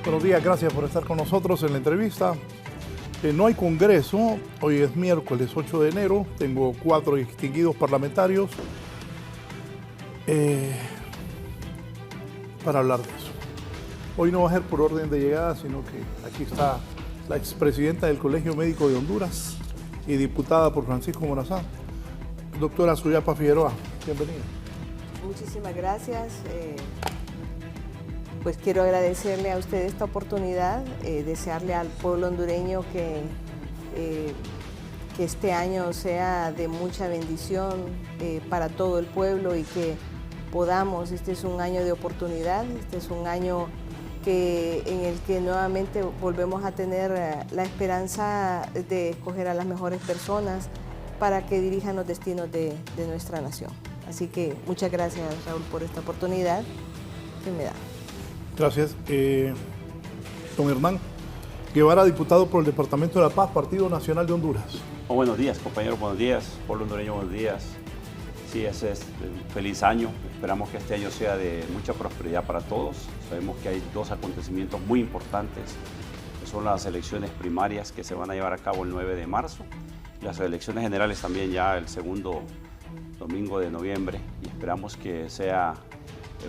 Buenos días, gracias por estar con nosotros en la entrevista. No hay congreso, hoy es miércoles 8 de enero, tengo 4 distinguidos parlamentarios para hablar de eso. Hoy no va a ser por orden de llegada, sino que aquí está la expresidenta del Colegio Médico de Honduras y diputada por Francisco Morazán, doctora Suyapa Figueroa. Bienvenida. Muchísimas gracias. Pues quiero agradecerle a usted esta oportunidad, desearle al pueblo hondureño que este año sea de mucha bendición para todo el pueblo y que podamos, este es un año de oportunidad, este es un año en el que nuevamente volvemos a tener la esperanza de escoger a las mejores personas para que dirijan los destinos de nuestra nación. Así que muchas gracias, Raúl, por esta oportunidad que me da. Gracias. Don Hernán Guevara, diputado por el Departamento de La Paz, Partido Nacional de Honduras. Buenos días, compañeros, buenos días. Pueblo hondureño, buenos días. Sí, ese es un feliz año. Esperamos que este año sea de mucha prosperidad para todos. Sabemos que hay dos acontecimientos muy importantes, que son las elecciones primarias que se van a llevar a cabo el 9 de marzo, y las elecciones generales también ya el segundo domingo de noviembre, y esperamos que sea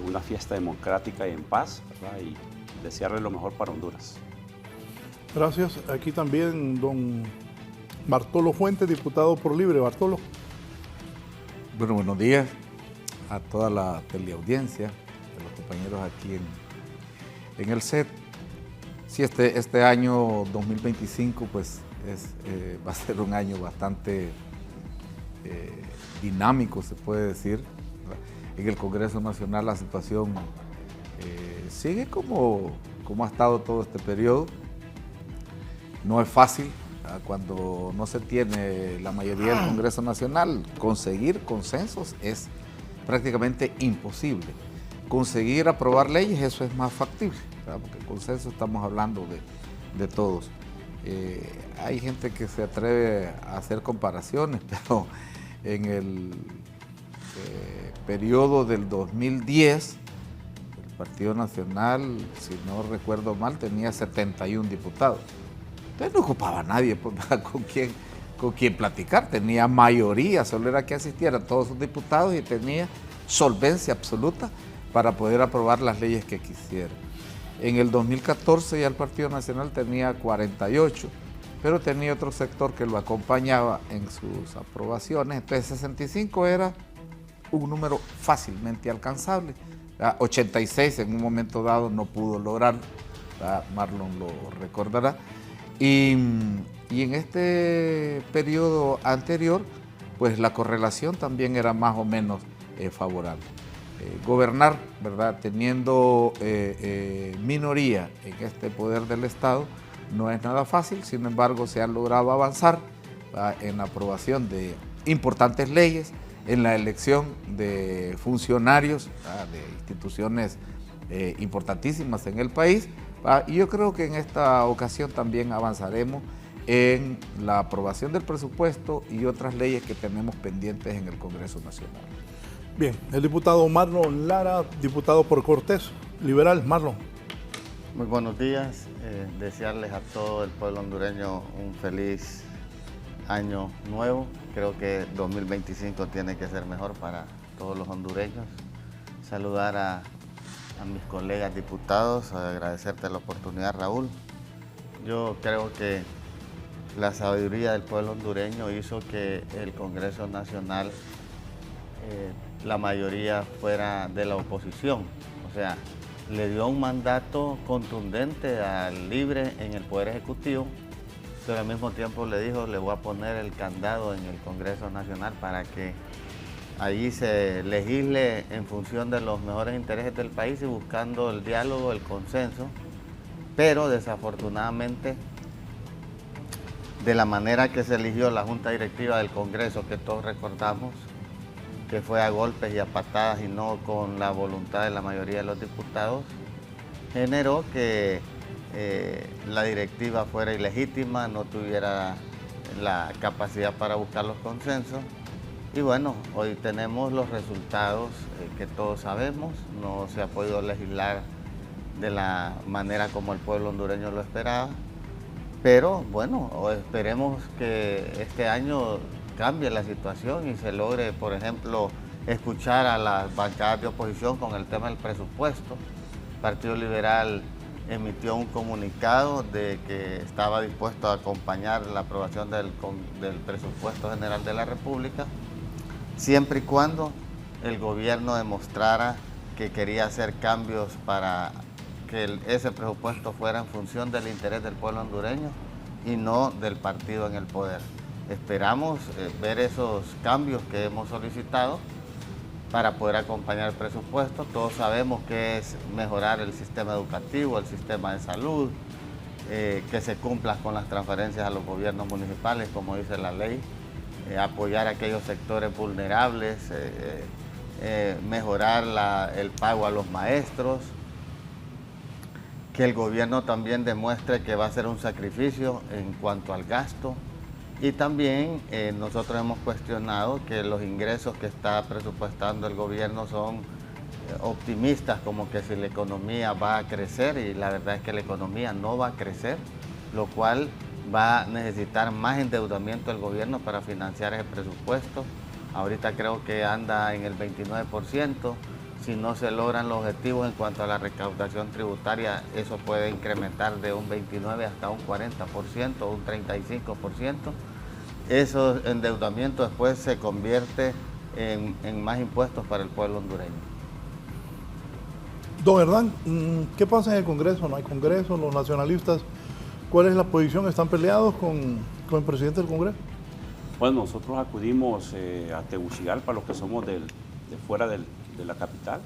una fiesta democrática y en paz, ¿verdad? Y desearle lo mejor para Honduras. Gracias. Aquí también don Bartolo Fuentes, diputado por Libre. Bartolo. Bueno, buenos días a toda la teleaudiencia, a los compañeros aquí en el set. Sí, este año 2025 pues va a ser un año bastante dinámico, se puede decir. En el Congreso Nacional la situación sigue como ha estado todo este periodo. No es fácil, cuando no se tiene la mayoría del Congreso Nacional, conseguir consensos es prácticamente imposible. Conseguir aprobar leyes, eso es más factible, ¿verdad? Porque el consenso estamos hablando de todos. Hay gente que se atreve a hacer comparaciones, pero en el periodo del 2010, el Partido Nacional, si no recuerdo mal, tenía 71 diputados. Entonces no ocupaba a nadie con quien platicar, tenía mayoría, solo era que asistieran todos sus diputados y tenía solvencia absoluta para poder aprobar las leyes que quisiera. En el 2014 ya el Partido Nacional tenía 48, pero tenía otro sector que lo acompañaba en sus aprobaciones, entonces 65 era un número fácilmente alcanzable. 86 en un momento dado no pudo lograrlo, Marlon lo recordará. Y en este periodo anterior, pues la correlación también era más o menos favorable. Gobernar, ¿verdad?, teniendo minoría en este poder del Estado, no es nada fácil, sin embargo se han logrado avanzar en la aprobación de importantes leyes, en la elección de funcionarios de instituciones importantísimas en el país, y yo creo que en esta ocasión también avanzaremos en la aprobación del presupuesto y otras leyes que tenemos pendientes en el Congreso Nacional. Bien, el diputado Marlon Lara, diputado por Cortés, liberal. Marlon. Muy buenos días, desearles a todo el pueblo hondureño un feliz año nuevo. Creo que 2025 tiene que ser mejor para todos los hondureños. Saludar a mis colegas diputados, agradecerte la oportunidad, Raúl. Yo creo que la sabiduría del pueblo hondureño hizo que el Congreso Nacional, la mayoría fuera de la oposición. O sea, le dio un mandato contundente al Libre en el Poder Ejecutivo, pero al mismo tiempo le dijo, le voy a poner el candado en el Congreso Nacional para que allí se legisle en función de los mejores intereses del país y buscando el diálogo, el consenso, pero desafortunadamente de la manera que se eligió la Junta Directiva del Congreso, que todos recordamos, que fue a golpes y a patadas y no con la voluntad de la mayoría de los diputados, generó que la directiva fuera ilegítima, no tuviera la capacidad para buscar los consensos. Y bueno, hoy tenemos los resultados que todos sabemos. No se ha podido legislar de la manera como el pueblo hondureño lo esperaba. Pero bueno, esperemos que este año cambie la situación y se logre, por ejemplo, escuchar a las bancadas de oposición con el tema del presupuesto. El Partido Liberal emitió un comunicado de que estaba dispuesto a acompañar la aprobación del presupuesto general de la República, siempre y cuando el gobierno demostrara que quería hacer cambios para que ese presupuesto fuera en función del interés del pueblo hondureño y no del partido en el poder. Esperamos ver esos cambios que hemos solicitado para poder acompañar el presupuesto. Todos sabemos que es mejorar el sistema educativo, el sistema de salud, que se cumpla con las transferencias a los gobiernos municipales, como dice la ley, apoyar a aquellos sectores vulnerables, mejorar el pago a los maestros, que el gobierno también demuestre que va a ser un sacrificio en cuanto al gasto. Y también nosotros hemos cuestionado que los ingresos que está presupuestando el gobierno son optimistas, como que si la economía va a crecer, y la verdad es que la economía no va a crecer, lo cual va a necesitar más endeudamiento del gobierno para financiar ese presupuesto. Ahorita creo que anda en el 29%. Si no se logran los objetivos en cuanto a la recaudación tributaria, eso puede incrementar de un 29 hasta un 40% o un 35%. Esos endeudamientos después se convierte en más impuestos para el pueblo hondureño. Don Hernán, ¿qué pasa en el Congreso? ¿No hay Congreso? ¿Los nacionalistas cuál es la posición? ¿Están peleados con el presidente del Congreso? Bueno, nosotros acudimos a Tegucigalpa, los que somos de fuera de la capital,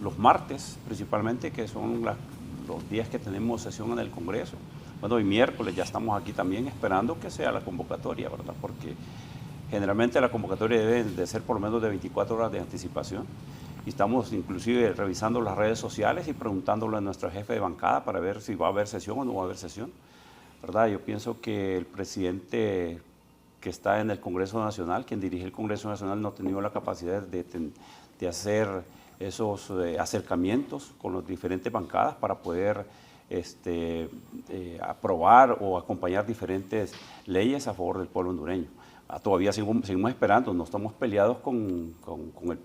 los martes principalmente, que son los días que tenemos sesión en el Congreso. Bueno, y miércoles ya estamos aquí también esperando que sea la convocatoria, ¿verdad? Porque generalmente la convocatoria debe de ser por lo menos de 24 horas de anticipación. Y estamos inclusive revisando las redes sociales y preguntándole a nuestro jefe de bancada para ver si va a haber sesión o no va a haber sesión, ¿verdad? Yo pienso que el presidente que está en el Congreso Nacional, quien dirige el Congreso Nacional, no ha tenido la capacidad de hacer esos acercamientos con las diferentes bancadas para poder aprobar o acompañar diferentes leyes a favor del pueblo hondureño. Todavía seguimos esperando, no estamos peleados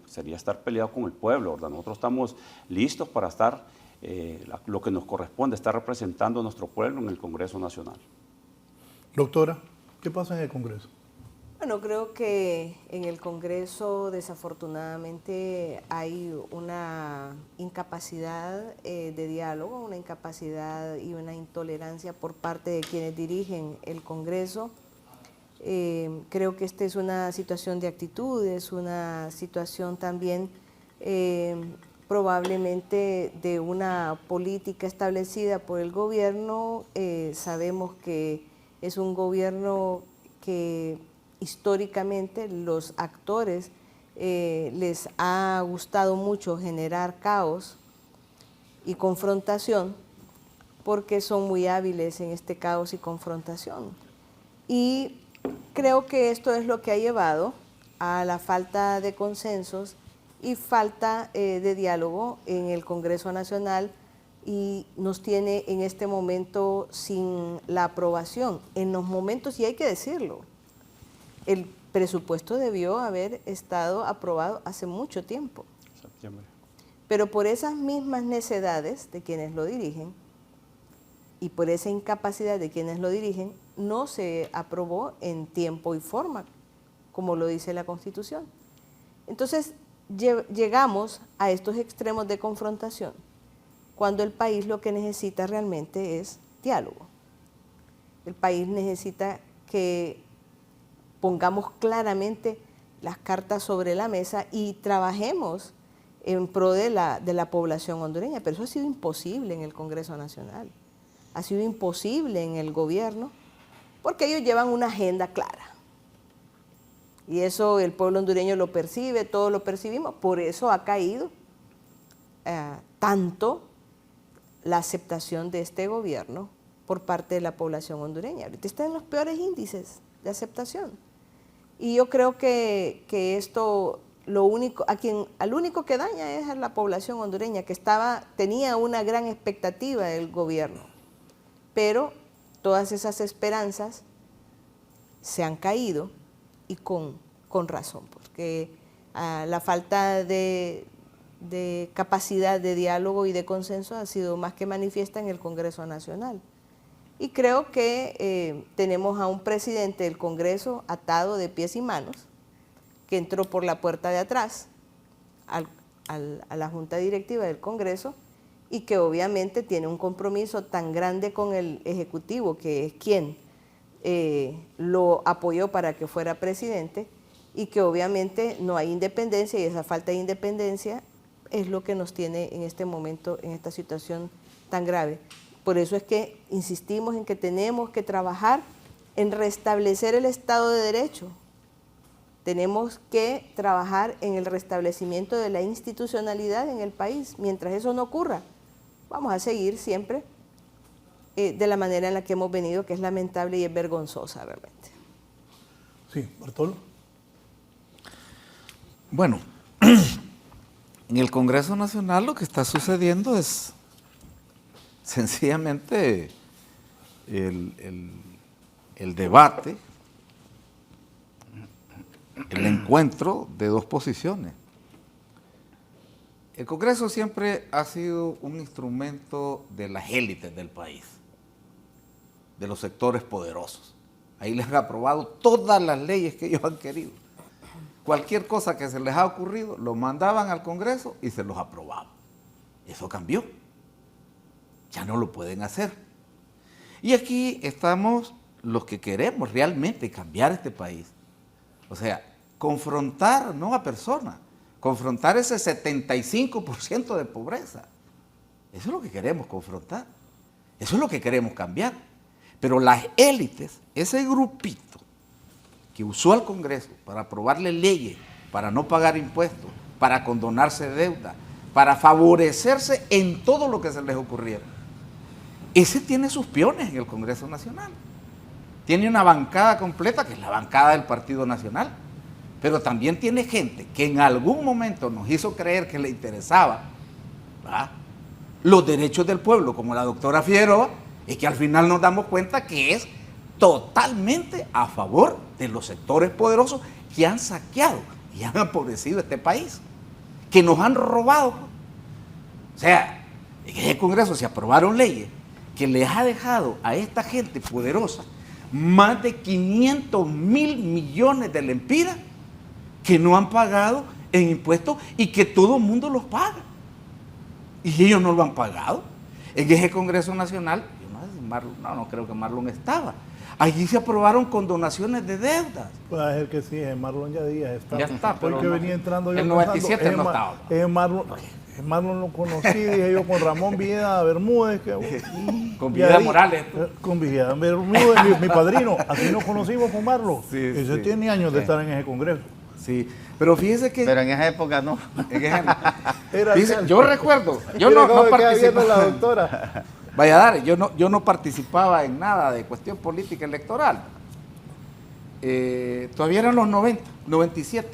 sería estar peleados con el pueblo, ¿verdad? Nosotros estamos listos para estar, lo que nos corresponde, estar representando a nuestro pueblo en el Congreso Nacional. Doctora, ¿qué pasa en el Congreso? Bueno, creo que en el Congreso desafortunadamente hay una incapacidad de diálogo, una incapacidad y una intolerancia por parte de quienes dirigen el Congreso. Creo que esta es una situación de actitud, es una situación también probablemente de una política establecida por el gobierno. Sabemos que es un gobierno que históricamente los actores les ha gustado mucho generar caos y confrontación porque son muy hábiles en este caos y confrontación. Y creo que esto es lo que ha llevado a la falta de consensos y falta de diálogo en el Congreso Nacional y nos tiene en este momento sin la aprobación. En los momentos, y hay que decirlo, el presupuesto debió haber estado aprobado hace mucho tiempo. Septiembre. Pero por esas mismas necedades de quienes lo dirigen y por esa incapacidad de quienes lo dirigen, no se aprobó en tiempo y forma, como lo dice la Constitución. Entonces, llegamos a estos extremos de confrontación cuando el país lo que necesita realmente es diálogo. El país necesita que pongamos claramente las cartas sobre la mesa y trabajemos en pro de la población hondureña, pero eso ha sido imposible en el Congreso Nacional, ha sido imposible en el gobierno, porque ellos llevan una agenda clara. Y eso el pueblo hondureño lo percibe, todos lo percibimos, por eso ha caído tanto la aceptación de este gobierno por parte de la población hondureña. Ahorita está en los peores índices de aceptación. Y yo creo que esto al único que daña es a la población hondureña, que tenía una gran expectativa del gobierno, pero todas esas esperanzas se han caído y con razón, porque la falta de capacidad de diálogo y de consenso ha sido más que manifiesta en el Congreso Nacional. Y creo que tenemos a un presidente del Congreso atado de pies y manos, que entró por la puerta de atrás a la Junta Directiva del Congreso y que obviamente tiene un compromiso tan grande con el Ejecutivo, que es quien lo apoyó para que fuera presidente, y que obviamente no hay independencia, y esa falta de independencia es lo que nos tiene en este momento, en esta situación tan grave. Por eso es que insistimos en que tenemos que trabajar en restablecer el Estado de Derecho. Tenemos que trabajar en el restablecimiento de la institucionalidad en el país. Mientras eso no ocurra, vamos a seguir siempre de la manera en la que hemos venido, que es lamentable y es vergonzosa realmente. Sí, Bartolo. Bueno, en el Congreso Nacional lo que está sucediendo es sencillamente el debate, el encuentro de dos posiciones. El Congreso siempre ha sido un instrumento de las élites del país, de los sectores poderosos. Ahí les han aprobado todas las leyes que ellos han querido. Cualquier cosa que se les ha ocurrido, lo mandaban al Congreso y se los aprobaban. Eso cambió. Ya no lo pueden hacer. Y aquí estamos los que queremos realmente cambiar este país. O sea, confrontar no a personas, confrontar ese 75% de pobreza. Eso es lo que queremos confrontar. Eso es lo que queremos cambiar. Pero las élites, ese grupito que usó al Congreso para aprobarle leyes, para no pagar impuestos, para condonarse deuda, para favorecerse en todo lo que se les ocurriera. Ese tiene sus peones en el Congreso Nacional. Tiene una bancada completa, que es la bancada del Partido Nacional, pero también tiene gente que en algún momento nos hizo creer que le interesaba, ¿verdad?, los derechos del pueblo, como la doctora Figueroa, y que al final nos damos cuenta que es totalmente a favor de los sectores poderosos que han saqueado y han empobrecido este país, que nos han robado. O sea, en ese Congreso se aprobaron leyes que les ha dejado a esta gente poderosa más de 500 mil millones de lempiras que no han pagado en impuestos y que todo el mundo los paga. Y ellos no lo han pagado. En ese Congreso Nacional, yo no sé si Marlon, no creo que Marlon estaba. Allí se aprobaron condonaciones de deudas. Puede ser que sí, Marlon ya Díaz está. Ya está, pero porque no, venía entrando yo el 97 pensando, no estaba. Marlon lo conocí, dije yo, con Ramón Villeda Bermúdez. Con Villeda Morales. Con Villeda Bermúdez, mi padrino. Así nos conocimos con Marlon. Sí, Ese sí, tiene años de estar en ese Congreso. Sí, pero fíjese que... Pero en esa época no. Fíjese, yo recuerdo, yo no participaba. La doctora. Valladares, yo no participaba en nada de cuestión política electoral. Todavía eran los 90, 97.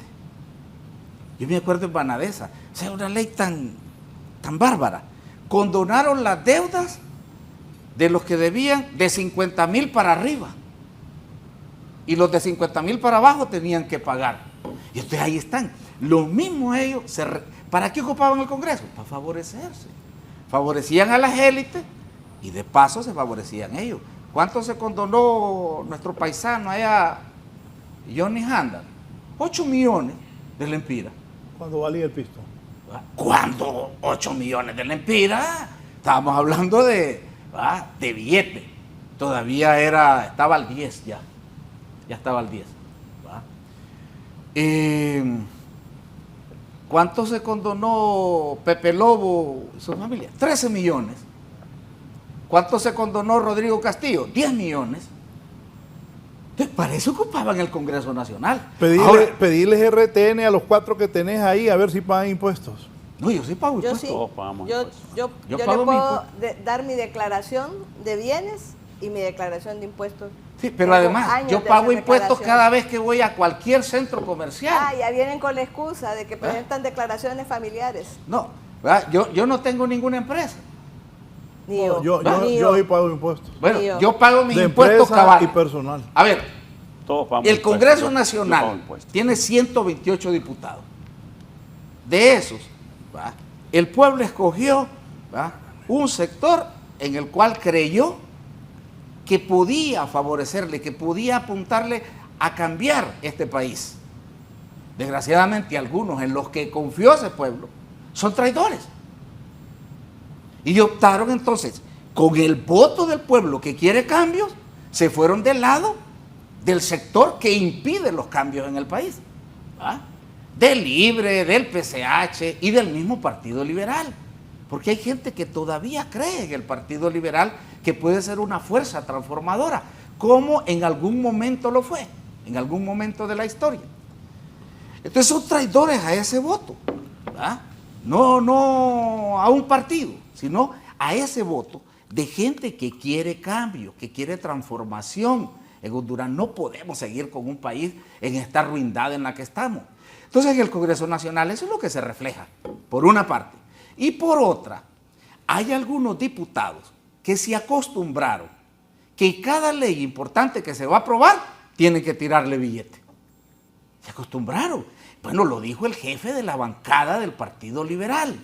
Yo me acuerdo en Banadesa, o sea, una ley tan bárbara. Condonaron las deudas de los que debían de 50,000 para arriba. Y los de 50,000 para abajo tenían que pagar. Y entonces ahí están. Lo mismo ellos, ¿para qué ocupaban el Congreso? Para favorecerse. Favorecían a las élites y de paso se favorecían ellos. ¿Cuánto se condonó nuestro paisano allá, Johnny Handal? 8 millones de lempiras. ¿Cuánto valía el pisto? ¿Cuándo 8 millones de lempiras? Estábamos hablando de billete. Todavía estaba al 10 ya. Ya estaba al 10. ¿Cuánto se condonó Pepe Lobo y su familia? 13 millones. ¿Cuánto se condonó Rodrigo Castillo? 10 millones. Entonces, para eso ocupaban el Congreso Nacional. Pedirles RTN a los 4 que tenés ahí a ver si pagan impuestos. No, yo sí pago impuestos. Sí. Todos pagamos Yo impuestos. le pago mi puedo dar mi declaración de bienes y mi declaración de impuestos Sí, pero Tengo además años yo de pago hacer impuestos declaraciones. cada vez que voy a cualquier centro comercial. Ah, ya vienen con la excusa de que presentan declaraciones familiares. No, ¿verdad? Yo no tengo ninguna empresa. Ni yo. Ni Yo hoy pago impuestos. Bueno, Ni yo. yo pago mis De impuestos empresa cabales. y personal. A ver, Todos pagamos el impuestos. Congreso Yo pago Nacional impuestos. tiene 128 diputados. De esos, ¿va? El pueblo escogió, ¿va?, un sector en el cual creyó que podía favorecerle, que podía apuntarle a cambiar este país. Desgraciadamente, algunos en los que confió ese pueblo son traidores. Y optaron entonces, con el voto del pueblo que quiere cambios, se fueron del lado del sector que impide los cambios en el país. ¿Va? Del LIBRE, del PCH y del mismo Partido Liberal. Porque hay gente que todavía cree en el Partido Liberal que puede ser una fuerza transformadora, como en algún momento lo fue, en algún momento de la historia. Entonces son traidores a ese voto, ¿verdad? No a un partido, sino a ese voto de gente que quiere cambio, que quiere transformación. En Honduras no podemos seguir con un país en esta ruindad en la que estamos. Entonces en el Congreso Nacional eso es lo que se refleja, por una parte. Y por otra, hay algunos diputados que se acostumbraron que cada ley importante que se va a aprobar tienen que tirarle billete. Se acostumbraron. Bueno, lo dijo el jefe de la bancada del Partido Liberal,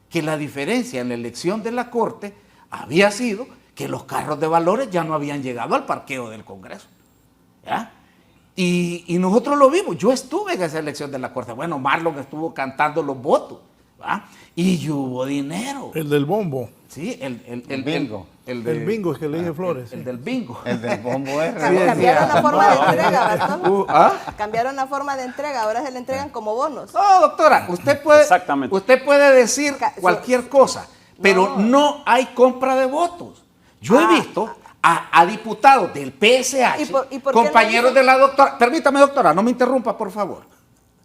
que la diferencia en la elección de la Corte había sido que los carros de valores ya no habían llegado al parqueo del Congreso. ¿Ya? Y nosotros lo vimos. Yo estuve en esa elección de la Corte. Bueno, Marlon estuvo cantando los votos. ¿Va? Y hubo dinero. El del bombo. Sí, el bingo. El bingo, es que le dije Flores. El del bingo. El del bombo es Cambiaron la forma de entrega, ¿verdad? ¿Ah? Cambiaron la forma de entrega, ahora se le entregan como bonos. No, doctora, Exactamente. usted puede decir cualquier cosa, pero no hay compra de votos. Yo he visto a diputados del PSH, ¿Y por qué compañeros no de la doctora. Permítame, doctora, no me interrumpa, por favor.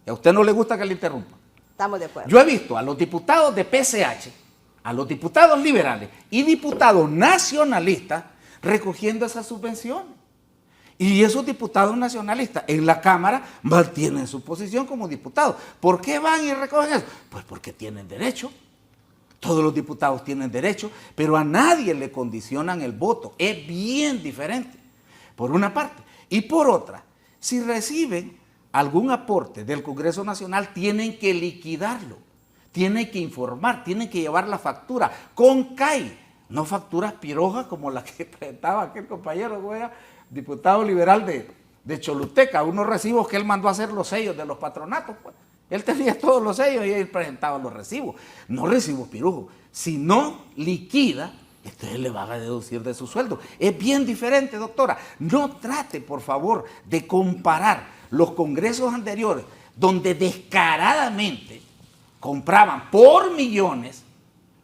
A usted no le gusta que le interrumpa. Estamos de acuerdo. Yo he visto a los diputados de PSH, a los diputados liberales y diputados nacionalistas recogiendo esas subvenciones. Y esos diputados nacionalistas en la Cámara mantienen su posición como diputados. ¿Por qué van y recogen eso? Pues porque tienen derecho. Todos los diputados tienen derecho, pero a nadie le condicionan el voto. Es bien diferente, por una parte. Y por otra, si reciben algún aporte del Congreso Nacional, tienen que liquidarlo, tienen que informar, tienen que llevar la factura con CAI, no facturas pirojas como la que presentaba aquel compañero, diputado liberal de Choluteca, unos recibos que él mandó a hacer los sellos de los patronatos, pues. Él tenía todos los sellos y él presentaba los recibos, no recibos pirujos. Si no liquida, entonces le van a deducir de su sueldo. Es bien diferente, doctora. No trate, por favor, de comparar los congresos anteriores, donde descaradamente compraban por millones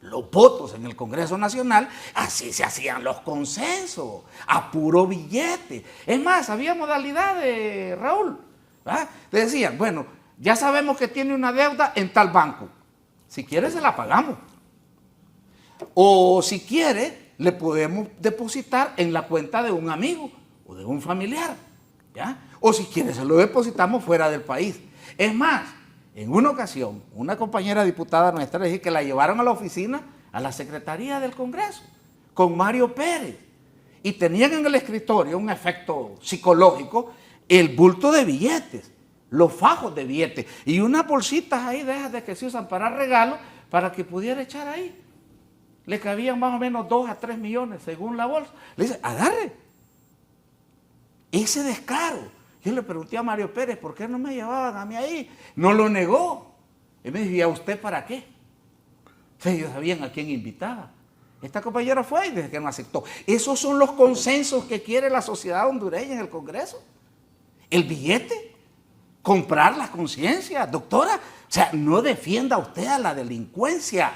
los votos en el Congreso Nacional. Así se hacían los consensos, a puro billete. Es más, había modalidades, Raúl, ¿verdad? Le decían, bueno, ya sabemos que tiene una deuda en tal banco. Si quiere, se la pagamos. O si quiere, le podemos depositar en la cuenta de un amigo o de un familiar. ¿Ya? O si quiere, se lo depositamos fuera del país. Es más, en una ocasión, una compañera diputada nuestra dijo que la llevaron a la oficina, a la Secretaría del Congreso, con Mario Pérez. Y tenían en el escritorio un efecto psicológico, el bulto de billetes, los fajos de billetes y unas bolsitas ahí de esas de que se usan para regalos, para que pudiera echar ahí. Le cabían más o menos 2 a 3 millones según la bolsa. Le dice, agarre. Ese descaro. Yo le pregunté a Mario Pérez, ¿por qué no me llevaban a mí ahí? No lo negó. Y me dijo, ¿y a usted para qué? Ellos sabían a quién invitaba. Esta compañera fue y desde que no aceptó. Esos son los consensos que quiere la sociedad hondureña en el Congreso. El billete. Comprar la conciencia, doctora. O sea, no defienda usted a la delincuencia.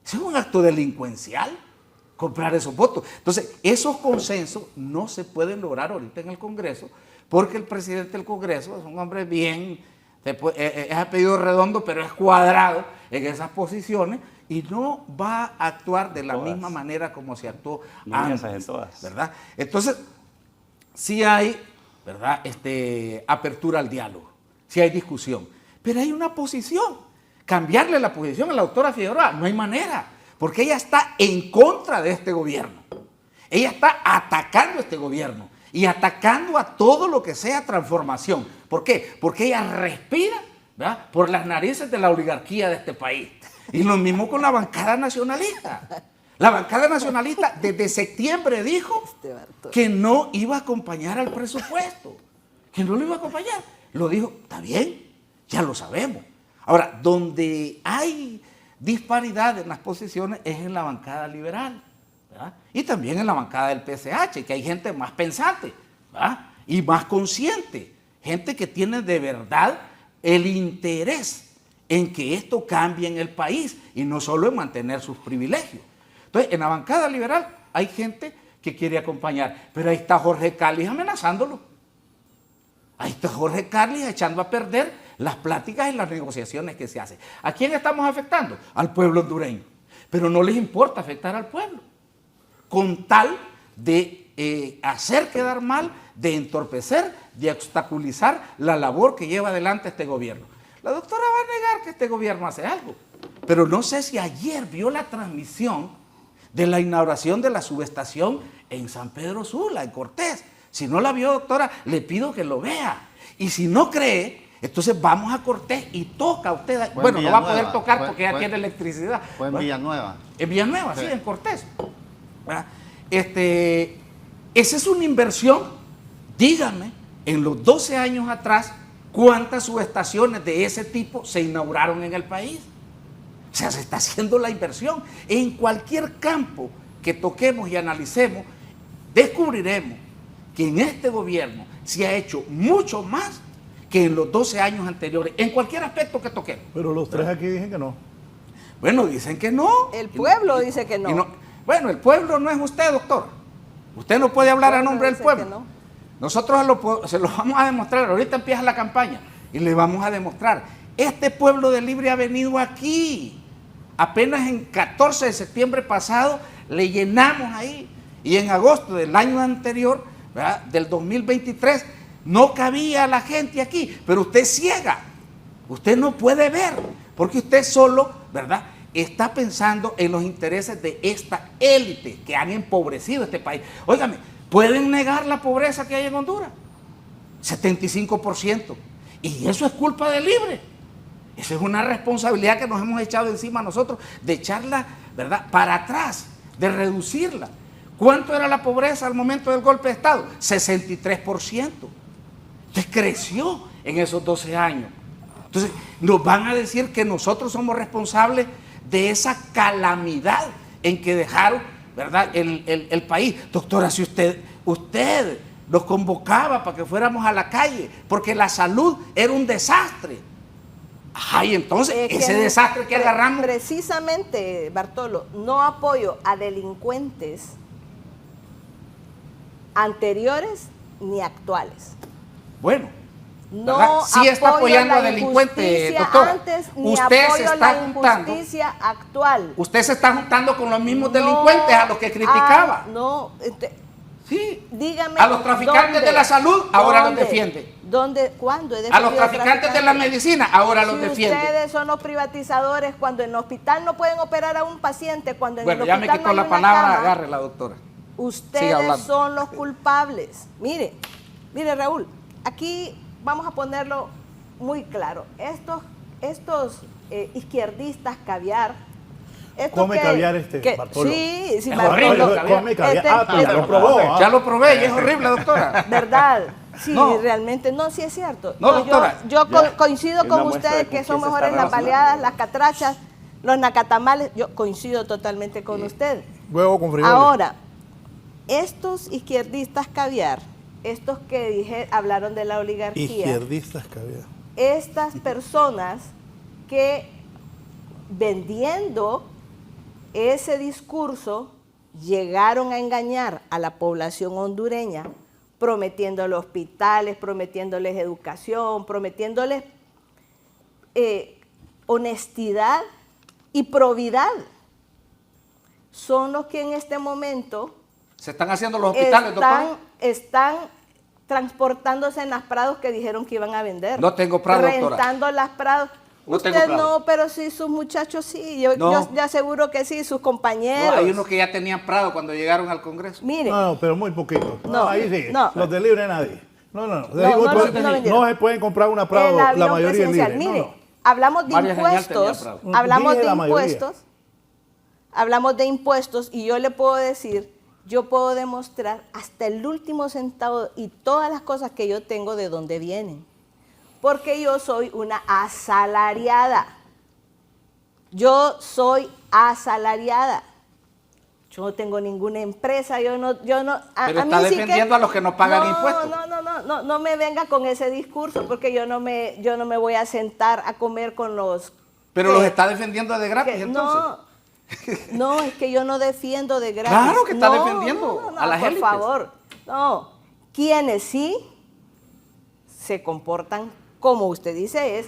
Es un acto delincuencial comprar esos votos. Entonces, esos consensos no se pueden lograr ahorita en el Congreso, porque el presidente del Congreso es un hombre bien, es apellido redondo, pero es cuadrado en esas posiciones y no va a actuar de la misma manera como se actuó No antes, en todas. ¿verdad? Entonces, sí hay, ¿verdad?, apertura al diálogo, sí hay discusión, pero hay una posición. Cambiarle la posición a la doctora Figueroa no hay manera, porque ella está en contra de este gobierno. Ella está atacando a este gobierno y atacando a todo lo que sea transformación. ¿Por qué? Porque ella respira, ¿verdad?, por las narices de la oligarquía de este país. Y lo mismo con la bancada nacionalista. La bancada nacionalista desde septiembre dijo que no iba a acompañar al presupuesto, que no lo iba a acompañar. Lo dijo, está bien, ya lo sabemos. Ahora, donde hay disparidad en las posiciones es en la bancada liberal, ¿verdad?, y también en la bancada del PCH, que hay gente más pensante, ¿verdad?, y más consciente, gente que tiene de verdad el interés en que esto cambie en el país y no solo en mantener sus privilegios. Entonces, en la bancada liberal hay gente que quiere acompañar, pero ahí está Jorge Carles amenazándolo. Ahí está Jorge Carles echando a perder las pláticas y las negociaciones que se hacen. ¿A quién estamos afectando? Al pueblo hondureño. Pero no les importa afectar al pueblo, con tal de hacer quedar mal, de entorpecer, de obstaculizar la labor que lleva adelante este gobierno. La doctora va a negar que este gobierno hace algo, pero no sé si ayer vio la transmisión de la inauguración de la subestación en San Pedro Sula, en Cortés. Si no la vio, doctora, le pido que lo vea. Y si no cree, entonces vamos a Cortés y toca a usted. Bueno, no va a poder tocar porque ya tiene electricidad. Fue en Villanueva. En Villanueva, sí, en Cortés. Esa es una inversión. Dígame, en los 12 años atrás, ¿cuántas subestaciones de ese tipo se inauguraron en el país? O sea, se está haciendo la inversión. En cualquier campo que toquemos y analicemos, descubriremos que en este gobierno se ha hecho mucho más que en los 12 años anteriores, en cualquier aspecto que toquemos. Pero los tres aquí dicen que no. Bueno, dicen que no. El pueblo dice que no. Bueno, el pueblo no es usted, doctor. Usted no puede hablar a nombre del pueblo. No. Nosotros se lo vamos a demostrar. Ahorita empieza la campaña y le vamos a demostrar. Este pueblo de Libre ha venido aquí. Apenas en 14 de septiembre pasado le llenamos ahí. Y en agosto del año anterior, ¿verdad?, del 2023, no cabía la gente aquí. Pero usted es ciega. Usted no puede ver. Porque usted solo, ¿verdad?, está pensando en los intereses de esta élite que han empobrecido este país. Óigame, ¿pueden negar la pobreza que hay en Honduras? 75%. Y eso es culpa de Libre. Esa es una responsabilidad que nos hemos echado encima nosotros, de echarla, ¿verdad?, para atrás, de reducirla. ¿Cuánto era la pobreza al momento del golpe de Estado? 63%. Entonces creció en esos 12 años. Entonces nos van a decir que nosotros somos responsables de esa calamidad en que dejaron, ¿verdad?, el país. Doctora, si usted nos convocaba para que fuéramos a la calle, porque la salud era un desastre. Ay, entonces, ese desastre que agarramos. Precisamente, Bartolo, no apoyo a delincuentes anteriores ni actuales. Bueno, no sí está apoyando a delincuentes, doctora. Antes, ni usted apoyo se está la juntando. Injusticia actual. Usted se está juntando con los mismos delincuentes a los que criticaba. Sí. Dígame. A los traficantes de la salud, ahora los defiende. ¿Cuándo? A los traficantes de la medicina, ahora los defiende. Ustedes son los privatizadores cuando en el hospital no pueden operar a un paciente, cuando en el hospital ya me quitó la palabra, agarre la doctora. Ustedes son los culpables. Mire, Raúl, aquí vamos a ponerlo muy claro. Estos izquierdistas caviar. Come caviar Bartolo. Sí, es horrible. Come caviar. Pero ya lo probó. Ya lo probé y es horrible, doctora. ¿Verdad? Sí, no. Realmente, no, sí es cierto. No, doctora. Yo coincido con ustedes que son mejores las baleadas, las catrachas, los nacatamales. Yo coincido totalmente con usted. Huevo con frijoles. Ahora, estos izquierdistas caviar, estos que hablaron de la oligarquía. Izquierdistas caviar. Estas personas que vendiendo ese discurso llegaron a engañar a la población hondureña, prometiéndoles hospitales, prometiéndoles educación, prometiéndoles honestidad y probidad. Son los que en este momento se están haciendo los hospitales, doctor. Están transportándose en las prados que dijeron que iban a vender. No tengo prado, doctora. Rentando las prados. No Usted tengo prado. no, pero sí, sus muchachos sí. Yo le aseguro que sí, sus No, compañeros. hay unos que ya tenían prado cuando llegaron al Congreso. Mire, No, pero muy poquito. No, Ahí sí, no. los de libre nadie. No. vendieron. No se pueden comprar una Prado, el la avión mayoría es presidencial. libre. Mire, hablamos de María Genial impuestos, tenía Prado. hablamos Dije de la mayoría. impuestos y yo le puedo decir, yo puedo demostrar hasta el último centavo y todas las cosas que yo tengo de dónde vienen. Porque yo soy una asalariada. Yo soy asalariada. Yo no tengo ninguna empresa, yo no. Pero a está mí sí defendiendo a los que no pagan impuestos. No me venga con ese discurso, porque yo no me voy a sentar a comer con los. Pero los está defendiendo de gratis, entonces. No, es que yo no defiendo de gratis. Claro que está defendiendo a las por élites. favor. No, quienes sí se comportan como usted dice es,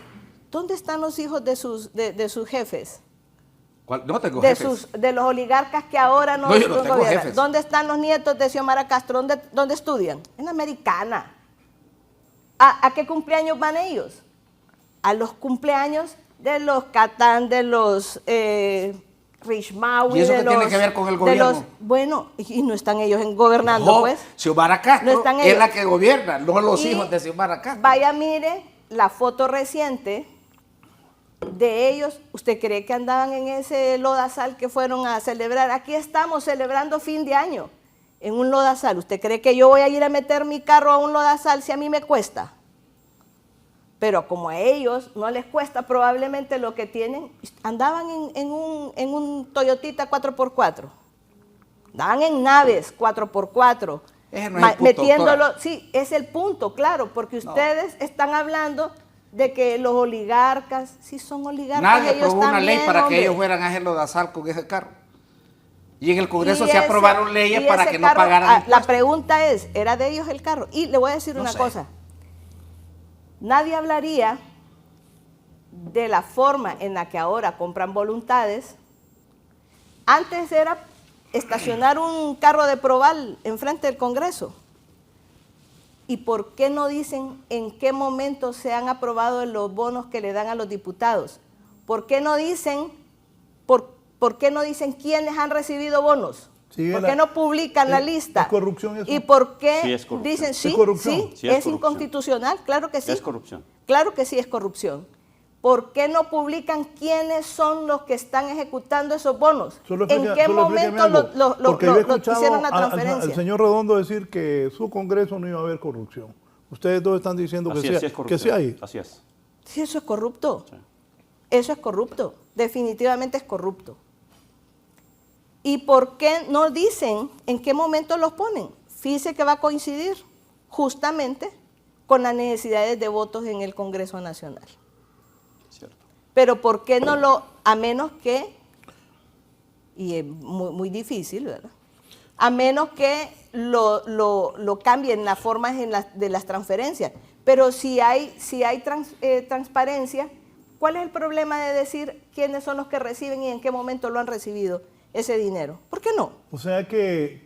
¿dónde están los hijos de sus jefes? No tengo jefes. De los oligarcas que ahora no yo no tengo gobiernan. jefes. ¿Dónde están los nietos de Xiomara Castro? ¿Dónde estudian? En Americana. ¿A qué cumpleaños van ellos? A los cumpleaños de los Catán, de los Richmaui. ¿Y eso de qué los, tiene que ver con el gobierno? Bueno, y no están ellos gobernando, No, pues. Xiomara Castro No están es ellos. la que gobierna, no los Y hijos de Xiomara Castro. Vaya, mire la foto reciente de ellos. ¿Usted cree que andaban en ese lodazal que fueron a celebrar? Aquí estamos celebrando fin de año en un lodazal. ¿Usted cree que yo voy a ir a meter mi carro a un lodazal si a mí me cuesta? Pero como a ellos no les cuesta probablemente lo que tienen, andaban en un Toyotita 4x4. Andaban en naves 4x4. Ese no es el punto, doctora. Sí, es el punto, claro, porque ustedes están hablando de que los oligarcas, sí son oligarcas. Nadie ellos aprobó una ley también, para hombre. que ellos fueran a hacer lodazal con ese carro. Y en el Congreso Y se ese- aprobaron leyes y para ese que no carro, pagaran La impuestos. pregunta es, ¿era de ellos el carro? Y le voy a decir No una sé. cosa. Nadie hablaría de la forma en la que ahora compran voluntades. Antes era estacionar un carro de Proval enfrente del Congreso. ¿Y por qué no dicen en qué momento se han aprobado los bonos que le dan a los diputados? ¿Por qué no dicen, por qué no dicen quiénes han recibido bonos? Sí, ¿Por qué no publican la lista? ¿Es corrupción eso? ¿Y por qué Sí, es corrupción. dicen sí? ¿Es corrupción? Sí, Sí, es es corrupción. inconstitucional, claro que sí. Es corrupción. Claro que sí es corrupción. ¿Por qué no publican quiénes son los que están ejecutando esos bonos? ¿En qué momento Porque yo he lo escuchado hicieron la al transferencia? señor Redondo decir que su Congreso no iba a haber corrupción. Ustedes dos están diciendo Así que es, sí, sí es que corrupción. sí hay. Así es. Sí, eso es corrupto. Sí. Eso es corrupto. Definitivamente es corrupto. ¿Y por qué no dicen en qué momento los ponen? Fíjese que va a coincidir justamente con las necesidades de votos en el Congreso Nacional. Cierto. Pero ¿por qué no a menos que, y es muy difícil, ¿verdad? A menos que lo cambien las formas de las transferencias. Pero si hay transparencia, ¿cuál es el problema de decir quiénes son los que reciben y en qué momento lo han recibido ese dinero? ¿Por qué no? O sea que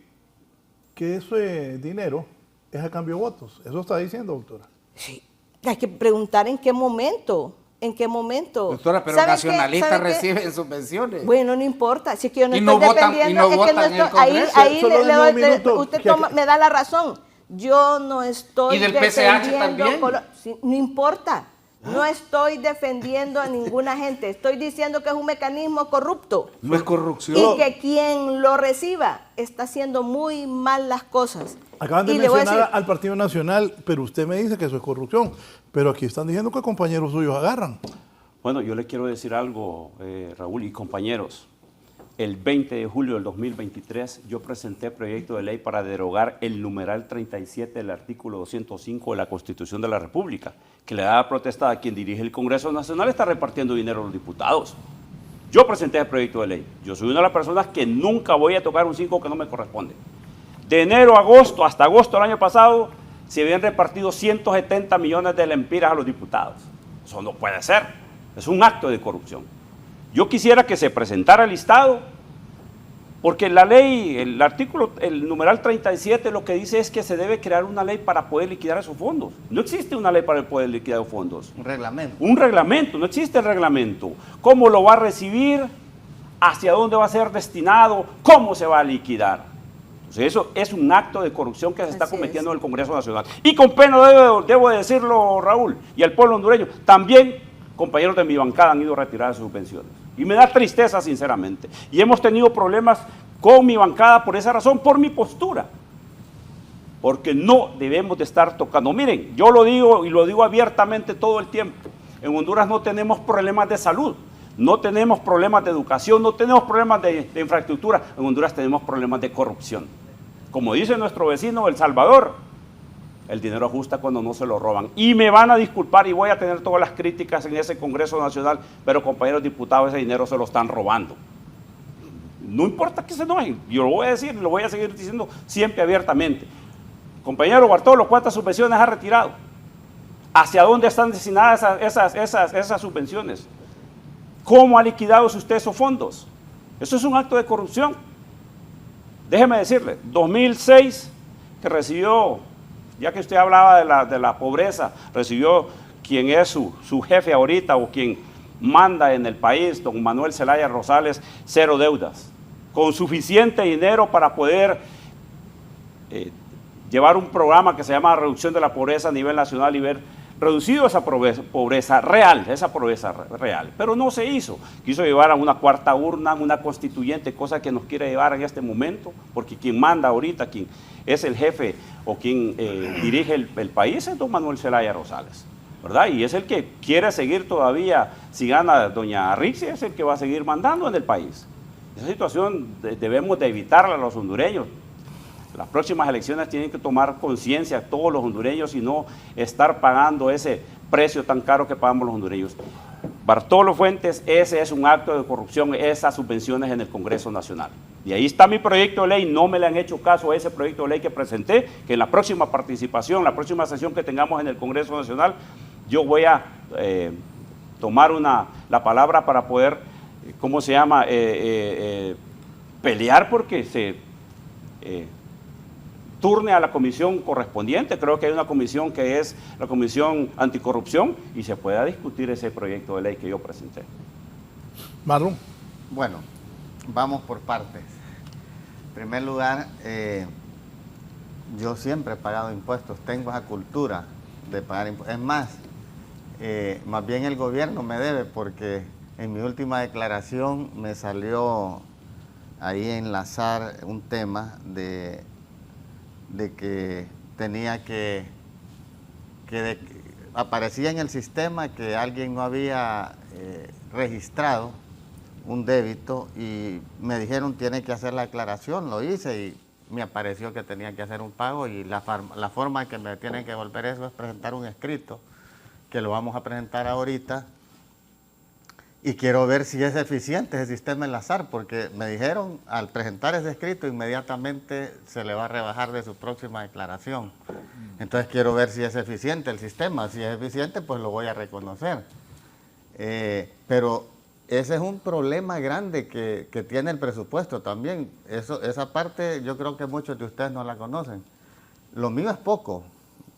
ese dinero es a cambio de votos. Eso está diciendo, doctora. Sí. Hay que preguntar en qué momento. ¿En qué momento? Doctora, pero ¿Sabe nacionalistas qué? reciben subvenciones. Bueno, no importa, si es que yo no Y estoy no votan- defendiendo, y no es que votan no en el estoy, Congreso. ahí Solo le dame doy, un minuto, usted que- me da la razón. Yo no estoy ¿Y del PCH defendiendo, también? sí, no importa, no estoy defendiendo a ninguna gente, estoy diciendo que es un mecanismo corrupto. No es corrupción. Y que quien lo reciba está haciendo muy mal las cosas. Acaban de Y le voy a mencionar decir- al Partido Nacional, pero usted me dice que eso es corrupción. Pero aquí están diciendo que compañeros suyos agarran. Bueno, yo le quiero decir algo, Raúl y compañeros. El 20 de julio del 2023 yo presenté proyecto de ley para derogar el numeral 37 del artículo 205 de la Constitución de la República, que le da potestad a quien dirige el Congreso Nacional está repartiendo dinero a los diputados. Yo presenté el proyecto de ley. Yo soy una de las personas que nunca voy a tocar un 5 que no me corresponde. De enero a agosto, hasta agosto del año pasado, se habían repartido 170 millones de lempiras a los diputados. Eso no puede ser. Es un acto de corrupción. Yo quisiera que se presentara el listado Porque la ley, el artículo, el numeral 37 lo que dice es que se debe crear una ley para poder liquidar esos fondos. No existe una ley para poder liquidar los fondos. Un reglamento. Un reglamento, no existe el reglamento. ¿Cómo lo va a recibir? ¿Hacia dónde va a ser destinado? ¿Cómo se va a liquidar? Entonces eso es un acto de corrupción que se está cometiendo en el Congreso Nacional. Y con pena debo de decirlo, Raúl, y al pueblo hondureño, también compañeros de mi bancada han ido a retirar sus subvenciones. Y me da tristeza, sinceramente. Y hemos tenido problemas con mi bancada por esa razón, por mi postura. Porque no debemos de estar tocando. Miren, yo lo digo y lo digo abiertamente todo el tiempo. En Honduras no tenemos problemas de salud, no tenemos problemas de educación, no tenemos problemas de infraestructura. En Honduras tenemos problemas de corrupción. Como dice nuestro vecino El Salvador, el dinero ajusta cuando no se lo roban. Y me van a disculpar y voy a tener todas las críticas en ese Congreso Nacional, pero compañeros diputados, ese dinero se lo están robando. No importa que se enojen, yo lo voy a decir, lo voy a seguir diciendo siempre abiertamente. Compañero Bartolo, ¿cuántas subvenciones ha retirado? ¿Hacia dónde están destinadas esas subvenciones? ¿Cómo ha liquidado usted esos fondos? Eso es un acto de corrupción. Déjeme decirle, 2006, que recibió, ya que usted hablaba de la pobreza, recibió quien es su jefe ahorita o quien manda en el país, don Manuel Zelaya Rosales, 0 deudas, con suficiente dinero para poder llevar un programa que se llama Reducción de la Pobreza a nivel nacional y ver reducido esa pobreza real, pero no se hizo. Quiso llevar a una cuarta urna, una constituyente, cosa que nos quiere llevar en este momento, porque quien manda ahorita, quien es el jefe o quien dirige el país es don Manuel Zelaya Rosales, ¿verdad? Y es el que quiere seguir todavía, si gana doña Rixi, es el que va a seguir mandando en el país. Esa situación debemos de evitarla los hondureños. Las próximas elecciones tienen que tomar conciencia todos los hondureños y no estar pagando ese precio tan caro que pagamos los hondureños. Bartolo Fuentes, ese es un acto de corrupción, esas subvenciones en el Congreso Nacional. Y ahí está mi proyecto de ley, no me le han hecho caso a ese proyecto de ley que presenté, que en la próxima participación, la próxima sesión que tengamos en el Congreso Nacional, yo voy a tomar la palabra para poder, ¿cómo se llama?, pelear porque se turne a la comisión correspondiente. Creo que hay una comisión que es la Comisión Anticorrupción y se pueda discutir ese proyecto de ley que yo presenté. Marlon. Bueno, vamos por partes. En primer lugar, yo siempre he pagado impuestos, tengo esa cultura de pagar impuestos. Es más bien el gobierno me debe, porque en mi última declaración me salió ahí enlazar un tema de que tenía que aparecía en el sistema que alguien no había registrado un débito y me dijeron tiene que hacer la declaración, lo hice y me apareció que tenía que hacer un pago y la forma que me tienen que devolver eso es presentar un escrito, que lo vamos a presentar ahorita. Y quiero ver si es eficiente ese sistema enlazar, porque me dijeron, al presentar ese escrito, inmediatamente se le va a rebajar de su próxima declaración. Entonces quiero ver si es eficiente el sistema. Si es eficiente, pues lo voy a reconocer. Pero ese es un problema grande que tiene el presupuesto también. Esa parte yo creo que muchos de ustedes no la conocen. Lo mío es poco,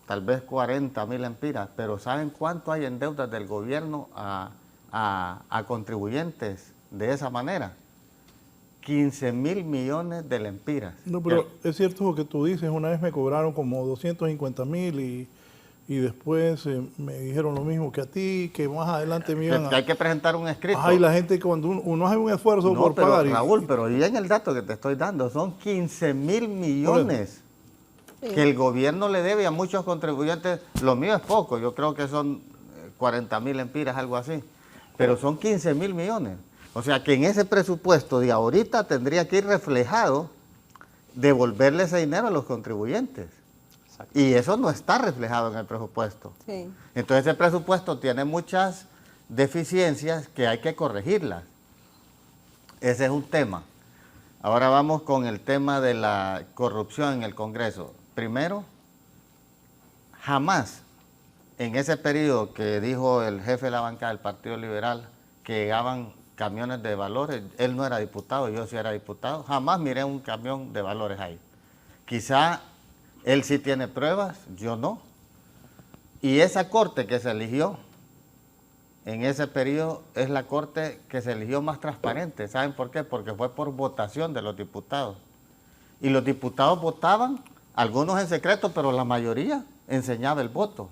tal vez 40,000 lempiras, pero ¿saben cuánto hay en deudas del gobierno a contribuyentes de esa manera? 15,000 millones de lempiras. No, pero es cierto lo que tú dices. Una vez me cobraron como 250,000 y después me dijeron lo mismo que a ti, que más adelante me iban que hay que presentar un escrito. Ay, la gente cuando uno hace un esfuerzo por pagar. Raúl, pero bien el dato que te estoy dando, son 15,000 millones que el gobierno le debe a muchos contribuyentes. Lo mío es poco, yo creo que son 40,000 lempiras, algo así. Pero son 15,000 millones. O sea que en ese presupuesto de ahorita tendría que ir reflejado devolverle ese dinero a los contribuyentes. Exacto. Y eso no está reflejado en el presupuesto. Sí. Entonces ese presupuesto tiene muchas deficiencias que hay que corregirlas. Ese es un tema. Ahora vamos con el tema de la corrupción en el Congreso. Primero, jamás en ese periodo que dijo el jefe de la bancada del Partido Liberal que llegaban camiones de valores. Él no era diputado, yo sí era diputado. Jamás miré un camión de valores ahí. Quizá él sí tiene pruebas, yo no. Y esa corte que se eligió en ese periodo es la corte que se eligió más transparente. ¿Saben por qué? Porque fue por votación de los diputados. Y los diputados votaban, algunos en secreto, pero la mayoría enseñaba el voto.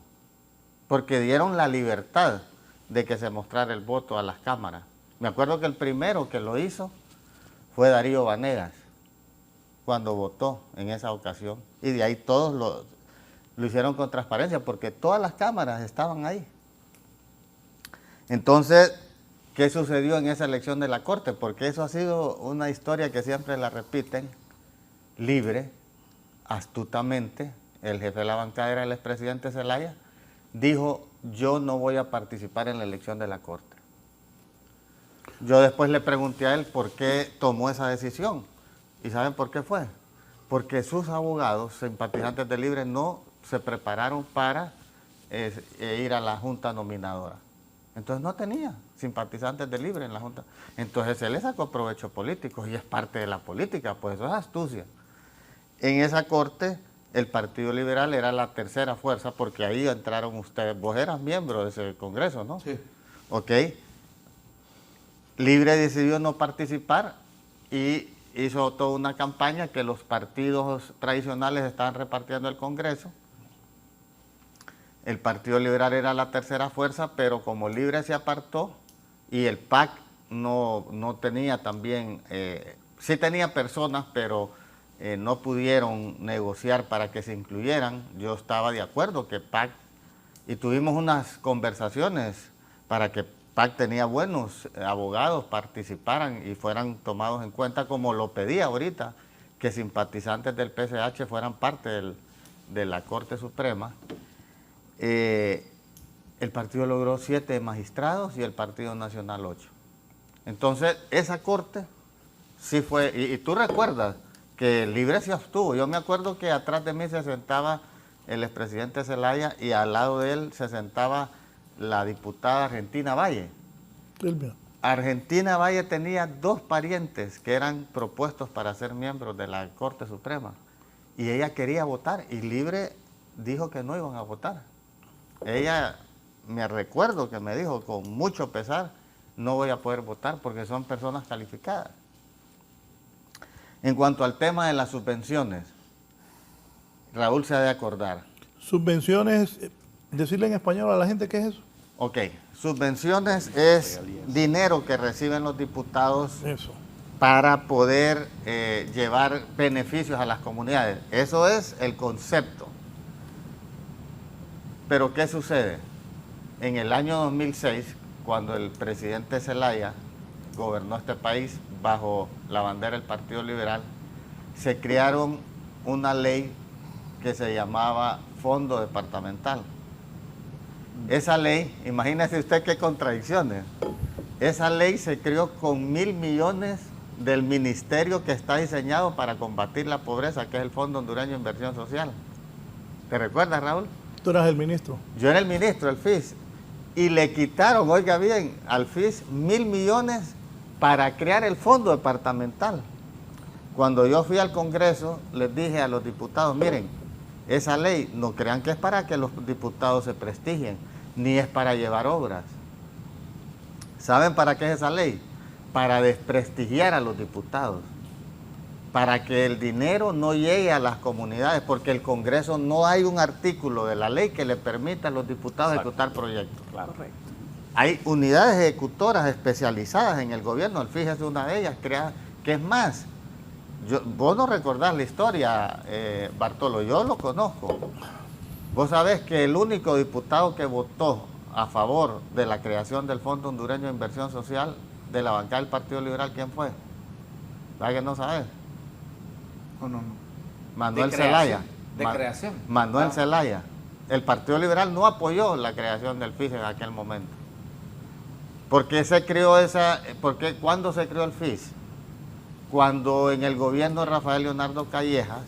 Porque dieron la libertad de que se mostrara el voto a las cámaras. Me acuerdo que el primero que lo hizo fue Darío Vanegas, cuando votó en esa ocasión. Y de ahí todos lo hicieron con transparencia, porque todas las cámaras estaban ahí. Entonces, ¿qué sucedió en esa elección de la Corte? Porque eso ha sido una historia que siempre la repiten, libre, astutamente. El jefe de la bancada era el expresidente Zelaya, dijo, yo no voy a participar en la elección de la Corte. Yo después le pregunté a él por qué tomó esa decisión. ¿Y saben por qué fue? Porque sus abogados, simpatizantes de Libre, no se prepararon para ir a la Junta Nominadora. Entonces no tenía simpatizantes de Libre en la Junta. Entonces él le sacó provecho político y es parte de la política, pues eso es astucia. En esa corte el Partido Liberal era la tercera fuerza porque ahí entraron ustedes. Vos eras miembro de ese congreso, ¿no? Sí. Ok. Libre decidió no participar y hizo toda una campaña que los partidos tradicionales estaban repartiendo el Congreso. El Partido Liberal era la tercera fuerza, pero como Libre se apartó y el PAC no tenía también, sí tenía personas, pero no pudieron negociar para que se incluyeran. Yo estaba de acuerdo que PAC, y tuvimos unas conversaciones para que PAC tenía buenos abogados, participaran y fueran tomados en cuenta, como lo pedía ahorita, que simpatizantes del PCH fueran parte de la Corte Suprema. El partido logró 7 magistrados y el Partido Nacional 8. Entonces, esa corte sí fue, y tú recuerdas que Libre se abstuvo. Yo me acuerdo que atrás de mí se sentaba el expresidente Zelaya y al lado de él se sentaba la diputada Argentina Valle. Argentina Valle tenía 2 parientes que eran propuestos para ser miembros de la Corte Suprema y ella quería votar y Libre dijo que no iban a votar. Ella, me recuerdo que me dijo con mucho pesar, no voy a poder votar porque son personas calificadas. En cuanto al tema de las subvenciones, Raúl se ha de acordar. Subvenciones, decirle en español a la gente qué es eso. Ok, subvenciones es dinero que reciben los diputados para poder llevar beneficios a las comunidades. Eso es el concepto. Pero ¿qué sucede? En el año 2006, cuando el presidente Zelaya gobernó este país bajo la bandera del Partido Liberal, se crearon una ley que se llamaba Fondo Departamental. Esa ley, imagínese usted qué contradicciones, esa ley se creó con 1.000 millones del ministerio que está diseñado para combatir la pobreza, que es el Fondo Hondureño de Inversión Social. ¿Te recuerdas, Raúl? Tú eras el ministro. Yo era el ministro del FIS y le quitaron, oiga bien, al FIS 1.000 millones para crear el fondo departamental. Cuando yo fui al Congreso, les dije a los diputados, miren, esa ley no crean que es para que los diputados se prestigien, ni es para llevar obras. ¿Saben para qué es esa ley? Para desprestigiar a los diputados, para que el dinero no llegue a las comunidades, porque el Congreso no hay un artículo de la ley que le permita a los diputados ejecutar proyectos. Claro. Correcto. Hay unidades ejecutoras especializadas en el gobierno, fíjese una de ellas, creada, que es más, vos no recordás la historia, Bartolo, yo lo conozco. Vos sabés que el único diputado que votó a favor de la creación del Fondo Hondureño de Inversión Social de la bancada del Partido Liberal, ¿quién fue? ¿Sabes que no sabes? No. Manuel Zelaya. De creación. Manuel Zelaya. El Partido Liberal no apoyó la creación del FIS en aquel momento. ¿Por qué se creó ¿cuándo se creó el FIS? Cuando en el gobierno de Rafael Leonardo Callejas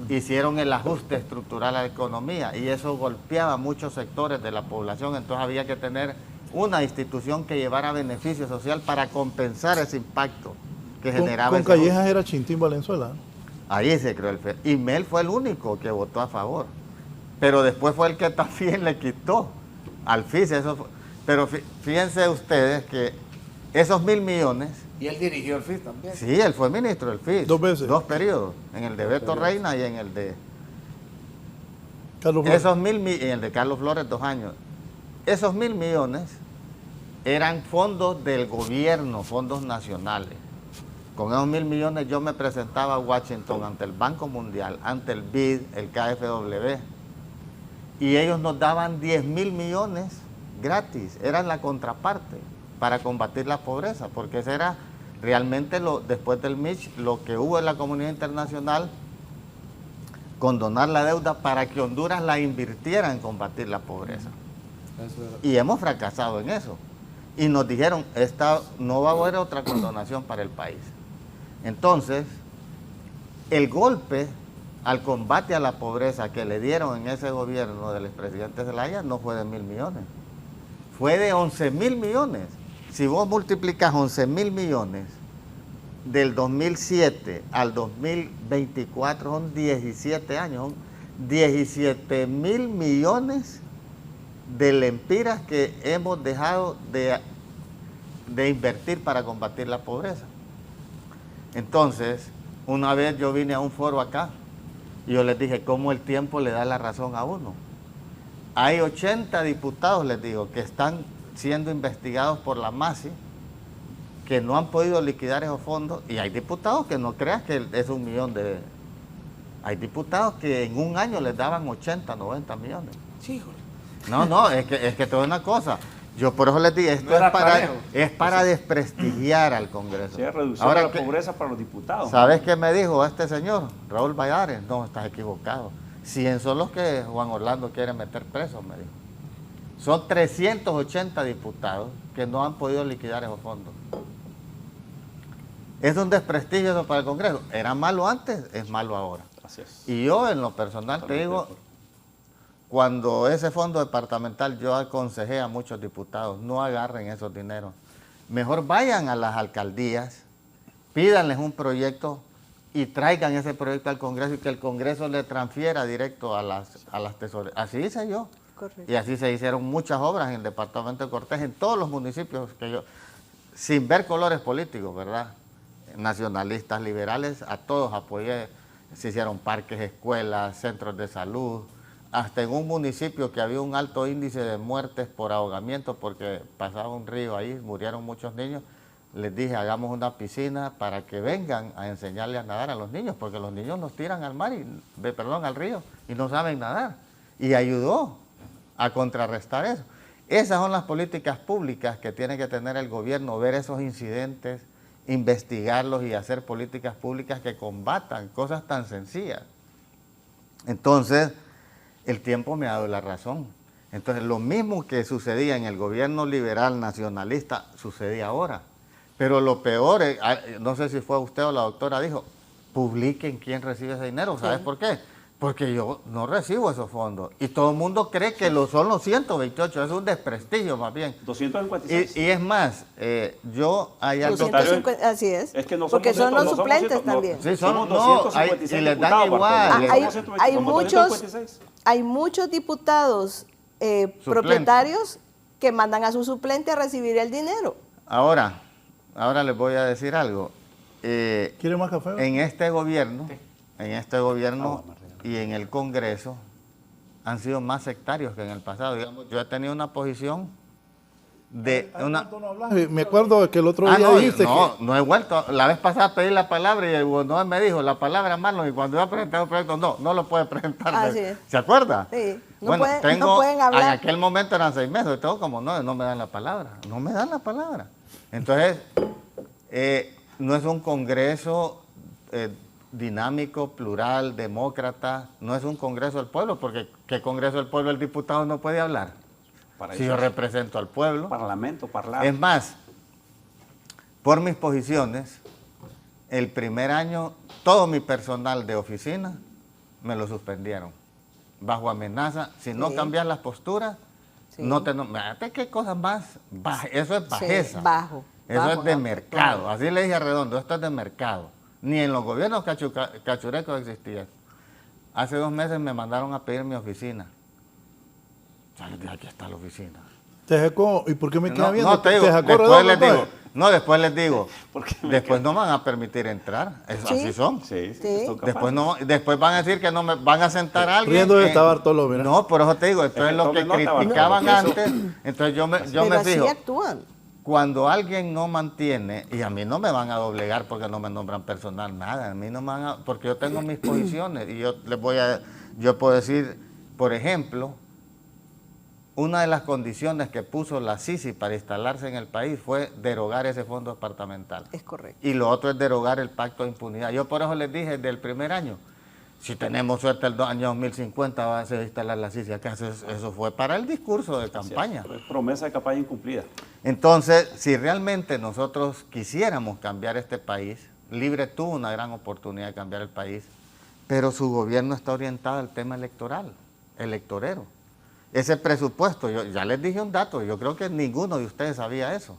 hicieron el ajuste estructural a la economía y eso golpeaba a muchos sectores de la población, entonces había que tener una institución que llevara beneficio social para compensar ese impacto que Con generaba ese Callejas era Chintín Valenzuela. Ahí se creó el FES. Y Mel fue el único que votó a favor. Pero después fue el que también le quitó al FIS. Pero fíjense ustedes que esos 1.000 millones... Y él dirigió el FIS también. Sí, él fue ministro del FIS. 2 veces. 2 periodos. En el de Beto Reina y en el de... Carlos Flores. Y en el de Carlos Flores 2 años. Esos 1.000 millones eran fondos del gobierno, fondos nacionales. Con esos 1.000 millones yo me presentaba a Washington ante el Banco Mundial, ante el BID, el KfW, y ellos nos daban 10.000 millones gratis, eran la contraparte para combatir la pobreza, porque ese era realmente, después del Mitch, lo que hubo en la comunidad internacional, condonar la deuda para que Honduras la invirtiera en combatir la pobreza. Y hemos fracasado en eso. Y nos dijeron, no va a haber otra condonación para el país. Entonces, el golpe al combate a la pobreza que le dieron en ese gobierno del expresidente Zelaya no fue de 1.000 millones, fue de 11.000 millones. Si vos multiplicas 11.000 millones del 2007 al 2024, son 17 años, son 17.000 millones de lempiras que hemos dejado de invertir para combatir la pobreza. Entonces, una vez yo vine a un foro acá y yo les dije cómo el tiempo le da la razón a uno. Hay 80 diputados, les digo, que están siendo investigados por la MASI, que no han podido liquidar esos fondos, y hay diputados que no creas que es 1 millón de... Hay diputados que en un año les daban 80, 90 millones. Sí, No, es que te digo una cosa. Yo por eso les dije, esto es para desprestigiar al Congreso. Sí, reducir la pobreza para los diputados. ¿Sabes qué me dijo este señor, Raúl Valladares? No, estás equivocado. 100 son los que Juan Orlando quiere meter presos, me dijo. Son 380 diputados que no han podido liquidar esos fondos. Es un desprestigio eso para el Congreso. Era malo antes, es malo ahora. Gracias. Y yo en lo personal te digo, cuando ese fondo departamental yo aconsejé a muchos diputados, no agarren esos dineros. Mejor vayan a las alcaldías, pídanles un proyecto y traigan ese proyecto al Congreso y que el Congreso le transfiera directo a las tesorerías. Así hice yo. Correcto. Y así se hicieron muchas obras en el departamento de Cortés, en todos los municipios que yo, sin ver colores políticos, ¿verdad? Nacionalistas, liberales, a todos apoyé. Se hicieron parques, escuelas, centros de salud. Hasta en un municipio que había un alto índice de muertes por ahogamiento porque pasaba un río ahí, murieron muchos niños, les dije, hagamos una piscina para que vengan a enseñarle a nadar a los niños, porque los niños nos tiran al mar, al río, y no saben nadar. Y ayudó a contrarrestar eso. Esas son las políticas públicas que tiene que tener el gobierno, ver esos incidentes, investigarlos y hacer políticas públicas que combatan cosas tan sencillas. Entonces, el tiempo me ha dado la razón. Entonces, lo mismo que sucedía en el gobierno liberal nacionalista, sucede ahora. Pero lo peor, no sé si fue usted o la doctora, dijo, publiquen quién recibe ese dinero. ¿Sabes por qué? Porque yo no recibo esos fondos. Y todo el mundo cree que son los 128, es un desprestigio más bien. 256. Y es más, yo hay algo... 250, así es. Es que no porque somos son los 200, suplentes también. Sí, somos no, 256 y les dan diputados, igual. Bartolo. Hay muchos diputados propietarios que mandan a su suplente a recibir el dinero. Ahora les voy a decir algo. ¿Quiere más café? En este gobierno y en el Congreso han sido más sectarios que en el pasado. Digamos, yo he tenido una posición de una... Me acuerdo que el otro día dijiste no he vuelto. La vez pasada pedí la palabra y el gobernador me dijo, la palabra Marlon, y cuando iba a presentar un proyecto, no lo puede presentar. Así es. ¿Se acuerda? Sí. No pueden hablar. En aquel momento eran 6 meses, y todo como no me dan la palabra. No me dan la palabra. Entonces, no es un Congreso dinámico, plural, demócrata, no es un Congreso del pueblo, porque ¿qué Congreso del pueblo el diputado no puede hablar? Si yo represento al pueblo. Parlamento, parlamento. Es más, por mis posiciones, el primer año, todo mi personal de oficina me lo suspendieron, bajo amenaza. Si no cambias las posturas, Sí. No fíjate qué cosas más bajas. Eso es bajeza. Sí, bajo. Eso bajo, es de ¿no? mercado. Claro. Así le dije a Redondo, esto es de mercado. Ni en los gobiernos cachurecos existía. Hace 2 meses me mandaron a pedir mi oficina. Aquí está la oficina. Te sacó, ¿y por qué me queda No, viendo? no, te digo, sacó después Redondo, les digo, entonces? después les digo, Porque me después no me van a permitir entrar. Sí. Así son. Sí, Sí. son Después capaces. después van a decir que no me van a sentar a alguien. Riendo está Bartolo, mira. No, por eso te digo, esto es lo que Tomen nota, criticaban Bartolo, antes. Entonces yo Pero me así fijo, actúan. cuando alguien no mantiene, y a mí no me van a doblegar porque no me nombran personal, nada, a mí no me van a, porque yo tengo mis posiciones y yo puedo decir, por ejemplo, una de las condiciones que puso la Sisi para instalarse en el país fue derogar ese fondo departamental. Es correcto. Y lo otro es derogar el pacto de impunidad. Yo por eso les dije desde el primer año, si tenemos suerte el año 2050 va a ser instalar la Sisi acá. Eso fue para el discurso de campaña. Fue promesa de campaña incumplida. Entonces, si realmente nosotros quisiéramos cambiar este país, Libre tuvo una gran oportunidad de cambiar el país, pero su gobierno está orientado al tema electorero. Ese presupuesto, yo ya les dije un dato, yo creo que ninguno de ustedes sabía eso.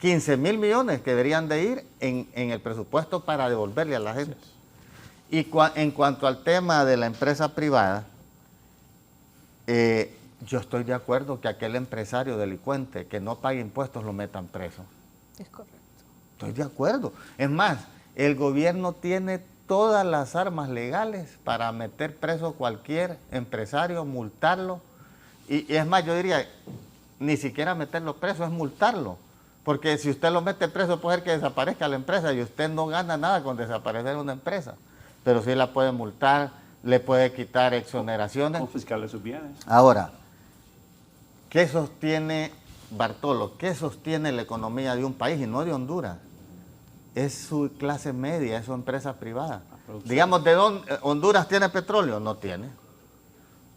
15.000 millones que deberían de ir en el presupuesto para devolverle a la gente. Y en cuanto al tema de la empresa privada, yo estoy de acuerdo que aquel empresario delincuente que no pague impuestos lo metan preso. Es correcto. Estoy de acuerdo. Es más, el gobierno tiene todas las armas legales para meter preso a cualquier empresario, multarlo. Y es más, yo diría, ni siquiera meterlo preso, es multarlo. Porque si usted lo mete preso puede ser que desaparezca la empresa y usted no gana nada con desaparecer una empresa. Pero sí la puede multar, le puede quitar exoneraciones. Confiscarle sus bienes. Ahora, ¿qué sostiene Bartolo? ¿Qué sostiene la economía de un país y no de Honduras? Es su clase media, es su empresa privada. Digamos, ¿de dónde Honduras tiene petróleo? No tiene.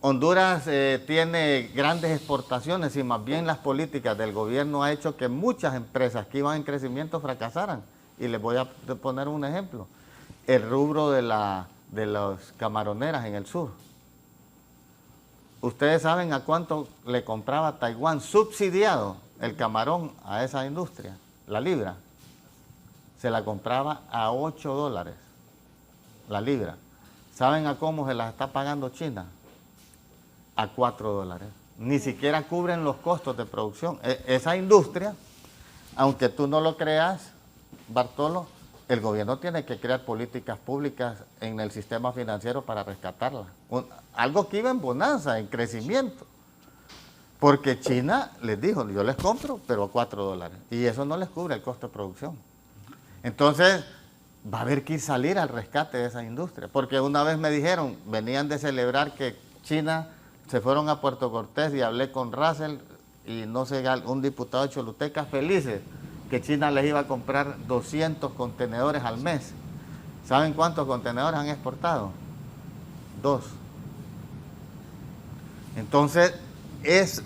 Honduras tiene grandes exportaciones y más bien las políticas del gobierno ha hecho que muchas empresas que iban en crecimiento fracasaran. Y les voy a poner un ejemplo. El rubro de las camaroneras en el sur. Ustedes saben a cuánto le compraba Taiwán subsidiado el camarón a esa industria, la libra. Se la compraba a $8 la libra. ¿Saben a cómo se la está pagando China? A $4. Ni siquiera cubren los costos de producción. Esa industria, aunque tú no lo creas, Bartolo, el gobierno tiene que crear políticas públicas en el sistema financiero para rescatarla. Algo que iba en bonanza, en crecimiento. Porque China les dijo, yo les compro, pero a $4. Y eso no les cubre el costo de producción. Entonces, va a haber que salir al rescate de esa industria. Porque una vez me dijeron, venían de celebrar que China se fueron a Puerto Cortés y hablé con Russell y no sé, un diputado de Choluteca felices que China les iba a comprar 200 contenedores al mes. ¿Saben cuántos contenedores han exportado? 2. Entonces,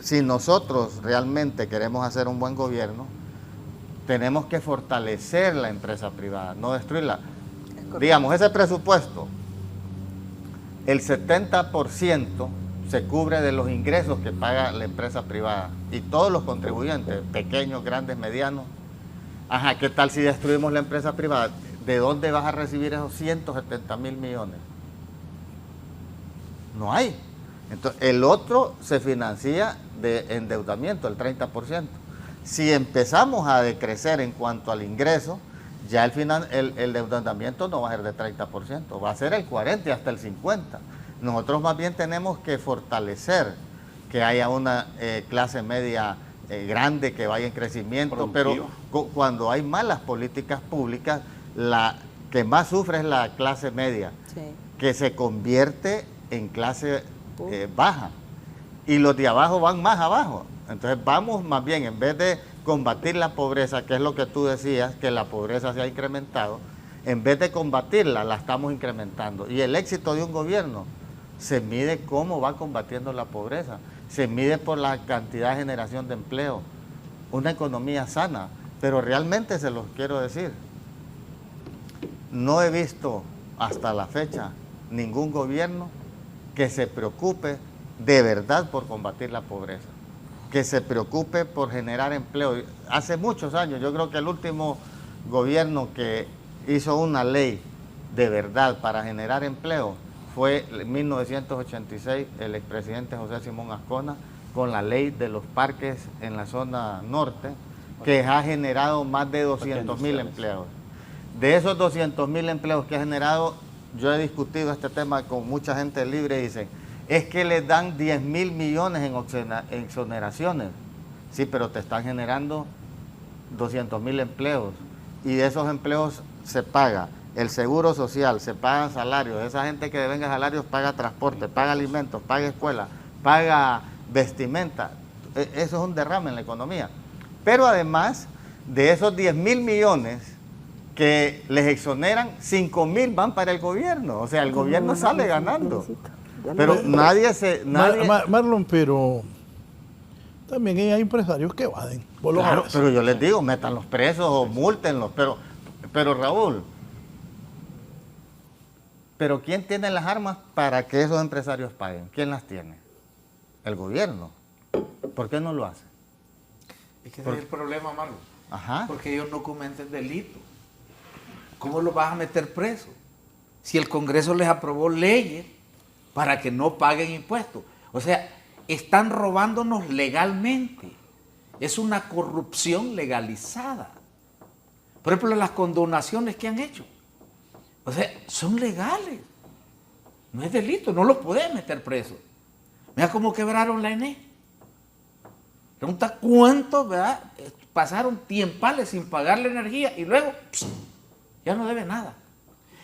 si nosotros realmente queremos hacer un buen gobierno, tenemos que fortalecer la empresa privada, no destruirla. Digamos, ese presupuesto, el 70% se cubre de los ingresos que paga la empresa privada y todos los contribuyentes, pequeños, grandes, medianos. Ajá, ¿qué tal si destruimos la empresa privada? ¿De dónde vas a recibir esos 170.000 millones? No hay. Entonces, el otro se financia de endeudamiento, el 30%. Si empezamos a decrecer en cuanto al ingreso, ya el endeudamiento no va a ser de 30%, va a ser el 40% y hasta el 50%. Nosotros más bien tenemos que fortalecer que haya una clase media grande que vaya en crecimiento, pero cuando hay malas políticas públicas, la que más sufre es la clase media, sí, que se convierte en clase baja, y los de abajo van más abajo. Entonces vamos más bien, en vez de combatir la pobreza, que es lo que tú decías, que la pobreza se ha incrementado, en vez de combatirla, la estamos incrementando. Y el éxito de un gobierno se mide cómo va combatiendo la pobreza, se mide por la cantidad de generación de empleo, una economía sana. Pero realmente se los quiero decir, no he visto hasta la fecha ningún gobierno que se preocupe de verdad por combatir la pobreza. que se preocupe por generar empleo. Hace muchos años, yo creo que el último gobierno que hizo una ley de verdad para generar empleo fue en 1986 el expresidente José Simón Ascona, con la ley de los parques en la zona norte, que ha generado más de 200.000 empleos. De esos 200.000 empleos que ha generado, yo he discutido este tema con mucha gente libre y dicen, es que les dan 10.000 millones en exoneraciones. Sí, pero te están generando 200.000 empleos y de esos empleos se paga el seguro social, se pagan salarios, esa gente que devenga salarios paga transporte, paga alimentos, paga escuela, paga vestimenta. Eso es un derrame en la economía. Pero además de esos 10.000 millones que les exoneran, 5.000 van para el gobierno. O sea, el gobierno sale ganando. Pero Marlon, pero también hay empresarios que evaden. Claro, pero yo les digo, métanlos presos o múltenlos. Pero Raúl, ¿pero quién tiene las armas para que esos empresarios paguen? ¿Quién las tiene? El gobierno. ¿Por qué no lo hace? Es que ese es el problema, Marlon. Ajá. Porque ellos no cometen delito. ¿Cómo los vas a meter presos? Si el Congreso les aprobó leyes para que no paguen impuestos. O sea, están robándonos legalmente. Es una corrupción legalizada. Por ejemplo, las condonaciones que han hecho. O sea, son legales. No es delito, no los puedes meter presos. Mira cómo quebraron la ENE. Pregunta cuántos, ¿verdad? Pasaron tiempales sin pagar la energía y luego ya no debe nada.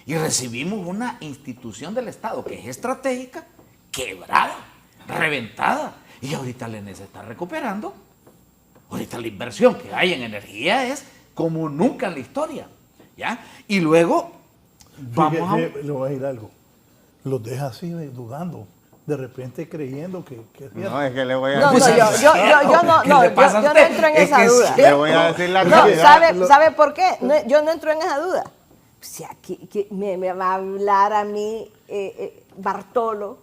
Y recibimos una institución del Estado que es estratégica, quebrada, reventada. Y ahorita la ENE se está recuperando. Ahorita la inversión que hay en energía es como nunca en la historia. ¿Ya? Y luego vamos a... Le voy a decir algo. Los deja así dudando. De repente creyendo que no, es que le voy a no, decir... yo no entro en esa duda. Le voy a decir la No, realidad. ¿sabe por qué? Yo no entro en esa duda. Si aquí me va a hablar a mí Bartolo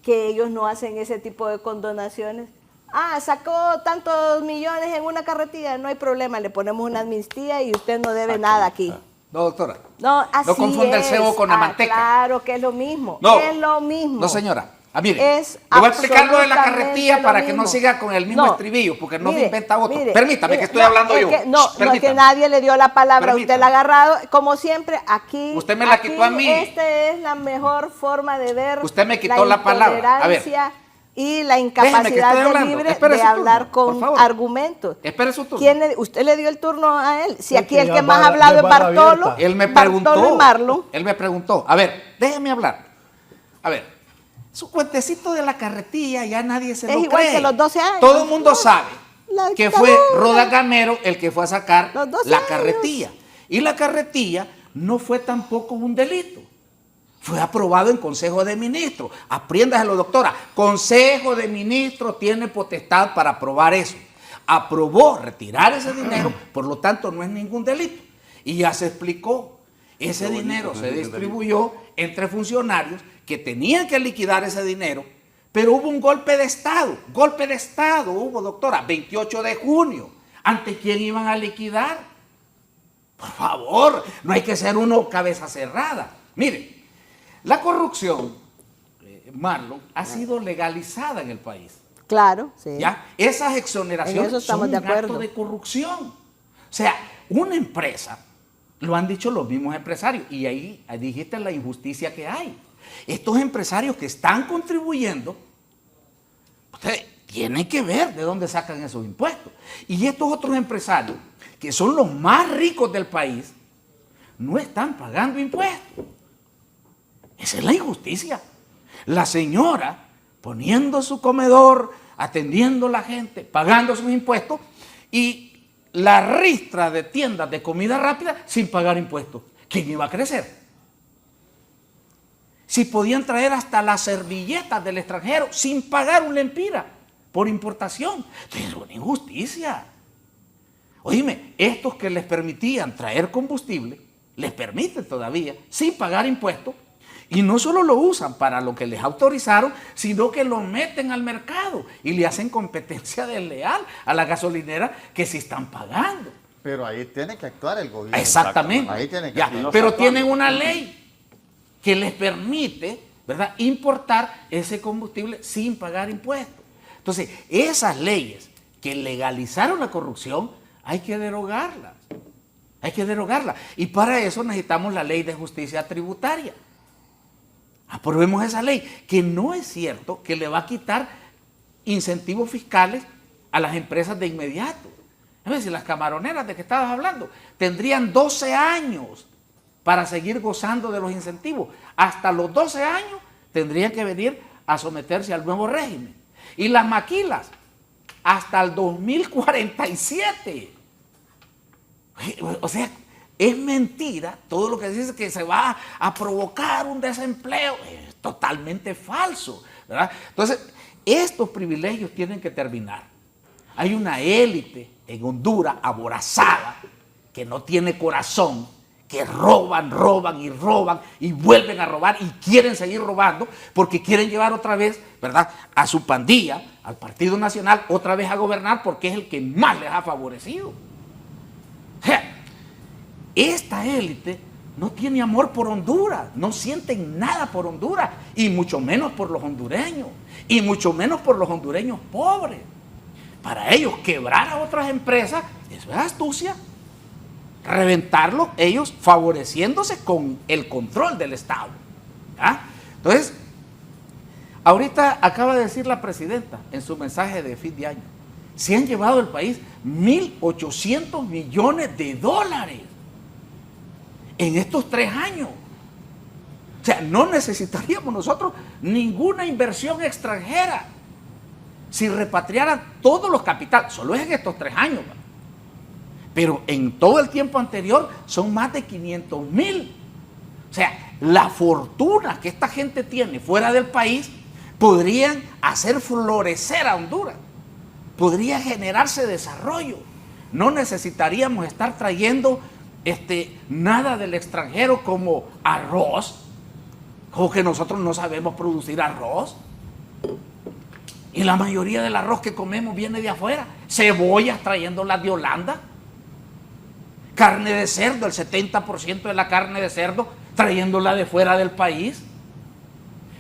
que ellos no hacen ese tipo de condonaciones. Ah, sacó tantos millones en una carretilla, no hay problema, le ponemos una amnistía y usted no debe nada aquí. No, doctora. No, así no confunda el cebo con la manteca. Claro que es lo mismo. No, es lo mismo. No, señora. Mire, Es le voy a explicar lo de la absolutamente carretilla para que no mismo. siga con el mismo estribillo, porque no me inventa otro. Permítame que estoy no, hablando es yo. Que, no, es Permítame. que nadie le dio la palabra, Permítame. usted la ha agarrado. Como siempre, aquí. Usted me la quitó a mí. Esta es la mejor forma de ver. Usted me quitó la palabra. A ver. Y la Déjeme que incapacidad estoy de hablando. libre Espere de su turno, hablar por con favor. argumentos. Espere su turno. ¿Usted le dio el turno a él? Si Es aquí que el ya que más barra- ha hablado ya es barra Bartolo. abierta. Él me Bartolo preguntó. y Marlon. Él me preguntó. A ver, déjeme hablar. A ver, su cuentecito de la carretilla ya nadie se Es lo igual cree. que los 12 años. Todo el mundo sabe La que fue dictadura. Rodas Gamero el que fue a sacar Los 12 la años. carretilla. Y la carretilla no fue tampoco un delito. Fue aprobado en Consejo de Ministros. Apréndaselo, doctora. Consejo de Ministros tiene potestad para aprobar eso. Aprobó retirar ese dinero, por lo tanto no es ningún delito. Y ya se explicó. Ese dinero se distribuyó entre funcionarios que tenían que liquidar ese dinero, pero hubo un golpe de Estado. Golpe de Estado hubo, doctora, 28 de junio. ¿Ante quién iban a liquidar? Por favor, no hay que ser uno cabeza cerrada. Miren, la corrupción, Marlon, ha sido legalizada en el país. Claro, sí. ¿Ya? Esas En exoneraciones eso estamos son de un acuerdo. acto de corrupción. O sea, una empresa, lo han dicho los mismos empresarios, y ahí dijiste la injusticia que hay. Estos empresarios que están contribuyendo, ustedes tienen que ver de dónde sacan esos impuestos. Y estos otros empresarios, que son los más ricos del país, no están pagando impuestos. Esa es la injusticia. La señora poniendo su comedor, atendiendo a la gente, pagando sus impuestos, y la ristra de tiendas de comida rápida sin pagar impuestos. ¿Quién iba a crecer? Si podían traer hasta las servilletas del extranjero sin pagar un lempira por importación. Entonces es una injusticia. Oíme, estos que les permitían traer combustible, les permiten todavía, sin pagar impuestos, Y no solo lo usan para lo que les autorizaron, sino que lo meten al mercado y le hacen competencia desleal a la gasolinera que sí están pagando. Pero ahí tiene que actuar el gobierno. Exactamente. Ahí tiene que Ya, actuar. pero tienen una ley que les permite, ¿verdad?, importar ese combustible sin pagar impuestos. Entonces, esas leyes que legalizaron la corrupción, hay que derogarlas. Hay que derogarlas. Y para eso necesitamos la ley de justicia tributaria. Aprobemos esa ley, que no es cierto que le va a quitar incentivos fiscales a las empresas de inmediato. Es decir, las camaroneras de que estabas hablando tendrían 12 años para seguir gozando de los incentivos. Hasta los 12 años tendrían que venir a someterse al nuevo régimen. Y las maquilas, hasta el 2047. O sea, es mentira todo lo que dice que se va a provocar un desempleo. Es totalmente falso, ¿verdad? Entonces, estos privilegios tienen que terminar. Hay una élite en Honduras aborazada, que no tiene corazón, que roban y vuelven a robar y quieren seguir robando porque quieren llevar otra vez, ¿verdad?, a su pandilla, al Partido Nacional, otra vez a gobernar porque es el que más les ha favorecido. O sea, esta élite no tiene amor por Honduras, no sienten nada por Honduras, y mucho menos por los hondureños, y mucho menos por los hondureños pobres. Para ellos, quebrar a otras empresas, eso es astucia. Reventarlos, ellos favoreciéndose con el control del Estado. ¿Ya? Entonces, ahorita acaba de decir la presidenta en su mensaje de fin de año, se han llevado al país 1.800 millones de dólares en estos 3 años. O sea, no necesitaríamos nosotros ninguna inversión extranjera si repatriaran todos los capitales, solo es en estos 3 años, ¿no? Pero en todo el tiempo anterior son más de 500,000. O sea, la fortuna que esta gente tiene fuera del país podrían hacer florecer a Honduras, podría generarse desarrollo. No necesitaríamos estar trayendo nada del extranjero como arroz, como que nosotros no sabemos producir arroz. Y la mayoría del arroz que comemos viene de afuera. Cebollas trayéndolas de Holanda. Carne de cerdo, el 70% de la carne de cerdo trayéndola de fuera del país.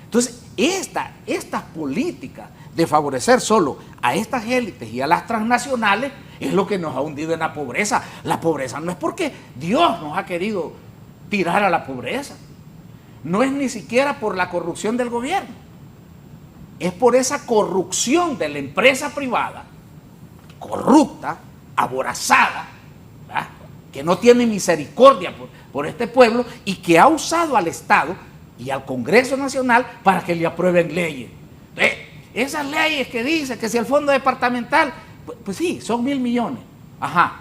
Entonces, estas políticas de favorecer solo a estas élites y a las transnacionales es lo que nos ha hundido en la pobreza. La pobreza no es porque Dios nos ha querido tirar a la pobreza. No es ni siquiera por la corrupción del gobierno. Es por esa corrupción de la empresa privada, corrupta, aborazada, ¿verdad?, que no tiene misericordia por este pueblo y que ha usado al Estado y al Congreso Nacional para que le aprueben leyes. Entonces, esas leyes que dicen que si el fondo departamental, pues sí, son 1.000 millones. Ajá.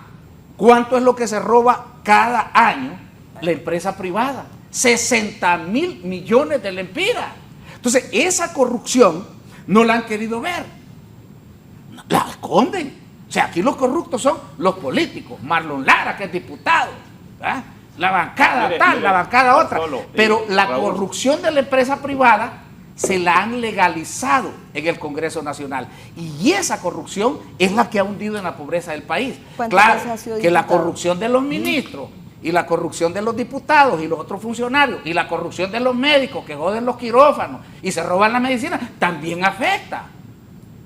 ¿Cuánto es lo que se roba cada año la empresa privada? 60.000 millones de lempiras. Entonces, esa corrupción no la han querido ver. La esconden. O sea, aquí los corruptos son los políticos. Marlon Lara, que es diputado, ¿verdad?, la bancada tal, la bancada otra. Pero la corrupción de la empresa privada se la han legalizado en el Congreso Nacional. Y esa corrupción es la que ha hundido en la pobreza del país. Claro, que la corrupción de los ministros y la corrupción de los diputados y los otros funcionarios y la corrupción de los médicos que joden los quirófanos y se roban la medicina también afecta.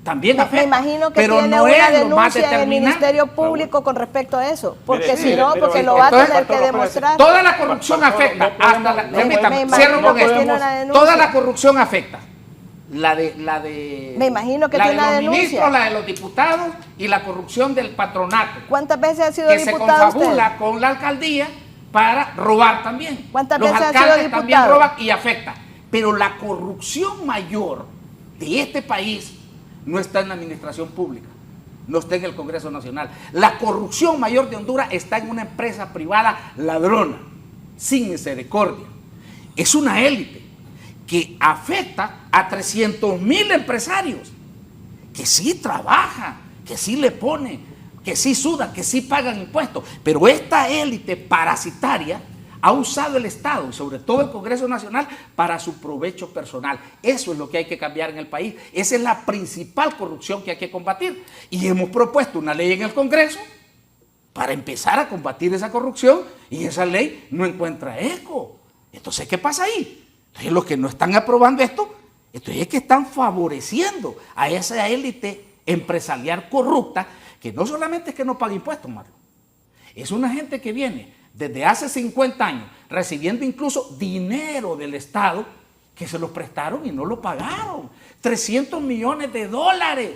También afecta. Me imagino que pero tiene no una es lo más denuncia en el determinante. Ministerio Público con respecto a eso, porque Mire, si no, pero porque lo va a entonces, tener que demostrar. Toda la corrupción afecta. Hasta la, permítame, cierro con esto. Toda la corrupción afecta. La de Me imagino que la tiene de una los denuncia. ministros, la de los diputados y la corrupción del patronato. ¿Cuántas veces ha sido Que se diputado usted? confabula con la alcaldía para robar también. ¿Cuántas los veces ha sido alcaldes también diputado? roban y afecta. Pero la corrupción mayor de este país no está en la administración pública, no está en el Congreso Nacional. La corrupción mayor de Honduras está en una empresa privada ladrona, sin misericordia. Es una élite que afecta a 300,000 empresarios que sí trabajan, que sí le ponen, que sí sudan, que sí pagan impuestos. Pero esta élite parasitaria ha usado el Estado, y sobre todo el Congreso Nacional, para su provecho personal. Eso es lo que hay que cambiar en el país. Esa es la principal corrupción que hay que combatir. Y hemos propuesto una ley en el Congreso para empezar a combatir esa corrupción, y esa ley no encuentra eco. Entonces, ¿qué pasa ahí? Entonces, los que no están aprobando esto, entonces es que están favoreciendo a esa élite empresarial corrupta, que no solamente es que no paga impuestos, Marlon, es una gente que viene desde hace 50 años recibiendo incluso dinero del Estado que se los prestaron y no lo pagaron. 300 millones de dólares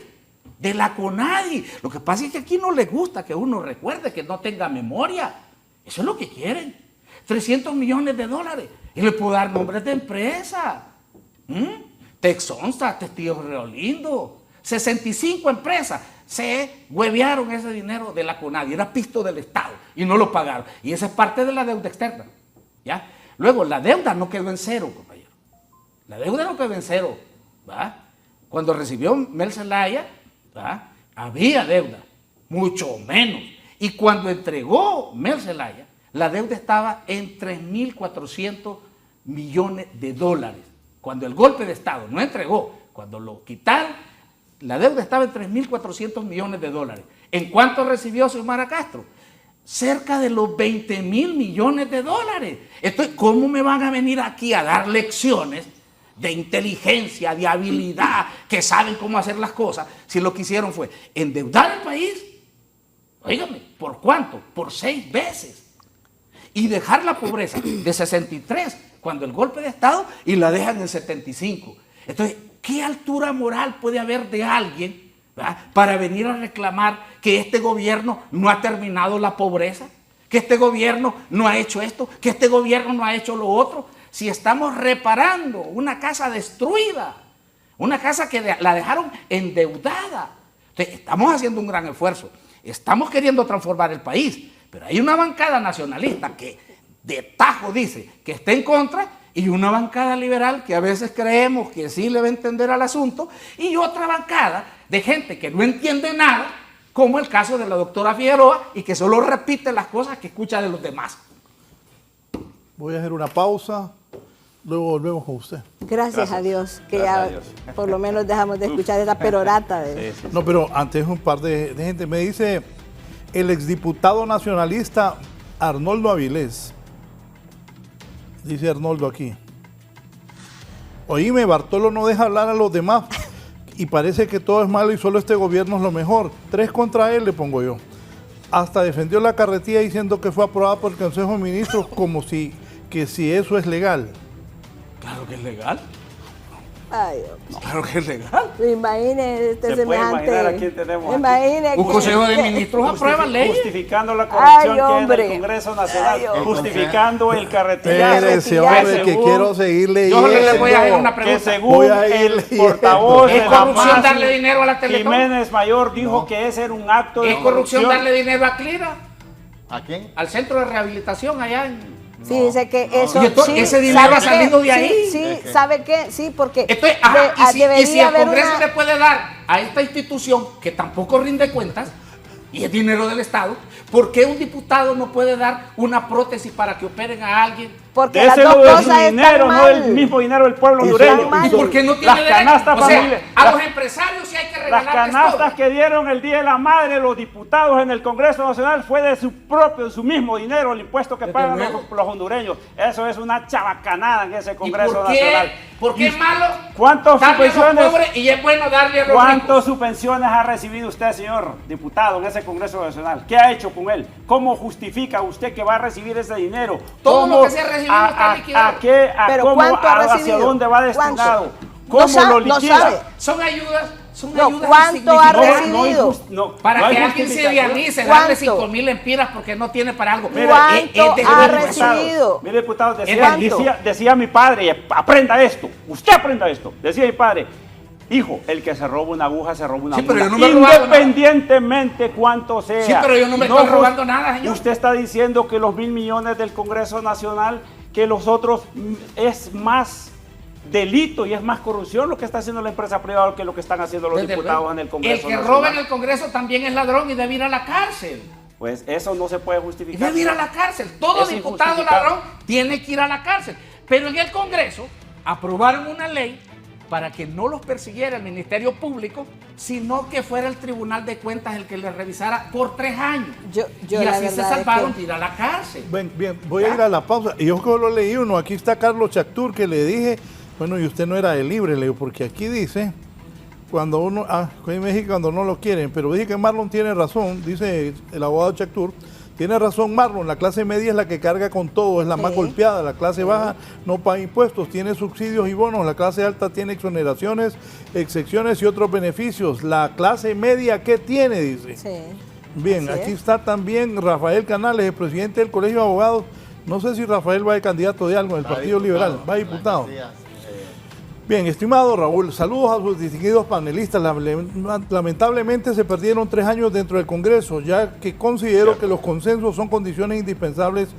de la CONADI. Lo que pasa es que aquí no les gusta que uno recuerde, que no tenga memoria. Eso es lo que quieren. 300 millones de dólares. Y le puedo dar nombres de empresas. Texonsta, Testigos Reolindo. 65 empresas se huevearon ese dinero de la CONADI. Era pisto del Estado y no lo pagaron. Y esa es parte de la deuda externa. ¿Ya? Luego, la deuda no quedó en cero, compañero. La deuda no quedó en cero. ¿Va? Cuando recibió Mel Zelaya, ¿va? Había deuda, mucho menos. Y cuando entregó Mel Zelaya, la deuda estaba en 3.400 millones de dólares. Cuando el golpe de Estado no entregó, cuando lo quitaron, la deuda estaba en 3.400 millones de dólares. ¿En cuánto recibió Xiomara Castro? Cerca de los 20.000 millones de dólares. Entonces, ¿cómo me van a venir aquí a dar lecciones de inteligencia, de habilidad, que saben cómo hacer las cosas, si lo que hicieron fue endeudar el país? Óigame, ¿por cuánto? Por 6 veces. Y dejar la pobreza de 63 cuando el golpe de Estado, y la dejan en 75. Entonces, ¿qué altura moral puede haber de alguien, ¿verdad?, para venir a reclamar que este gobierno no ha terminado la pobreza? Que este gobierno no ha hecho esto, que este gobierno no ha hecho lo otro. Si estamos reparando una casa destruida, una casa que la dejaron endeudada. Entonces, estamos haciendo un gran esfuerzo. Estamos queriendo transformar el país, pero hay una bancada nacionalista que de tajo dice que está en contra, y una bancada liberal que a veces creemos que sí le va a entender al asunto, y otra bancada de gente que no entiende nada, como el caso de la doctora Figueroa, y que solo repite las cosas que escucha de los demás. Voy a hacer una pausa, luego volvemos con usted. Gracias a Dios, que Gracias ya a Dios. por lo menos dejamos de escuchar esa perorata. No, pero antes un par de gente me dice el exdiputado nacionalista Arnoldo Avilés. Dice Arnoldo aquí: oíme, Bartolo no deja hablar a los demás y parece que todo es malo y solo este gobierno es lo mejor. 3 contra él, le pongo yo. Hasta defendió la carretilla diciendo que fue aprobada por el Consejo de Ministros como si eso es legal. Claro que es legal. Ay, Dios. Claro que es legal. Imagine este ¿Se puede semejante. imaginar a quién tenemos aquí? Imagine Un consejo de ministros aprueba leyes. Justificando la corrupción Ay, que hay en hombre. el Congreso Nacional, Ay, hombre. justificando el carretillazo. Espérese, hombre, que quiero seguir leyendo. Yo le voy a hacer una Que pregunta. según Voy a ir el leyendo. portavoz de ¿Es la corrupción MASI, darle dinero a la Teletón? Jiménez Mayor dijo que ese era un acto de ¿Es corrupción darle dinero a Clira? ¿A quién? Al centro de rehabilitación allá en... Sí, dice que eso. Y entonces, sí, ese dinero ¿sabe ha salido qué? de ahí. Sí, ¿sabe qué? Sí, porque Entonces, ajá, y si debería el haber Congreso una... le puede dar a esta institución, que tampoco rinde cuentas, y es dinero del Estado, ¿por qué un diputado no puede dar una prótesis para que operen a alguien? Porque las Déselo dos de su cosas dinero, están no mal. del mismo dinero del pueblo Eso hondureño. está mal. ¿Y por qué no tiene Las derecho? canastas O sea, familiares, a las- los empresarios sí hay que Las regalarles canastas todo. que dieron el Día de la Madre los diputados en el Congreso Nacional fue de su propio, de su mismo dinero, el impuesto que Desde pagan luego. los hondureños. Eso es una chabacanada en ese ¿Y Congreso por Nacional. qué? ¿Por qué es malo ¿Cuántas darle a los subvenciones? pobres y es bueno darle a los ¿Cuántas ricos? subvenciones ha recibido usted, señor diputado, en ese Congreso Nacional? ¿Qué ha hecho con él? ¿Cómo justifica usted que va a recibir ese dinero? Todo lo ¿Cómo- que se ha recibido está liquidado. ¿A qué? Pero cómo, ¿cuánto ha hacia recibido? dónde va destinado? ¿Cuánto? ¿Cómo No sabe, lo no liquida? sabe. Son ayudas No, ¿cuánto ha recibido? Para no hay que alguien se justificación. dialice, ¿Cuánto? darle 5,000 lempiras porque no tiene para algo. Mire, ¿Cuánto de ha lujo. recibido? Mire, diputado, ¿Cuánto? decía mi padre, y aprenda esto, usted aprenda esto, decía mi padre: hijo, el que se roba una aguja se roba una Sí, pero mula, yo no me he robado nada. independientemente cuánto sea. Sí, pero yo no me estoy robando nada, señor. Usted está diciendo que los 1.000 millones del Congreso Nacional, que los otros es más delito y es más corrupción lo que está haciendo la empresa privada que lo que están haciendo los Desde diputados luego. en el Congreso El que Nacional. roba en el Congreso también es ladrón y debe ir a la cárcel. Pues eso no se puede Y justificar. debe ir a la cárcel. Todo Es diputado injustificable. ladrón tiene que ir a la cárcel. Pero en el Congreso aprobaron una ley para que no los persiguiera el Ministerio Público, sino que fuera el Tribunal de Cuentas el que les revisara por 3 años. Yo y la así se verdad es salvaron que- de ir a la cárcel. Bien, voy a ir a la pausa. Y yo que lo leí uno, aquí está Carlos Chactur, que le dije, bueno, y usted no era de libre, le digo, porque aquí dice, cuando uno, en México cuando no lo quieren, pero dije que Marlon tiene razón, dice el abogado Chactur, tiene razón Marlon, la clase media es la que carga con todo, es la más Sí. golpeada, la clase baja no paga impuestos, tiene subsidios y bonos, la clase alta tiene exoneraciones, excepciones y otros beneficios. La clase media, ¿qué tiene? Dice. Sí. Bien, Así aquí es. está también Rafael Canales, el presidente del Colegio de Abogados. No sé si Rafael va de candidato de algo en el Partido Liberal, va diputado. Bien, estimado Raúl, saludos a sus distinguidos panelistas. Lamentablemente se perdieron 3 años dentro del Congreso, ya que considero que los consensos son condiciones indispensables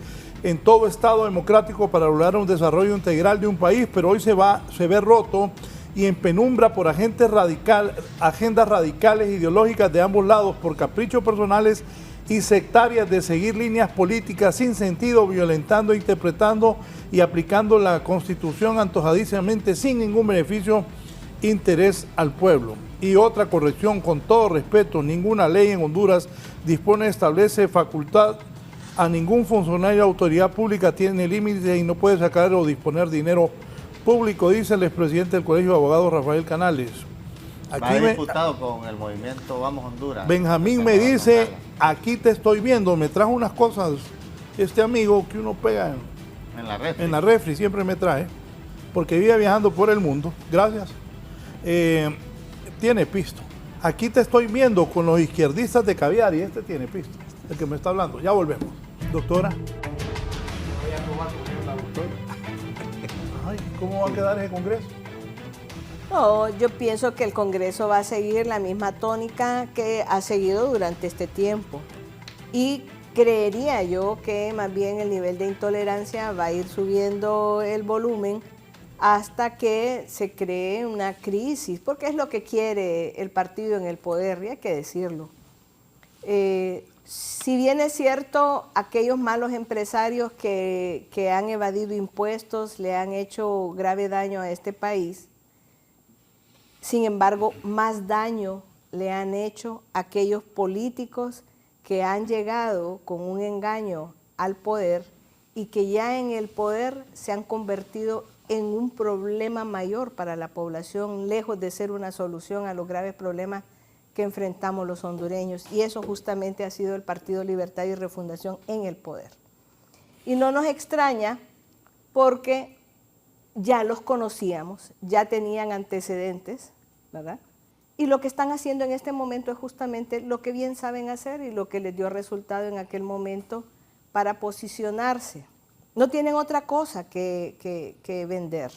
en todo Estado democrático para lograr un desarrollo integral de un país, pero hoy se ve roto y en penumbra por agendas radicales ideológicas de ambos lados, por caprichos personales y sectarias de seguir líneas políticas sin sentido, violentando, interpretando y aplicando la Constitución antojadizamente sin ningún beneficio, interés al pueblo. Y otra corrección, con todo respeto, ninguna ley en Honduras establece facultad a ningún funcionario de autoridad pública, tiene límites y no puede sacar o disponer dinero público, dice el expresidente del Colegio de Abogados, Rafael Canales. Va diputado con el movimiento Vamos Honduras. Benjamín me dice, aquí te estoy viendo, me trajo unas cosas, este amigo que uno pega en la refri, siempre me trae, porque vive viajando por el mundo, gracias. Tiene pisto. Aquí te estoy viendo con los izquierdistas de caviar y este tiene pisto, el que me está hablando. Ya volvemos. Doctora. Ay, ¿cómo va a quedar ese Congreso? No, yo pienso que el Congreso va a seguir la misma tónica que ha seguido durante este tiempo. Y creería yo que más bien el nivel de intolerancia va a ir subiendo el volumen hasta que se cree una crisis, porque es lo que quiere el partido en el poder, y hay que decirlo. Si bien es cierto, aquellos malos empresarios que han evadido impuestos le han hecho grave daño a este país, sin embargo, más daño le han hecho aquellos políticos que han llegado con un engaño al poder y que ya en el poder se han convertido en un problema mayor para la población, lejos de ser una solución a los graves problemas que enfrentamos los hondureños. Y eso justamente ha sido el Partido Libertad y Refundación en el poder. Y no nos extraña porque ya los conocíamos, ya tenían antecedentes, ¿verdad? Y lo que están haciendo en este momento es justamente lo que bien saben hacer y lo que les dio resultado en aquel momento para posicionarse. No tienen otra cosa que vender.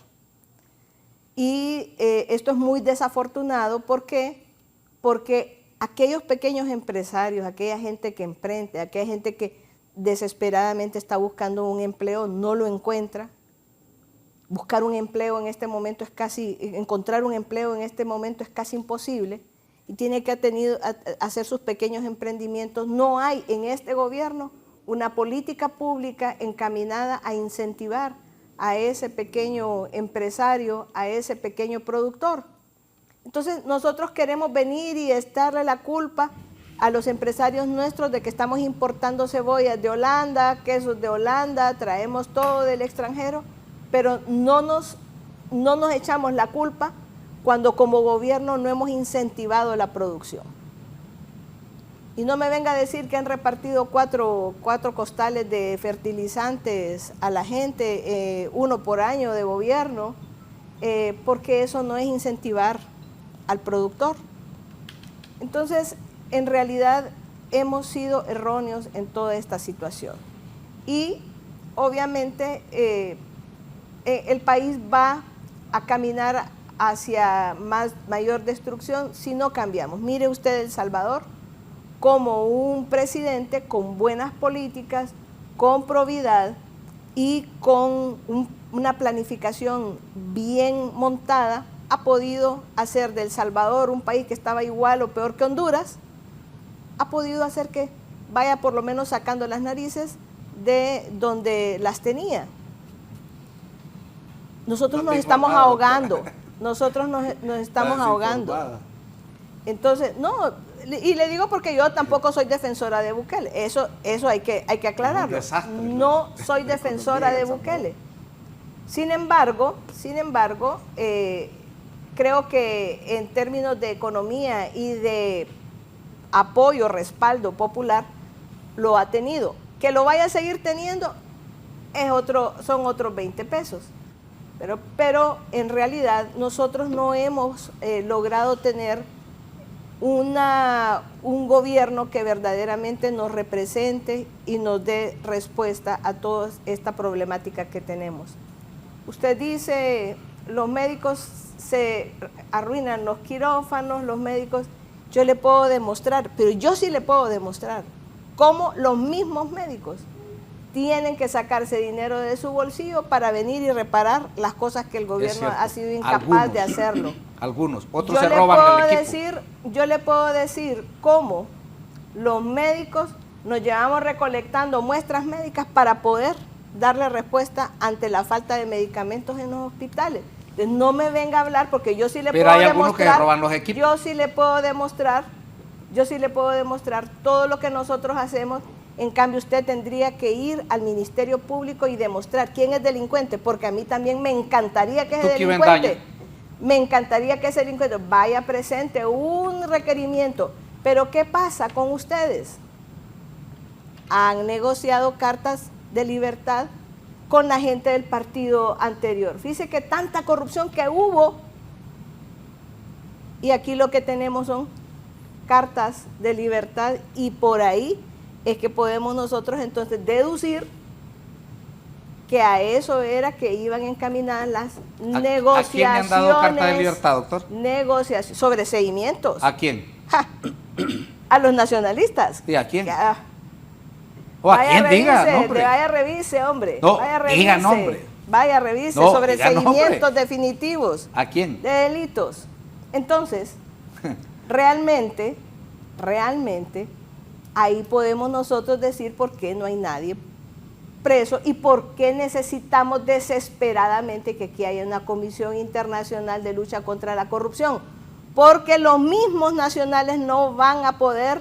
Y esto es muy desafortunado. ¿Por qué? Porque aquellos pequeños empresarios, aquella gente que emprende, aquella gente que desesperadamente está buscando un empleo, no lo encuentra. Buscar un empleo en este momento encontrar un empleo en este momento es casi imposible y tiene que hacer sus pequeños emprendimientos. No hay en este gobierno una política pública encaminada a incentivar a ese pequeño empresario, a ese pequeño productor. Entonces nosotros queremos venir y echarle la culpa a los empresarios nuestros de que estamos importando cebollas de Holanda, quesos de Holanda, traemos todo del extranjero, pero no nos echamos la culpa cuando como gobierno no hemos incentivado la producción. Y no me venga a decir que han repartido cuatro costales de fertilizantes a la gente, 1 por año de gobierno, porque eso no es incentivar al productor. Entonces, en realidad hemos sido erróneos en toda esta situación. Y obviamente el país va a caminar hacia mayor destrucción si no cambiamos. Mire usted El Salvador como un presidente con buenas políticas, con probidad y con una planificación bien montada, ha podido hacer de El Salvador un país que estaba igual o peor que Honduras, ha podido hacer que vaya por lo menos sacando las narices de donde las tenía. Nosotros nos estamos ahogando, nosotros nos estamos ahogando. Entonces, no, y le digo porque yo tampoco soy defensora de Bukele, eso hay que aclararlo. No soy defensora de Bukele. Sin embargo, creo que en términos de economía y de apoyo, respaldo popular, lo ha tenido. Que lo vaya a seguir teniendo son otros 20 pesos. Pero en realidad nosotros no hemos logrado tener un gobierno que verdaderamente nos represente y nos dé respuesta a toda esta problemática que tenemos. Usted dice, los médicos se arruinan, los quirófanos, los médicos, yo le puedo demostrar, pero yo sí le puedo demostrar cómo los mismos médicos tienen que sacarse dinero de su bolsillo para venir y reparar las cosas que el gobierno ha sido incapaz de hacerlo. Algunos, otros se roban el equipo. Yo le puedo decir cómo los médicos nos llevamos recolectando muestras médicas para poder darle respuesta ante la falta de medicamentos en los hospitales. Entonces, no me venga a hablar porque yo sí le puedo demostrar. Pero hay algunos que roban los equipos. Yo sí le puedo demostrar todo lo que nosotros hacemos. En cambio, usted tendría que ir al Ministerio Público y demostrar quién es delincuente, porque a mí también me encantaría que ese delincuente, vaya presente un requerimiento. Pero ¿qué pasa con ustedes? Han negociado cartas de libertad con la gente del partido anterior. Fíjese que tanta corrupción que hubo, y aquí lo que tenemos son cartas de libertad, y por ahí es que podemos nosotros entonces deducir que a eso era que iban encaminadas las negociaciones. ¿A quién le han dado carta de libertad, doctor? Negociaciones, sobreseimientos. ¿A quién? A los nacionalistas. ¿Y a quién? ¿O a quién? Diga nombre. Vaya, revise, hombre. No, vaya, revise. Diga nombre. Vaya, revise, no, sobreseimientos definitivos. ¿A quién? De delitos. Entonces, realmente, ahí podemos nosotros decir por qué no hay nadie preso y por qué necesitamos desesperadamente que aquí haya una Comisión Internacional de Lucha contra la Corrupción. Porque los mismos nacionales no van a poder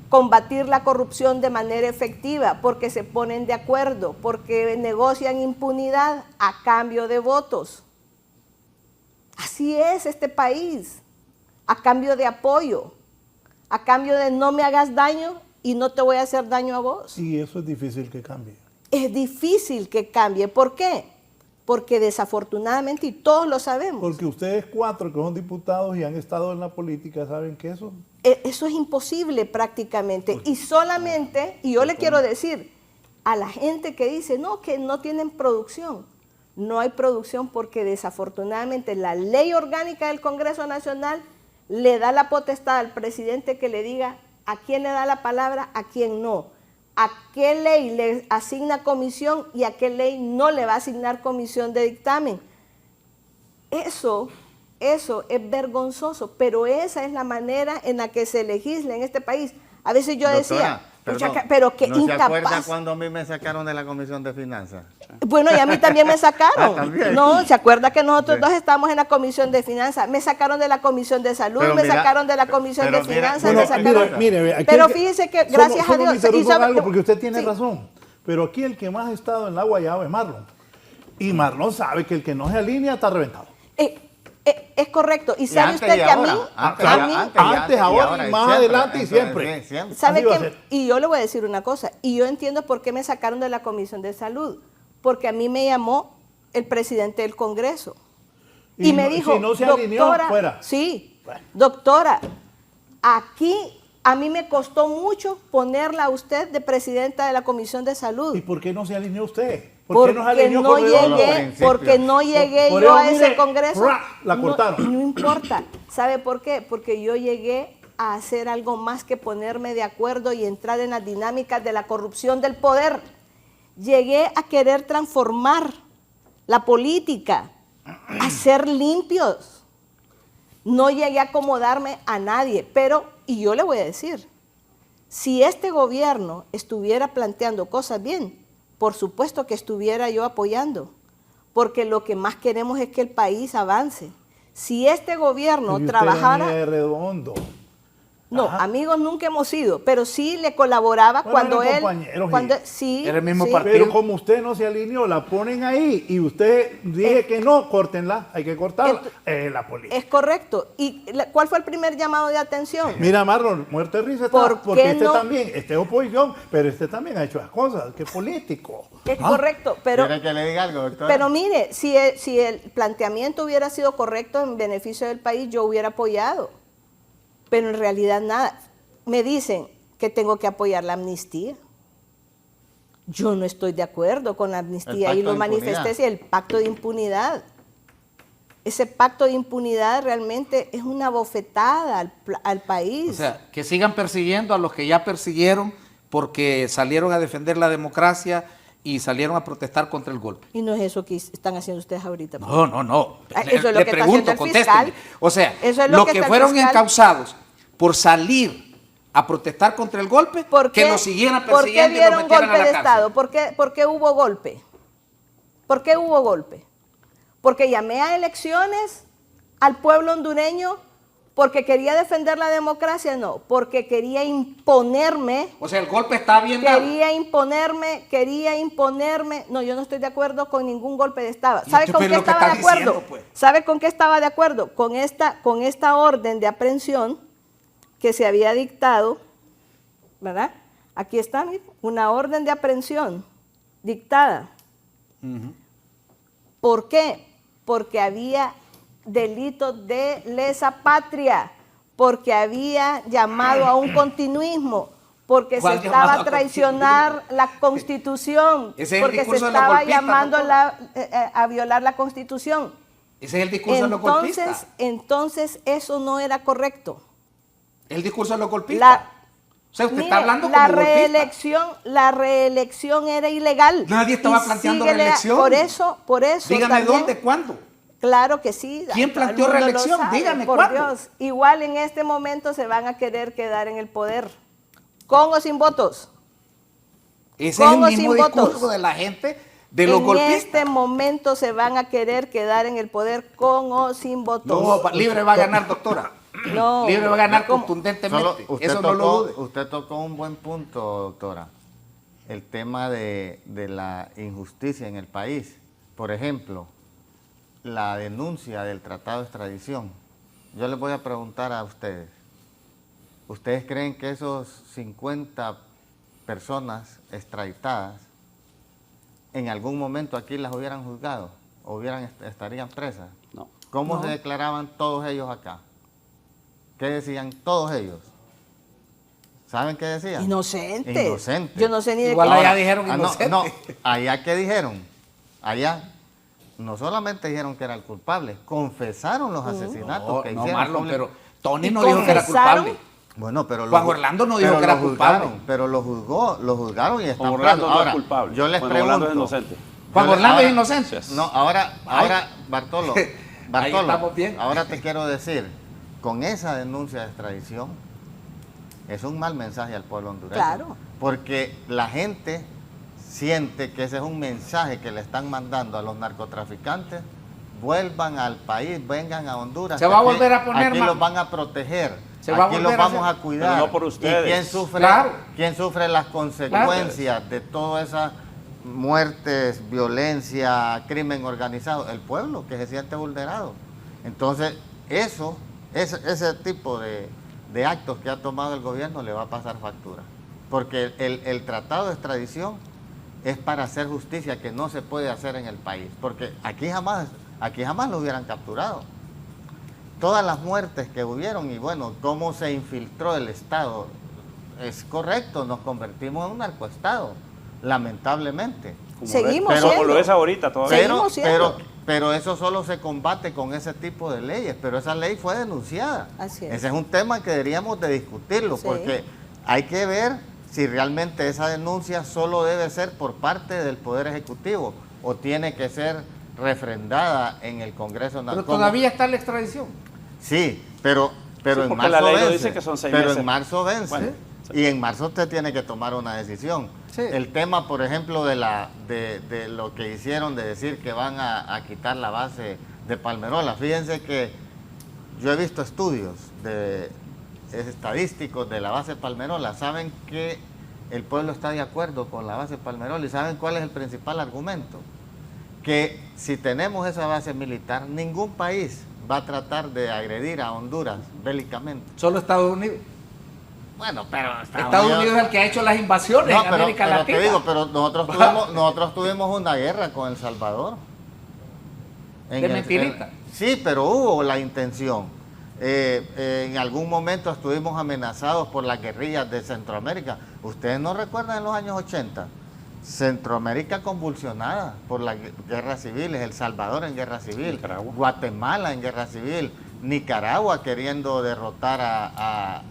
combatir la corrupción de manera efectiva, porque se ponen de acuerdo, porque negocian impunidad a cambio de votos. Así es este país, a cambio de apoyo, a cambio de no me hagas daño y no te voy a hacer daño a vos. Y eso es difícil que cambie. Es difícil que cambie. ¿Por qué? Porque desafortunadamente, y todos lo sabemos. Porque ustedes 4 que son diputados y han estado en la política, ¿saben qué eso? Eso es imposible prácticamente. Y solamente, y yo le quiero decir a la gente que dice, no, que no tienen producción. No hay producción porque desafortunadamente la ley orgánica del Congreso Nacional le da la potestad al presidente que le diga a quién le da la palabra, a quién no. A qué ley le asigna comisión y a qué ley no le va a asignar comisión de dictamen. Eso es vergonzoso, pero esa es la manera en la que se legisla en este país. A veces yo decía, pero que ¿no incapaz. se acuerda cuando a mí me sacaron de la Comisión de Finanzas? Bueno, y a mí también me sacaron. ¿También? No, ¿se acuerda que nosotros dos estábamos en la Comisión de Finanzas? Me sacaron de la Comisión de Salud, sacaron de la Comisión de Finanzas, me sacaron. Pero fíjese que gracias a Dios. Algo porque usted tiene razón, pero aquí el que más ha estado en la guayaba es Marlon. Y Marlon sabe que el que no se alinea está reventado. Es correcto. Y sabe usted que a mí... Antes, ahora y más adelante y siempre. ¿Sabe qué? Y yo le voy a decir una cosa. Y yo entiendo por qué me sacaron de la Comisión de Salud. Porque a mí me llamó el presidente del Congreso. Y me dijo, si no se alineó, doctora, fuera. Sí, doctora, aquí a mí me costó mucho ponerla a usted de presidenta de la Comisión de Salud. ¿Y por qué no se alineó usted? Porque no llegué yo a ese Congreso. La cortaron. No importa. ¿Sabe por qué? Porque yo llegué a hacer algo más que ponerme de acuerdo y entrar en las dinámicas de la corrupción del poder. Llegué a querer transformar la política, a ser limpios. No llegué a acomodarme a nadie, pero, y yo le voy a decir, Si este gobierno estuviera planteando cosas bien, por supuesto que estuviera yo apoyando, porque lo que más queremos es que el país avance. Si este gobierno Y usted trabajara... venía de Redondo. No, Ajá. amigos nunca hemos sido, pero sí le colaboraba Bueno, cuando eran él... compañeros, Cuando, y- sí, Era el mismo sí. partido. Pero como usted no se alineó, la ponen ahí y usted dije que no, córtenla, hay que cortarla. La política. Es correcto. ¿Y cuál fue el primer llamado de atención? Mira, Marlon, muerte de risa está, ¿Por porque qué este no? también, este es oposición, pero este también ha hecho las cosas, que político. Es Ah, correcto, pero... ¿Quiere que le diga algo, doctora? Pero mire, si el planteamiento hubiera sido correcto en beneficio del país, yo hubiera apoyado. Pero en realidad nada. Me dicen que tengo que apoyar la amnistía. Yo no estoy de acuerdo con la amnistía El y pacto lo de manifesté, impunidad. sí, el pacto de impunidad. Ese pacto de impunidad realmente es una bofetada al país. O sea, que sigan persiguiendo a los que ya persiguieron porque salieron a defender la democracia y salieron a protestar contra el golpe. Y no es eso que están haciendo ustedes ahorita. No, no, no. Ah, eso es lo que está haciendo el contésteme. fiscal. O sea, Eso es lo lo que que está el fueron fiscal. encausados por salir a protestar contra el golpe, ¿Por que qué- los siguieran ¿Por qué persiguiendo y los dieron metieran golpe a de la Estado? cárcel. ¿Por qué hubo golpe? ¿Por qué hubo golpe? Porque llamé a elecciones al pueblo hondureño porque quería defender la democracia, no, porque quería imponerme, O sea, el golpe está bien dado. quería imponerme. No, yo no estoy de acuerdo con ningún golpe de Estado. Y ¿Sabe usted, con pero qué lo que estaba de está acuerdo? diciendo, pues. ¿Sabe con qué estaba de acuerdo? Con esta orden de aprehensión que se había dictado, ¿verdad? Aquí está, mire, una orden de aprehensión dictada. ¿Por qué? Porque había delitos de lesa patria, porque había llamado a un continuismo, porque se ¿Cuál llamado estaba a a traicionar la Constitución, Ese es el porque se discurso de los estaba golpistas, llamando doctora. a violar la Constitución. Ese es el discurso de los golpistas. Entonces eso no era correcto. El discurso de los golpistas. La- O sea, usted Mire, está hablando la como golpista. la reelección era ilegal. Nadie estaba Y planteando síguele reelección. Por eso Dígame también- dónde, cuándo. Claro que sí. ¿Quién todo el planteó mundo lo reelección? sabe, Dígame, por ¿cuándo? Dios. Igual en este momento se van a querer quedar en el poder, con o sin votos. Ese es el ¿Con o mismo sin discurso votos? de la gente de los En golpistas. este momento se van a querer quedar en el poder con o sin votos. No, libre va a ganar, doctora. No. Libre va a ganar ¿Cómo? contundentemente. Solo usted, Eso no lo dude. usted tocó un buen punto, doctora. El tema de la injusticia en el país. Por ejemplo, la denuncia del tratado de extradición. Yo les voy a preguntar a ustedes. ¿Ustedes creen que esos 50 personas extraditadas en algún momento aquí las hubieran juzgado? ¿O estarían presas? No. ¿Cómo No. se declaraban todos ellos acá? ¿Qué decían todos ellos? ¿Saben qué decían? Inocentes. Inocentes. Yo no sé ni de Igual qué. allá dijeron no, inocente. no, allá ¿qué dijeron? Allá no solamente dijeron que era el culpable, confesaron los asesinatos No, que no, hicieron. Marlon, público. pero Tony ¿Y no dijo que era confesaron? culpable. Bueno, pero Juan Orlando no dijo pero que era lo juzgaron, culpable. pero lo juzgaron y están Juan Orlando presos. no es Ahora, culpable. yo les Juan pregunto. Orlando es inocente. Juan yo les- Orlando es ahora- inocente. No, ahora, Bartolo, estamos bien. ahora te quiero decir, con esa denuncia de extradición, es un mal mensaje al pueblo hondureño. Claro. Porque la gente siente que ese es un mensaje que le están mandando a los narcotraficantes, vuelvan al país, vengan a Honduras. Se va a que volver a poner aquí más. los van a proteger, Se va a aquí los volver a vamos hacer. a cuidar. Pero no por ustedes. ¿Y quién sufre, Claro. quién sufre las consecuencias de todas esas muertes, violencia, crimen organizado? El pueblo que se siente vulnerado. Entonces, ese tipo de actos que ha tomado el gobierno le va a pasar factura. Porque el tratado de extradición es para hacer justicia que no se puede hacer en el país. Porque aquí jamás lo hubieran capturado. Todas las muertes que hubieron y bueno, cómo se infiltró el Estado, es correcto, nos convertimos en un narcoestado, lamentablemente. Seguimos Pero- Como lo siendo. es ahorita todavía. Seguimos siendo. Pero eso solo se combate con ese tipo de leyes, pero esa ley fue denunciada. Así es. Ese es un tema que deberíamos de discutirlo, Sí. porque hay que ver si realmente esa denuncia solo debe ser por parte del Poder Ejecutivo o tiene que ser refrendada en el Congreso Pero Nacional. todavía está la extradición. Sí, pero Sí, en porque marzo la ley lo vence. dice que son 6 pero meses. en marzo vence. Bueno, Y en marzo usted tiene que tomar una decisión. Sí. El tema, por ejemplo, de lo que hicieron de decir que van a quitar la base de Palmerola. Fíjense que yo he visto estudios estadísticos de la base Palmerola. Saben que el pueblo está de acuerdo con la base Palmerola y saben cuál es el principal argumento. Que si tenemos esa base militar, ningún país va a tratar de agredir a Honduras bélicamente. Solo Estados Unidos. Bueno, pero Estados Unidos es el que ha hecho las invasiones en América Latina. Te digo, pero nosotros tuvimos una guerra con El Salvador. De mentirita. Sí, pero hubo la intención. En algún momento estuvimos amenazados por las guerrillas de Centroamérica. ¿Ustedes no recuerdan en los años 80? Centroamérica convulsionada por las guerras civiles, El Salvador en guerra civil, Nicaragua. Guatemala en guerra civil, Nicaragua queriendo derrotar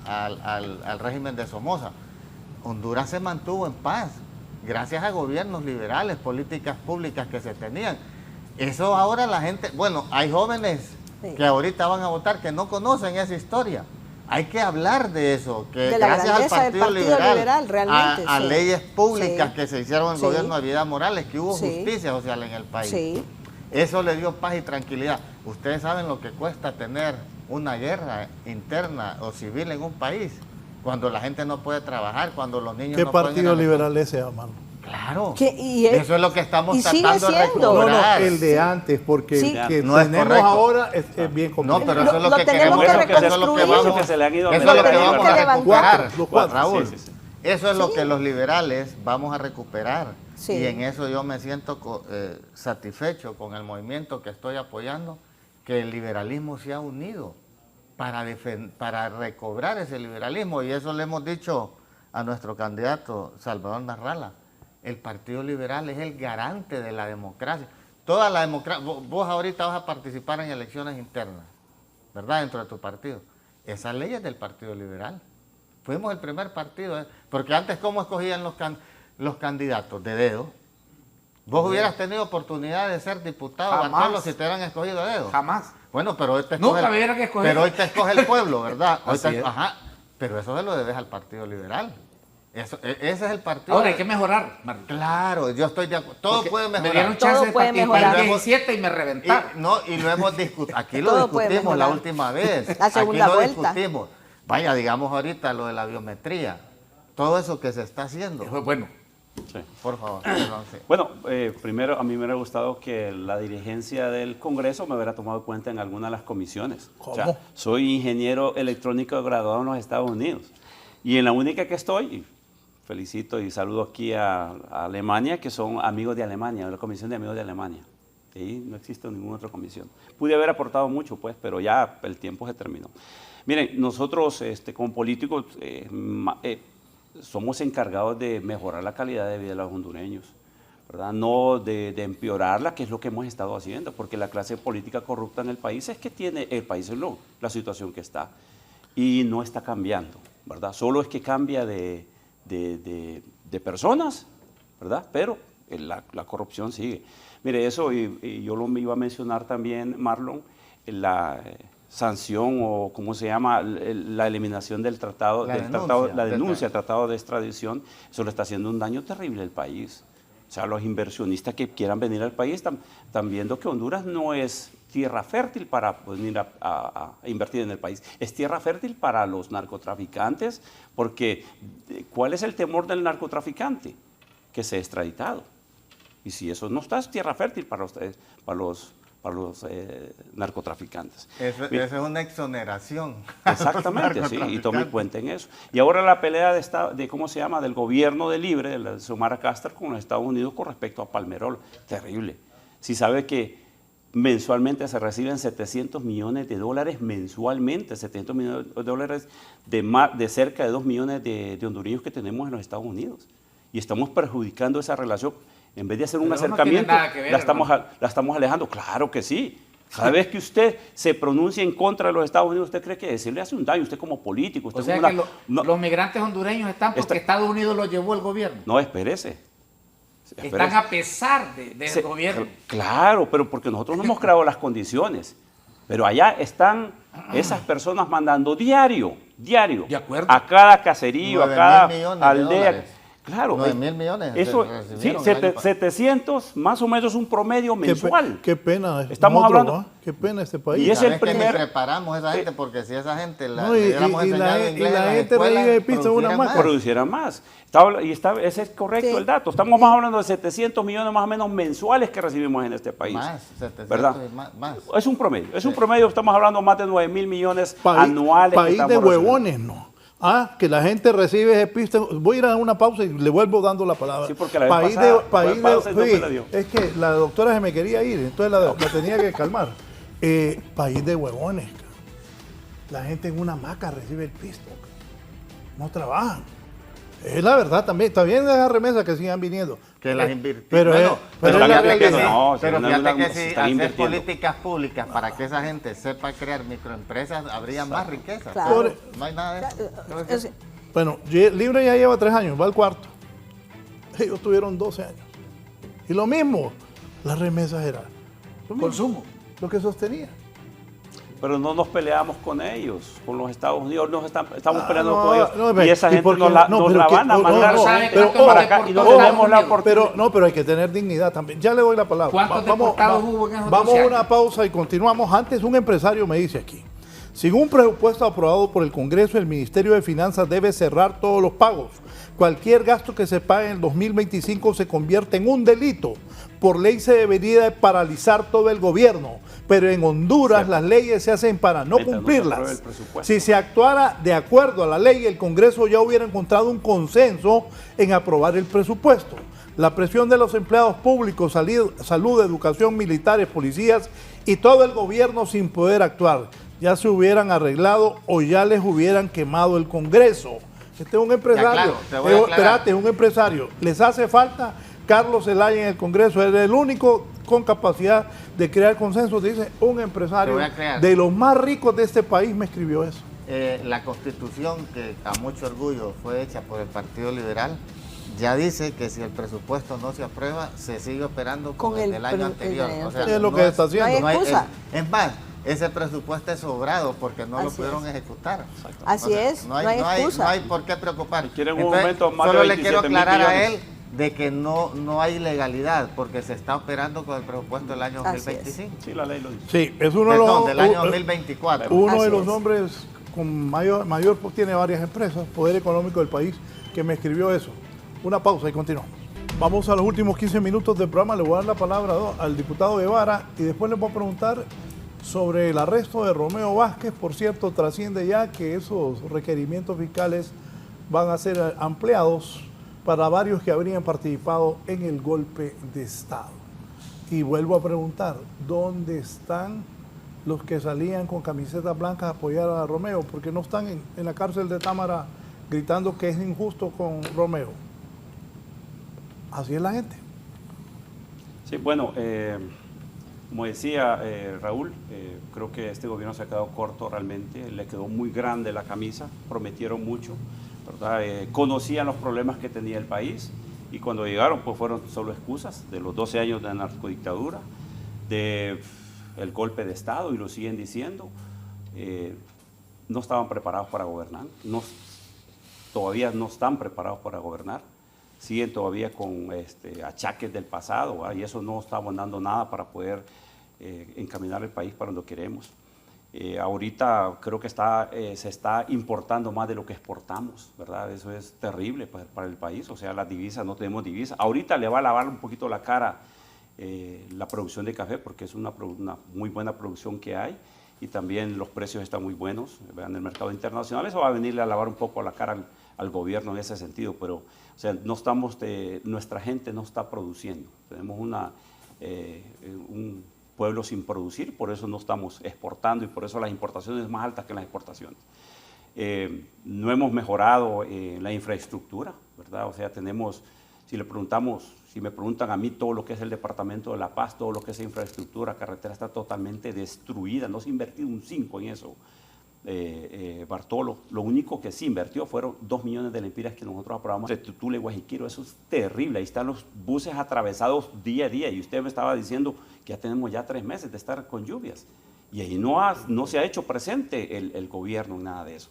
al régimen de Somoza. Honduras se mantuvo en paz, gracias a gobiernos liberales, políticas públicas que se tenían. Eso ahora la gente, bueno, hay jóvenes que ahorita van a votar que no conocen esa historia. Hay que hablar de eso, que de la gracias al Partido Liberal, realmente, a sí. leyes públicas Sí. que se hicieron en el Sí. gobierno de Vidal Morales, que hubo Sí. justicia social en el país. Sí. Eso le dio paz y tranquilidad. Ustedes saben lo que cuesta tener una guerra interna o civil en un país, cuando la gente no puede trabajar, cuando los niños ¿Qué no pueden ir partido a la escuela. liberal es ese, hermano? Claro. Eso Eso es lo que estamos y sigue tratando de siendo. No, no, recuperar. el de antes, porque Sí. el que No es tenemos correcto. ahora es bien complicado. No, pero eso es lo Lo que tenemos queremos. que Eso es lo que reconstruir. vamos, Que se le han ido eso es lo que tenemos vamos que a levantar. recuperar, Los cuatro. Raúl. Sí, sí, sí. Eso es lo Sí. que los liberales vamos a recuperar. Sí. Y en eso yo me siento satisfecho con el movimiento que estoy apoyando, que el liberalismo se ha unido para recobrar ese liberalismo. Y eso le hemos dicho a nuestro candidato Salvador Narrala. El Partido Liberal es el garante de la democracia. Toda la democracia, vos ahorita vas a participar en elecciones internas, ¿verdad? Dentro de tu partido. Esa ley es del Partido Liberal. Fuimos el primer partido, porque antes ¿cómo escogían los candidatos? De dedo. ¿Vos hubieras tenido oportunidad de ser diputado, Jamás. Bartolo, si te hubieran escogido de dedo? Jamás. Bueno, pero hoy te Nunca escoge, me hubieran escogido. pero hoy te escoge el pueblo, ¿verdad? Hoy Así te- es. Ajá, pero eso se lo debes al Partido Liberal. Ese es el partido. Ahora hay que mejorar, Marlon. Claro, yo estoy de acuerdo. Todo Porque puede Me mejorar. dieron chance Todo de puede participar en mejorar. 17 y me reventaron. Y lo hemos discutido. Aquí lo Todo puede discutimos la mejorar. última vez. La segunda Aquí lo vuelta. discutimos. Vaya, digamos ahorita lo de la biometría. Todo eso que se está haciendo. Bueno, Sí. Por favor. Perdón, sí. Bueno, primero a mí me hubiera gustado que la dirigencia del Congreso me hubiera tomado cuenta en alguna de las comisiones. O sea, ¿Cómo? soy ingeniero electrónico graduado en los Estados Unidos y en la única que estoy, y felicito y saludo aquí a Alemania, que son amigos de Alemania, la Comisión de Amigos de Alemania. ¿Sí? No existe ninguna otra comisión. Pude haber aportado mucho, pues, pero ya el tiempo se terminó. Miren, nosotros como políticos somos encargados de mejorar la calidad de vida de los hondureños, ¿verdad? No de empeorarla, que es lo que hemos estado haciendo, porque la clase política corrupta en el país es que tiene el país en la situación que está y no está cambiando, ¿verdad? Solo es que cambia de personas, ¿verdad? Pero la corrupción sigue. Mire, eso, y yo lo iba a mencionar también, Marlon, la sanción o cómo se llama, la eliminación del tratado, la denuncia al tratado de extradición, eso le está haciendo un daño terrible al país. O sea, los inversionistas que quieran venir al país están viendo que Honduras no es tierra fértil para venir a invertir en el país, es tierra fértil para los narcotraficantes, porque ¿cuál es el temor del narcotraficante? Que sea extraditado. Y si eso no está, es tierra fértil para los narcotraficantes. Eso es una exoneración. Exactamente, sí, y tome cuenta en eso. Y ahora la pelea ¿cómo se llama? Del gobierno de Libre, de la Xiomara Castro con los Estados Unidos con respecto a Palmerola. Terrible. Si sabe que mensualmente se reciben $700 millones mensualmente, $700 millones de cerca de 2 millones de hondureños que tenemos en los Estados Unidos. Y estamos perjudicando esa relación. En vez de hacer un Pero no acercamiento, tiene nada que ver, la estamos alejando. Claro que sí. Cada vez que usted se pronuncia en contra de los Estados Unidos, ¿usted cree que decirle hace un daño? Usted como político. Usted o sea como que los migrantes hondureños están porque Estados Unidos los llevó el gobierno. No, espérese. Están a pesar del gobierno. Claro, pero porque nosotros no hemos creado las condiciones. Pero allá están esas personas mandando diario, De acuerdo. a cada caserío, a 9.000 cada millones de aldea. dólares. Claro. 9.000 millones Eso, recibieron sí, el año pasado. 700 más o menos un promedio mensual. Qué pena. Estamos nosotros, hablando- ¿va? Qué pena este país. Y es el ¿Sabes que ni primer- preparamos a esa gente? Porque si a esa gente No, le y hubiéramos enseñado la inglés en las gente escuelas, recibe pisto en una producieran máquina. más. Produciera más. Ese es correcto Sí. el dato. Estamos más hablando de 700 millones más o menos mensuales que recibimos en este país. Más, 700 ¿verdad? y más. Es un promedio. Es un promedio, estamos hablando más de 9.000 millones País, anuales. que país de estamos recibiendo. huevones, no. Que la gente recibe ese pisto. Voy a ir a una pausa y le vuelvo dando la palabra. Sí, porque la vez pasada fue pausa y no sí, me la dio. es que la doctora se me quería ir, entonces la tenía que calmar. País de huevones. La gente en una hamaca recibe el pisto. No trabajan. Es la verdad también. Está bien esas remesas que sigan viniendo. Que las invirtieron. Pero Bueno, es pero están la fíjate que invirtiendo, realidad. no, pero no, fíjate no, que se si están hacer invirtiendo. políticas públicas para que esa gente sepa crear microempresas, habría más riqueza. Claro. Pero no hay nada de eso. Es- Bueno, Libre ya lleva 3 años, va al cuarto. Ellos tuvieron 12 años. Y lo mismo, las remesas eran Consumo. lo que sostenía. Pero no nos peleamos con ellos, con los Estados Unidos, estamos peleando no, con ellos. no, y esa ¿y gente por qué nos la, no? nos Pero la que- van a no, mandar no, pero para acá y no ojo, tenemos la ojo, oportunidad. Pero hay que tener dignidad también. Ya le doy la palabra. ¿Cuántos deportados hubo en esos vamos 12 a años? una pausa y continuamos. Antes, un empresario me dice aquí: sin un presupuesto aprobado por el Congreso, el Ministerio de Finanzas debe cerrar todos los pagos. Cualquier gasto que se pague en el 2025 se convierte en un delito. Por ley se debería de paralizar todo el gobierno, pero en Honduras las leyes se hacen para no Mientras no se apruebe cumplirlas. el presupuesto. Si se actuara de acuerdo a la ley, el Congreso ya hubiera encontrado un consenso en aprobar el presupuesto. La presión de los empleados públicos, salud, educación, militares, policías y todo el gobierno sin poder actuar, ya se hubieran arreglado o ya les hubieran quemado el Congreso. Este es un empresario. claro, te voy a aclarar. Espérate, es un empresario. Les hace falta Carlos Zelaya en el Congreso. Es el único con capacidad de crear consenso. Dice un empresario Te voy a aclarar. de los más ricos de este país me escribió eso. La constitución, que a mucho orgullo fue hecha por el Partido Liberal, ya dice que si el presupuesto no se aprueba, se sigue operando con el del año anterior. O sea, Es lo que está haciendo. No hay excusa. es más, ese presupuesto es sobrado porque no lo Así pudieron es. ejecutar. Así es, no hay excusa. No hay por qué preocupar. quieren un aumento más de solo le quiero 27.000 aclarar a millones. él de que no hay ilegalidad porque se está operando con el presupuesto del año Así es. 2025. Sí, la ley lo dice. Sí, es uno de Perdón, los, del año 2024. uno de Así los es. hombres con mayor tiene varias empresas, poder económico del país, que me escribió eso. Una pausa y continuamos. Vamos a los últimos 15 minutos del programa. Le voy a dar la palabra al diputado Guevara y después le voy a preguntar sobre el arresto de Romeo Vázquez. Por cierto, trasciende ya que esos requerimientos fiscales van a ser ampliados para varios que habrían participado en el golpe de Estado. Y vuelvo a preguntar, ¿dónde están los que salían con camisetas blancas a apoyar a Romeo? Porque no están en la cárcel de Támara gritando que es injusto con Romeo. Así es la gente. Sí, bueno, como decía Raúl, creo que este gobierno se ha quedado corto realmente, le quedó muy grande la camisa, prometieron mucho, ¿verdad? Conocían los problemas que tenía el país y cuando llegaron pues fueron solo excusas de los 12 años de narcodictadura, de el golpe de Estado y lo siguen diciendo. No estaban preparados para gobernar, todavía no están preparados para gobernar. Siguen todavía con achaques del pasado, ¿va? Y eso no está abonando nada para poder encaminar el país para donde queremos. Ahorita creo que se está importando más de lo que exportamos, ¿verdad? Eso es terrible para el país, o sea, las divisas, no tenemos divisas. Ahorita le va a lavar un poquito la cara la producción de café, porque es una muy buena producción que hay, y también los precios están muy buenos en el mercado internacional. Eso va a venirle a lavar un poco la cara al gobierno en ese sentido, pero o sea, nuestra gente no está produciendo. Tenemos un pueblo sin producir, por eso no estamos exportando y por eso las importaciones son más altas que las exportaciones. No hemos mejorado la infraestructura, ¿verdad? O sea, si me preguntan a mí todo lo que es el Departamento de La Paz, todo lo que es infraestructura, carretera está totalmente destruida, no se ha invertido un 5 en eso. Bartolo, lo único que sí invirtió fueron 2 millones de lempiras que nosotros aprobamos de Tutule, Guajiquiro. Eso es terrible, ahí están los buses atravesados día a día y usted me estaba diciendo que ya tenemos 3 meses de estar con lluvias Y ahí no se ha hecho presente el gobierno en nada de eso.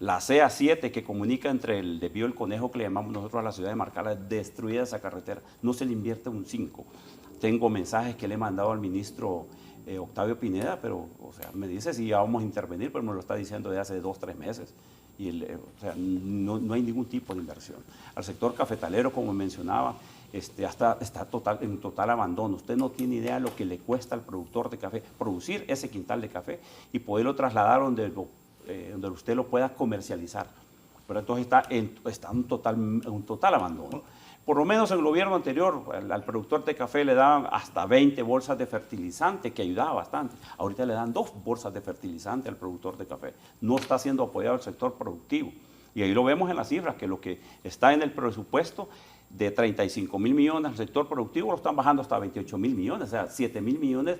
La CA7 que comunica entre el desvío del Conejo, que le llamamos nosotros a la ciudad de Marcala, destruida esa carretera, no se le invierte un 5. Tengo mensajes que le he mandado al ministro Octavio Pineda, pero o sea, me dice si ya vamos a intervenir, pero me lo está diciendo de hace 2 o 3 meses. Y o sea, no hay ningún tipo de inversión. Al sector cafetalero, como mencionaba, está en total abandono. Usted no tiene idea de lo que le cuesta al productor de café producir ese quintal de café y poderlo trasladar donde usted lo pueda comercializar. Pero entonces está en un total abandono. Por lo menos en el gobierno anterior, al productor de café le daban hasta 20 bolsas de fertilizante, que ayudaba bastante. Ahorita le dan 2 bolsas de fertilizante al productor de café. No está siendo apoyado el sector productivo. Y ahí lo vemos en las cifras, que lo que está en el presupuesto de 35.000 millones al sector productivo lo están bajando hasta 28.000 millones, o sea, 7.000 millones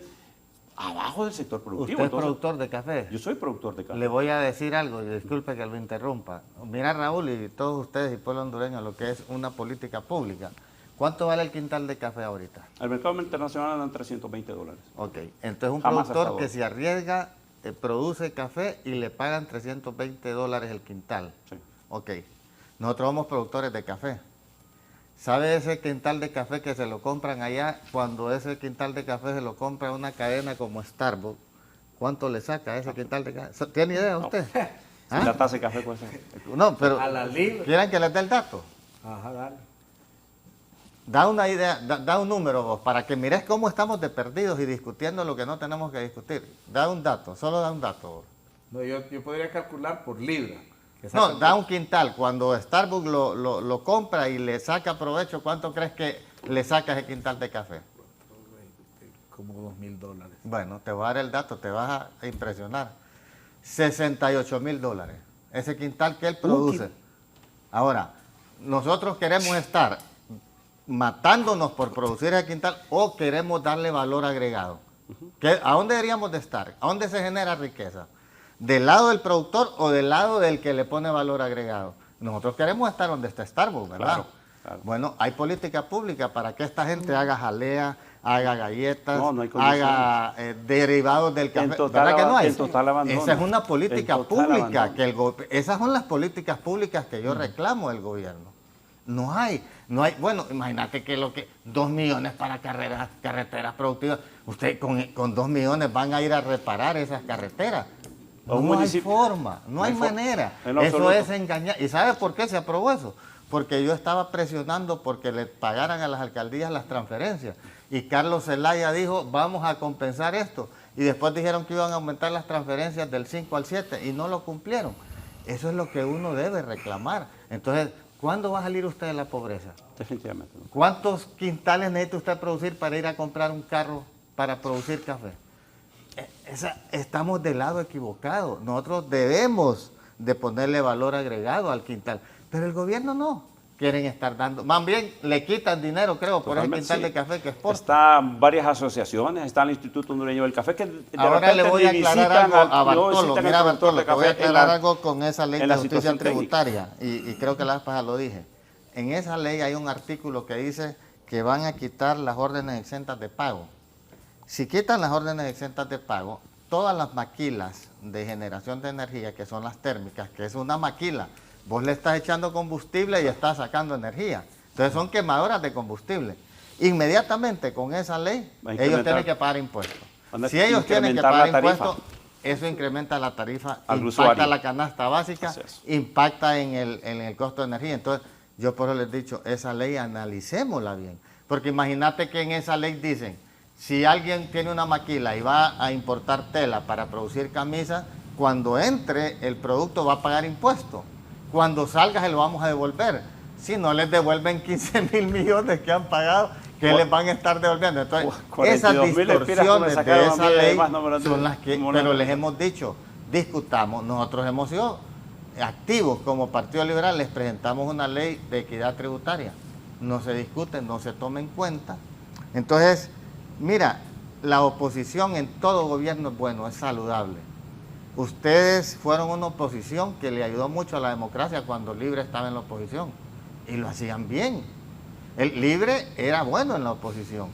abajo del sector productivo. ¿Usted es productor de café? Yo soy productor de café. Le voy a decir algo, y disculpe que lo interrumpa. Mira, Raúl, y todos ustedes y pueblo hondureño, lo que es una política pública. ¿Cuánto vale el quintal de café ahorita? Al mercado internacional andan $320. Ok, entonces un Jamás productor que se arriesga, produce café y le pagan $320 el quintal. Sí. Ok, nosotros somos productores de café. ¿Sabe ese quintal de café que se lo compran allá? Cuando ese quintal de café se lo compra una cadena como Starbucks, ¿cuánto le saca ese quintal de café? ¿Tiene idea usted? ¿Ah? La taza de café cuesta. No, pero A la libra. ¿quieren que les dé el dato? Ajá, dale. Da una idea, da un número vos, para que mires cómo estamos de perdidos y discutiendo lo que no tenemos que discutir. Da un dato, solo da un dato vos. No, yo podría calcular por libra. No, da un quintal. Cuando Starbucks lo compra y le saca provecho, ¿cuánto crees que le saca ese quintal de café? Como $2.000. Bueno, te voy a dar el dato, te vas a impresionar. $68.000. Ese quintal que él produce. Ahora, nosotros queremos estar matándonos por producir ese quintal o queremos darle valor agregado. ¿A dónde deberíamos de estar? ¿A dónde se genera riqueza? ¿Del lado del productor o del lado del que le pone valor agregado? Nosotros queremos estar donde está Starbucks, ¿verdad? Claro, claro. Bueno, hay política pública para que esta gente haga jalea, haga galletas, No hay condiciones. haga derivados del café. total ¿Verdad que no hay? en total abandono. Esa es una política En total pública. abandono. Esas son las políticas públicas que yo reclamo del gobierno. No hay. Bueno, imagínate que 2 millones para carreteras productivas. Usted con 2 millones van a ir a reparar esas carreteras. No hay forma, no hay manera. Eso es engañar. ¿Y sabe por qué se aprobó eso? Porque yo estaba presionando porque le pagaran a las alcaldías las transferencias. Y Carlos Zelaya dijo, vamos a compensar esto. Y después dijeron que iban a aumentar las transferencias del 5 al 7 y no lo cumplieron. Eso es lo que uno debe reclamar. Entonces, ¿cuándo va a salir usted de la pobreza? Definitivamente. ¿Cuántos quintales necesita usted producir para ir a comprar un carro para producir café? Estamos del lado equivocado. Nosotros debemos de ponerle valor agregado al quintal, pero el gobierno no. Quieren estar dando, más bien le quitan dinero, creo, por ese quintal de café que exporta. Están varias asociaciones, está el Instituto Hondureño del Café, que ahora le voy a aclarar algo a Bartolo. Mira, Bartolo, le voy a aclarar algo con esa ley de justicia tributaria, y creo que la vez pasada lo dije. En esa ley hay un artículo que dice que van a quitar las órdenes exentas de pago. Si quitan las órdenes exentas de pago, todas las maquilas de generación de energía, que son las térmicas, que es una maquila, vos le estás echando combustible y estás sacando energía. Entonces son quemadoras de combustible. Inmediatamente con esa ley, ellos tienen que pagar impuestos. Si ellos tienen que pagar impuestos, eso incrementa la tarifa, impacta la canasta básica, impacta en el costo de energía. Entonces, yo por eso les he dicho, esa ley analicémosla bien. Porque imagínate que en esa ley dicen, si alguien tiene una maquila y va a importar tela para producir camisas, cuando entre el producto va a pagar impuestos. Cuando salga se lo vamos a devolver. Si no les devuelven 15.000 millones que han pagado, ¿qué les van a estar devolviendo? Entonces, esas distorsiones de esa ley son las que, pero les hemos dicho, discutamos. Nosotros hemos sido activos como Partido Liberal, les presentamos una ley de equidad tributaria. No se discute, no se toma en cuenta. Entonces, mira, la oposición en todo gobierno es bueno, es saludable. Ustedes fueron una oposición que le ayudó mucho a la democracia cuando Libre estaba en la oposición. Y lo hacían bien. El Libre era bueno en la oposición.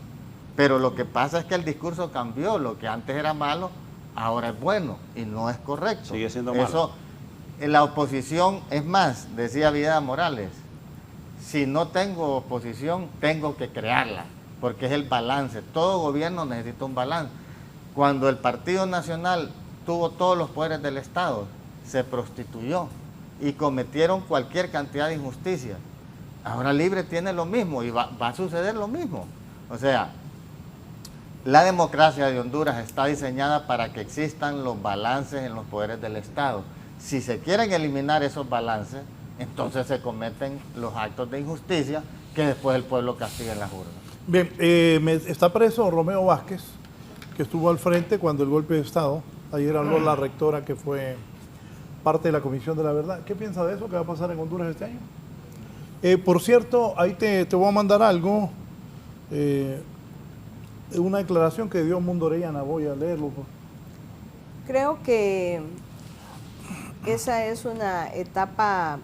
Pero lo que pasa es que el discurso cambió. Lo que antes era malo, ahora es bueno y no es correcto. Sigue siendo malo. Eso, en la oposición, es más, decía Vidal Morales, si no tengo oposición, tengo que crearla, porque es el balance. Todo gobierno necesita un balance. Cuando el Partido Nacional tuvo todos los poderes del Estado, se prostituyó y cometieron cualquier cantidad de injusticia. Ahora Libre tiene lo mismo y va a suceder lo mismo. O sea, la democracia de Honduras está diseñada para que existan los balances en los poderes del Estado. Si se quieren eliminar esos balances, entonces se cometen los actos de injusticia que después el pueblo castiga en las urnas. Bien, está preso Romeo Vázquez, que estuvo al frente cuando el golpe de Estado. Ayer habló la rectora, que fue parte de la Comisión de la Verdad. ¿Qué piensa de eso que va a pasar en Honduras este año? Por cierto, ahí te voy a mandar algo, una declaración que dio Mundo Orellana, voy a leerlo. Creo que esa es una etapa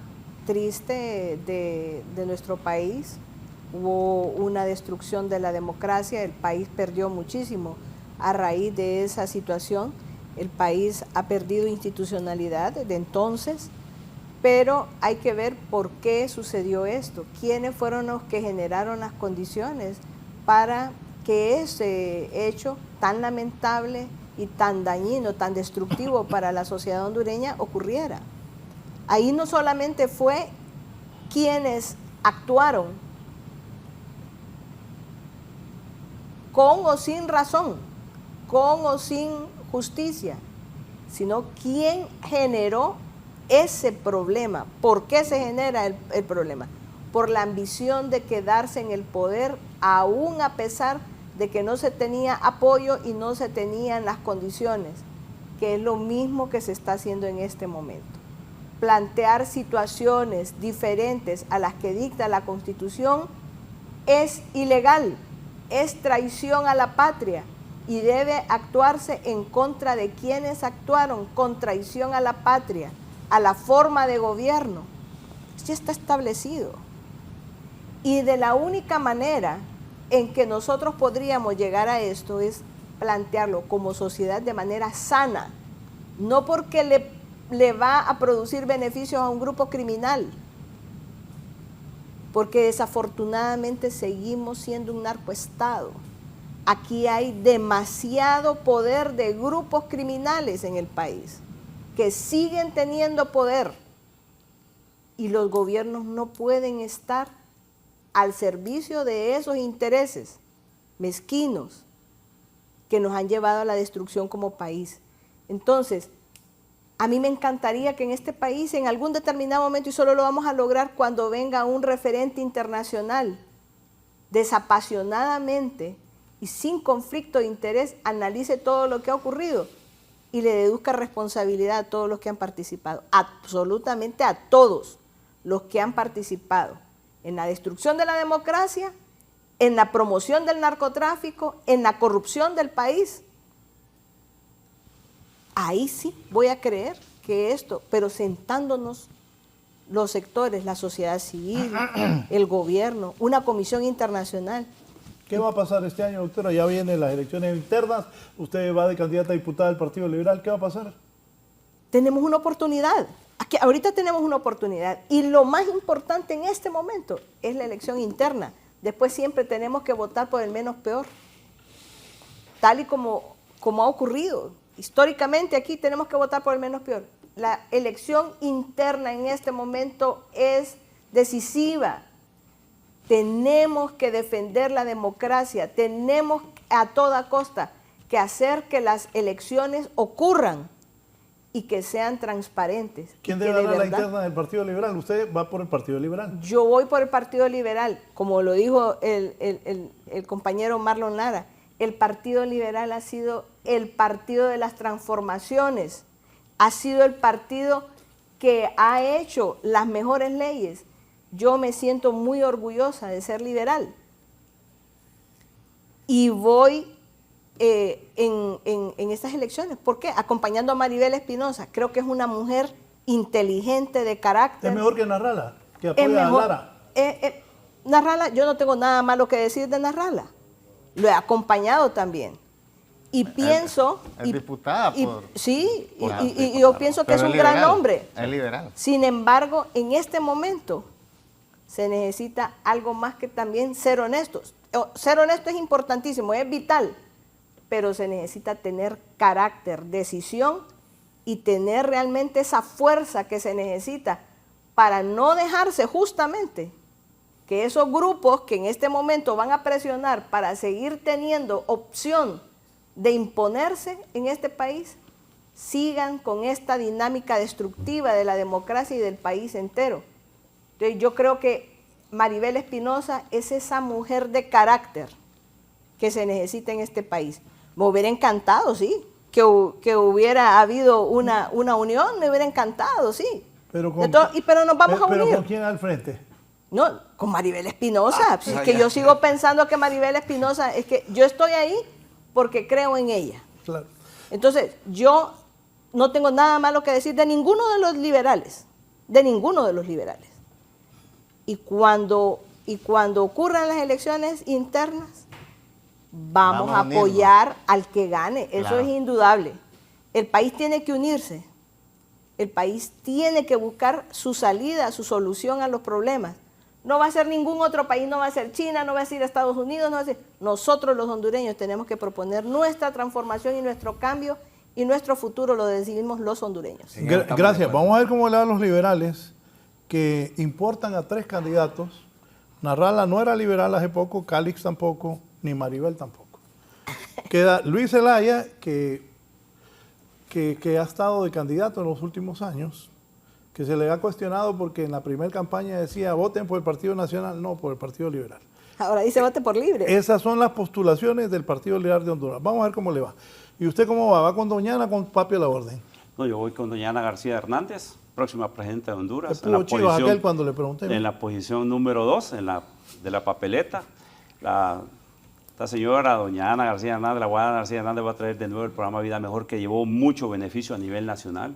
triste de nuestro país. Hubo una destrucción de la democracia, el país perdió muchísimo a raíz de esa situación. El país ha perdido institucionalidad desde entonces, pero hay que ver por qué sucedió esto, quiénes fueron los que generaron las condiciones para que ese hecho tan lamentable y tan dañino, tan destructivo para la sociedad hondureña ocurriera. Ahí no solamente fue quienes actuaron con o sin razón, con o sin justicia, sino quién generó ese problema. ¿Por qué se genera el problema? Por la ambición de quedarse en el poder, aún a pesar de que no se tenía apoyo y no se tenían las condiciones, que es lo mismo que se está haciendo en este momento. Plantear situaciones diferentes a las que dicta la Constitución es ilegal, es traición a la patria y debe actuarse en contra de quienes actuaron con traición a la patria, a la forma de gobierno. Ya está establecido. Y de la única manera en que nosotros podríamos llegar a esto es plantearlo como sociedad de manera sana, no porque le va a producir beneficios a un grupo criminal, porque desafortunadamente seguimos siendo un narcoestado. Aquí hay demasiado poder de grupos criminales en el país que siguen teniendo poder y los gobiernos no pueden estar al servicio de esos intereses mezquinos que nos han llevado a la destrucción como país. Entonces, a mí me encantaría que en este país, en algún determinado momento, y solo lo vamos a lograr cuando venga un referente internacional, desapasionadamente y sin conflicto de interés, analice todo lo que ha ocurrido y le deduzca responsabilidad a todos los que han participado, absolutamente a todos los que han participado en la destrucción de la democracia, en la promoción del narcotráfico, en la corrupción del país. Ahí sí voy a creer que esto, pero sentándonos los sectores, la sociedad civil, el gobierno, una comisión internacional. ¿Qué va a pasar este año, doctora? Ya vienen las elecciones internas, usted va de candidata a diputada del Partido Liberal, ¿qué va a pasar? Tenemos una oportunidad, ahorita tenemos una oportunidad y lo más importante en este momento es la elección interna. Después siempre tenemos que votar por el menos peor, tal y como ha ocurrido. Históricamente aquí tenemos que votar por el menos peor. La elección interna en este momento es decisiva. Tenemos que defender la democracia, tenemos a toda costa que hacer que las elecciones ocurran y que sean transparentes. ¿Quién debe ganar la interna del Partido Liberal? ¿Usted va por el Partido Liberal? Yo voy por el Partido Liberal, como lo dijo el compañero Marlon Lara. El Partido Liberal ha sido el partido de las transformaciones, ha sido el partido que ha hecho las mejores leyes. Yo me siento muy orgullosa de ser liberal y voy en estas elecciones. ¿Por qué? Acompañando a Maribel Espinosa. Creo que es una mujer inteligente, de carácter. ¿Es mejor que Narrala, que apoya a Lara? Narrala, yo no tengo nada malo que decir de Narrala. Lo he acompañado también. Y pienso... Es diputada sí, por y yo pienso que es un gran hombre. Es liberal. Sin embargo, en este momento se necesita algo más que también ser honestos. Ser honesto es importantísimo, es vital, pero se necesita tener carácter, decisión y tener realmente esa fuerza que se necesita para no dejarse justamente que esos grupos que en este momento van a presionar para seguir teniendo opción de imponerse en este país, sigan con esta dinámica destructiva de la democracia y del país entero. Entonces yo creo que Maribel Espinosa es esa mujer de carácter que se necesita en este país. Me hubiera encantado, sí, que hubiera habido una unión, me hubiera encantado, sí. Pero nos vamos a unir. ¿Pero con quién al frente? No, con Maribel Espinosa. Es que yo sigo pensando que Maribel Espinosa, es que yo estoy ahí porque creo en ella. Claro. Entonces, yo no tengo nada malo que decir de ninguno de los liberales, de ninguno de los liberales. Y cuando ocurran las elecciones internas, vamos a apoyar al que gane, eso claro. Es indudable. El país tiene que unirse, el país tiene que buscar su salida, su solución a los problemas. No va a ser ningún otro país, no va a ser China, no va a ser Estados Unidos, no va a ser... Nosotros los hondureños tenemos que proponer nuestra transformación y nuestro cambio, y nuestro futuro lo decidimos los hondureños. Sí, gracias. Vamos a ver cómo le van los liberales que importan a 3 candidatos. Narrala no era liberal hace poco, Calix tampoco, ni Maribel tampoco. Queda Luis Zelaya, que ha estado de candidato en los últimos años, que se le ha cuestionado porque en la primera campaña decía voten por el Partido Nacional, no, por el Partido Liberal. Ahora dice vote por Libre. Esas son las postulaciones del Partido Liberal de Honduras. Vamos a ver cómo le va. ¿Y usted cómo va? ¿Va con doña Ana o con papi a la orden? No, yo voy con doña Ana García Hernández, próxima presidenta de Honduras. Estuvo chido aquel cuando le pregunté. En la posición número 2 de la papeleta. Esta señora, doña Ana García Hernández, la abogada García Hernández, va a traer de nuevo el programa Vida Mejor, que llevó mucho beneficio a nivel nacional.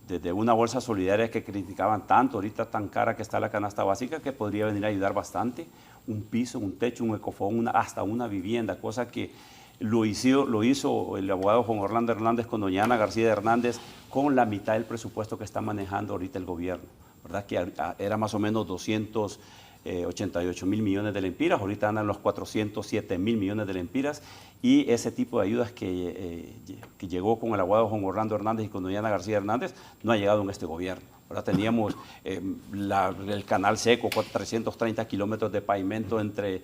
Desde una bolsa solidaria que criticaban tanto, ahorita tan cara que está la canasta básica, que podría venir a ayudar bastante. Un piso, un techo, un ecofón, hasta una vivienda, cosa que lo hizo el abogado Juan Orlando Hernández con doña Ana García Hernández con la mitad del presupuesto que está manejando ahorita el gobierno, ¿verdad? Que era más o menos 288 mil millones de lempiras, ahorita andan los 407 mil millones de lempiras, y ese tipo de ayudas que llegó con el abogado Juan Orlando Hernández y con doña Ana García Hernández no ha llegado en este gobierno. Ahora teníamos el canal seco, 330 kilómetros de pavimento entre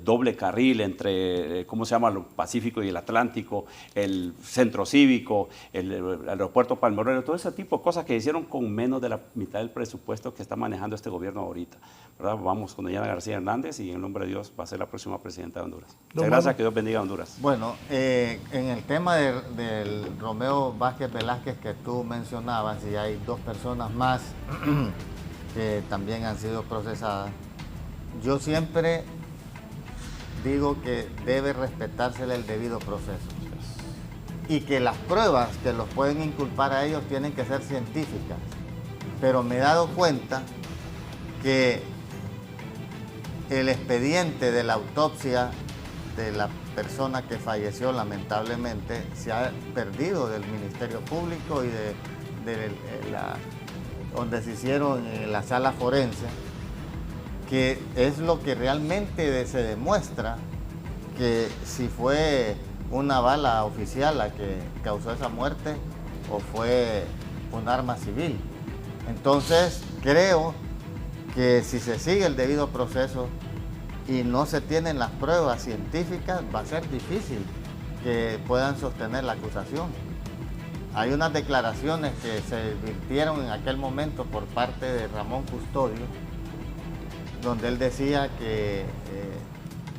doble carril, entre, ¿cómo se llama?, el Pacífico y el Atlántico, el centro cívico, el aeropuerto Palmerero, todo ese tipo de cosas que hicieron con menos de la mitad del presupuesto que está manejando este gobierno ahorita, ¿verdad? Vamos con doña Ana García Hernández y en el nombre de Dios va a ser la próxima presidenta de Honduras. Muchas gracias, que Dios bendiga a Honduras. Bueno, en el tema del Romeo Vázquez Velázquez que tú mencionabas, y hay 2 personas más que también han sido procesadas, yo siempre digo que debe respetársele el debido proceso y que las pruebas que los pueden inculpar a ellos tienen que ser científicas, pero me he dado cuenta que el expediente de la autopsia de la persona que falleció lamentablemente se ha perdido del Ministerio Público y donde se hicieron en la sala forense, que es lo que realmente se demuestra que si fue una bala oficial la que causó esa muerte o fue un arma civil. Entonces creo que si se sigue el debido proceso y no se tienen las pruebas científicas, va a ser difícil que puedan sostener la acusación. Hay unas declaraciones que se virtieron en aquel momento por parte de Ramón Custodio, donde él decía que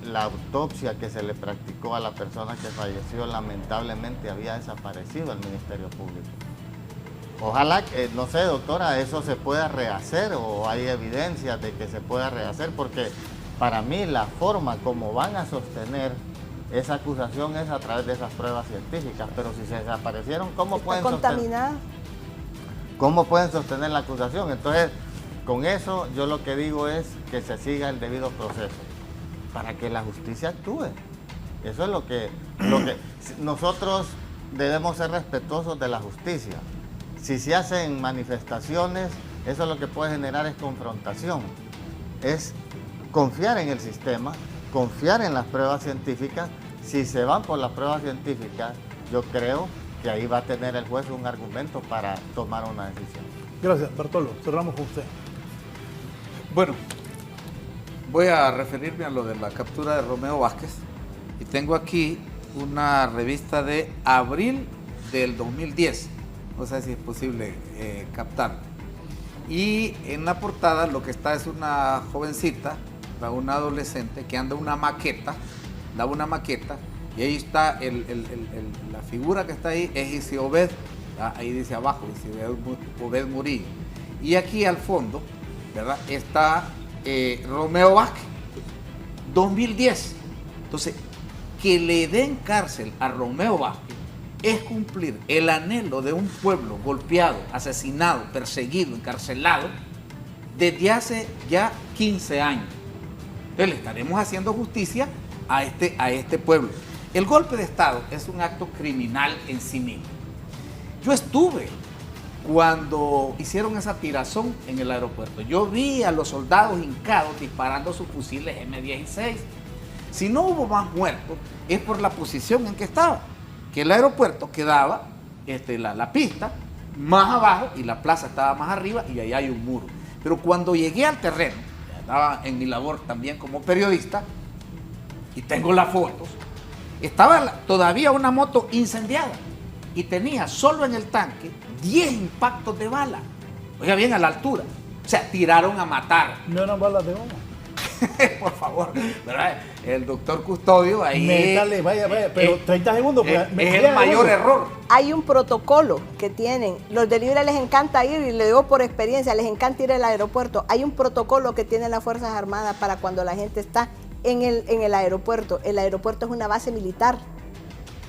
la autopsia que se le practicó a la persona que falleció lamentablemente había desaparecido del Ministerio Público. Ojalá que, no sé, doctora, eso se pueda rehacer o hay evidencias de que se pueda rehacer, porque para mí la forma como van a sostener esa acusación es a través de esas pruebas científicas, pero si se desaparecieron, ¿cómo pueden sostener la acusación? Entonces, con eso yo lo que digo es que se siga el debido proceso para que la justicia actúe. Eso es lo que nosotros debemos ser respetuosos de la justicia. Si se hacen manifestaciones, eso lo que puede generar es confrontación. Es confiar en el sistema, confiar en las pruebas científicas. Si se van por las pruebas científicas, yo creo que ahí va a tener el juez un argumento para tomar una decisión. Gracias, Bartolo. Cerramos con usted. Bueno, voy a referirme a lo de la captura de Romeo Vázquez y tengo aquí una revista de abril del 2010. No sé si es posible captar. Y en la portada lo que está es una jovencita, una adolescente que anda una maqueta, y ahí está la figura que está ahí, es Isi Obed, ahí dice abajo, Isi Obed Murillo. Y aquí al fondo, ¿verdad?, está Romeo Vázquez, 2010. Entonces, que le den cárcel a Romeo Vázquez es cumplir el anhelo de un pueblo golpeado, asesinado, perseguido, encarcelado desde hace ya 15 años. Entonces le estaremos haciendo justicia a este pueblo. El golpe de Estado es un acto criminal en sí mismo. Yo estuve cuando hicieron esa tirazón en el aeropuerto. Yo vi a los soldados hincados disparando sus fusiles M16. Si no hubo más muertos, es por la posición en que estaba. Que el aeropuerto quedaba, la pista, más abajo y la plaza estaba más arriba y ahí hay un muro. Pero cuando llegué al terreno, estaba en mi labor también como periodista, y tengo las fotos, estaba todavía una moto incendiada y tenía solo en el tanque 10 impactos de bala. Oiga bien, a la altura. O sea, tiraron a matar. No eran balas de goma. Por favor, ¿verdad? El doctor Custodio ahí. Métale, vaya, pero 30 segundos. Es el mayor error. Hay un protocolo que tienen. Los de Libre les encanta ir, y le digo por experiencia, les encanta ir al aeropuerto. Hay un protocolo que tienen las Fuerzas Armadas para cuando la gente está en el aeropuerto. El aeropuerto es una base militar.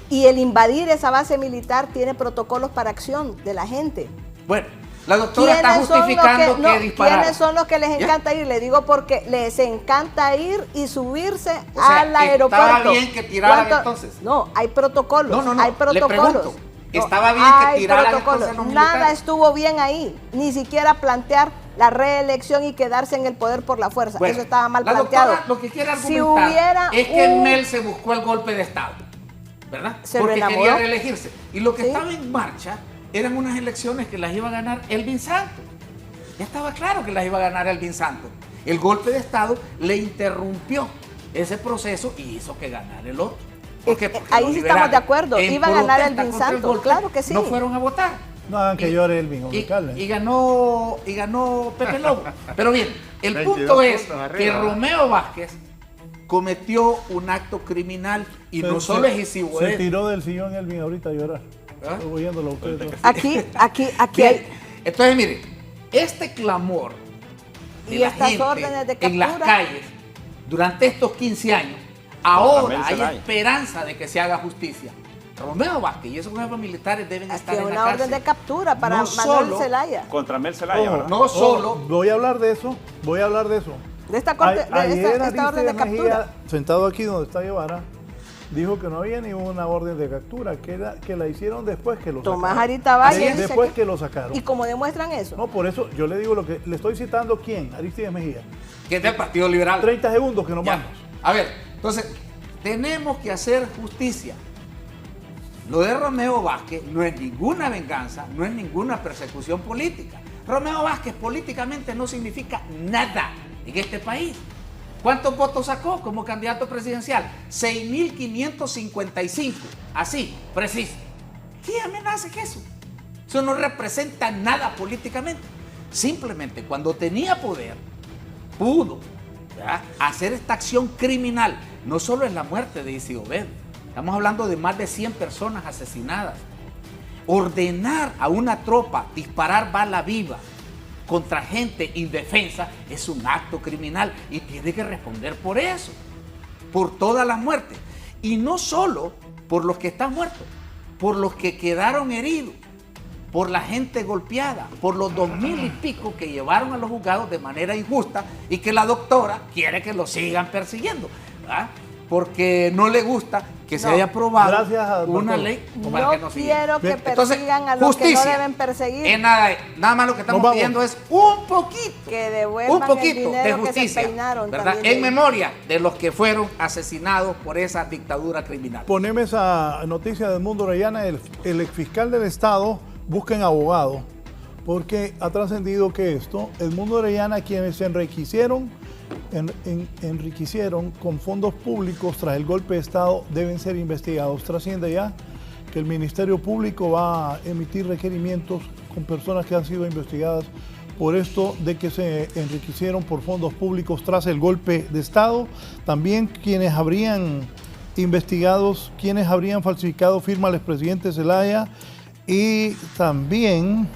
Y el invadir esa base militar tiene protocolos para acción de la gente. Bueno, la doctora está justificando que dispararon. ¿Quiénes son los que les encanta ir? Le digo porque les encanta ir y subirse al aeropuerto. ¿Estaba bien que tiraran entonces? No, hay protocolos. No, hay protocolos. Le pregunto, ¿estaba bien que tiraran entonces los militares? Nada estuvo bien ahí. Ni siquiera plantear la reelección y quedarse en el poder por la fuerza. Bueno, eso estaba mal la planteado. Doctora, lo que quiere argumentar es que Mel se buscó el golpe de Estado, ¿verdad? Porque quería reelegirse. Y lo que estaba en marcha eran unas elecciones que las iba a ganar Elvin Santos. Ya estaba claro que las iba a ganar Elvin Santos. El golpe de Estado le interrumpió ese proceso y hizo que ganara el otro. Porque ahí sí estamos de acuerdo. Iba a ganar Elvin Santos, claro que sí. No fueron a votar. No hagan que llore Elvin, y ganó Pepe Lobo. Pero bien, el punto es que Romeo Vázquez cometió un acto criminal y no solo es Isi Obed. Se tiró del sillón Elvin ahorita a llorar. Estoy oyéndolo a ustedes. Aquí bien. Entonces, mire, este clamor de la estas gente órdenes de captura en las calles durante estos 15 años, ahora hay esperanza de que se haga justicia. Romeo Vázquez y esos jefes militares deben estar en la cárcel. Una orden de captura para Manuel Zelaya. Contra Mel Zelaya, ¿verdad? No solo. Voy a hablar de eso. De esta orden de captura. Sentado aquí donde está Guevara, dijo que no había ninguna orden de captura, que la hicieron después que lo sacaron. Tomás Arita Valle. Después que lo sacaron. ¿Y cómo demuestran eso? No, por eso yo le digo lo que le estoy citando. ¿Quién? Aristides Mejía. Que es del Partido Liberal. 30 segundos que nos vamos. A ver, entonces, tenemos que hacer justicia. Lo de Romeo Vázquez no es ninguna venganza, no es ninguna persecución política. Romeo Vázquez políticamente no significa nada en este país. ¿Cuántos votos sacó como candidato presidencial? 6.555. Así, preciso. ¿Qué amenaza es eso? Eso no representa nada políticamente. Simplemente cuando tenía poder, pudo, ¿verdad?, hacer esta acción criminal. No solo es la muerte de Isi Obed. Estamos hablando de más de 100 personas asesinadas. Ordenar a una tropa disparar bala viva contra gente indefensa es un acto criminal y tiene que responder por eso, por todas las muertes. Y no solo por los que están muertos, por los que quedaron heridos, por la gente golpeada, por los 2.000 y pico que llevaron a los juzgados de manera injusta y que la doctora quiere que los sigan persiguiendo, ¿verdad? porque no le gusta que se No. haya aprobado Gracias a una Bartolo. ley para No que no siga. quiero que Bien. persigan a los que no deben perseguir. Es nada más lo que estamos Nos vamos. pidiendo es un poquito. Que devuelvan Un poquito el dinero de justicia, que se peinaron ¿verdad? también. En memoria de los que fueron asesinados por esa dictadura criminal. Poneme esa noticia de Edmundo Orellana, el exfiscal del Estado busca en abogado, porque ha trascendido que Edmundo Orellana, quienes se enriquecieron con fondos públicos tras el golpe de Estado, deben ser investigados. Trasciende ya que el Ministerio Público va a emitir requerimientos con personas que han sido investigadas por esto de que se enriquecieron por fondos públicos tras el golpe de Estado. También quienes habrían investigados, quienes habrían falsificado firmas del expresidente Zelaya, y también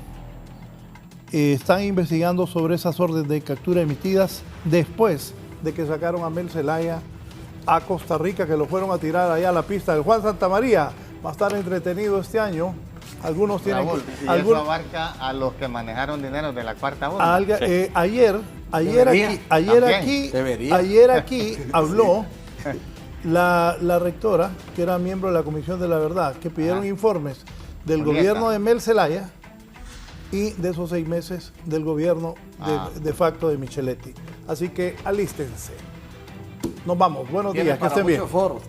están investigando sobre esas órdenes de captura emitidas después de que sacaron a Mel Zelaya a Costa Rica, que lo fueron a tirar allá a la pista del Juan Santamaría. Va a estar entretenido este año. Algunos tienen Raúl, y eso abarca a los que manejaron dinero de la cuarta ola. ayer aquí habló la rectora, que era miembro de la Comisión de la Verdad, que pidieron informes del gobierno de Mel Zelaya y de esos 6 meses del gobierno de facto de Micheletti. Así que alístense. Nos vamos. Buenos días, que estén bien. Foros.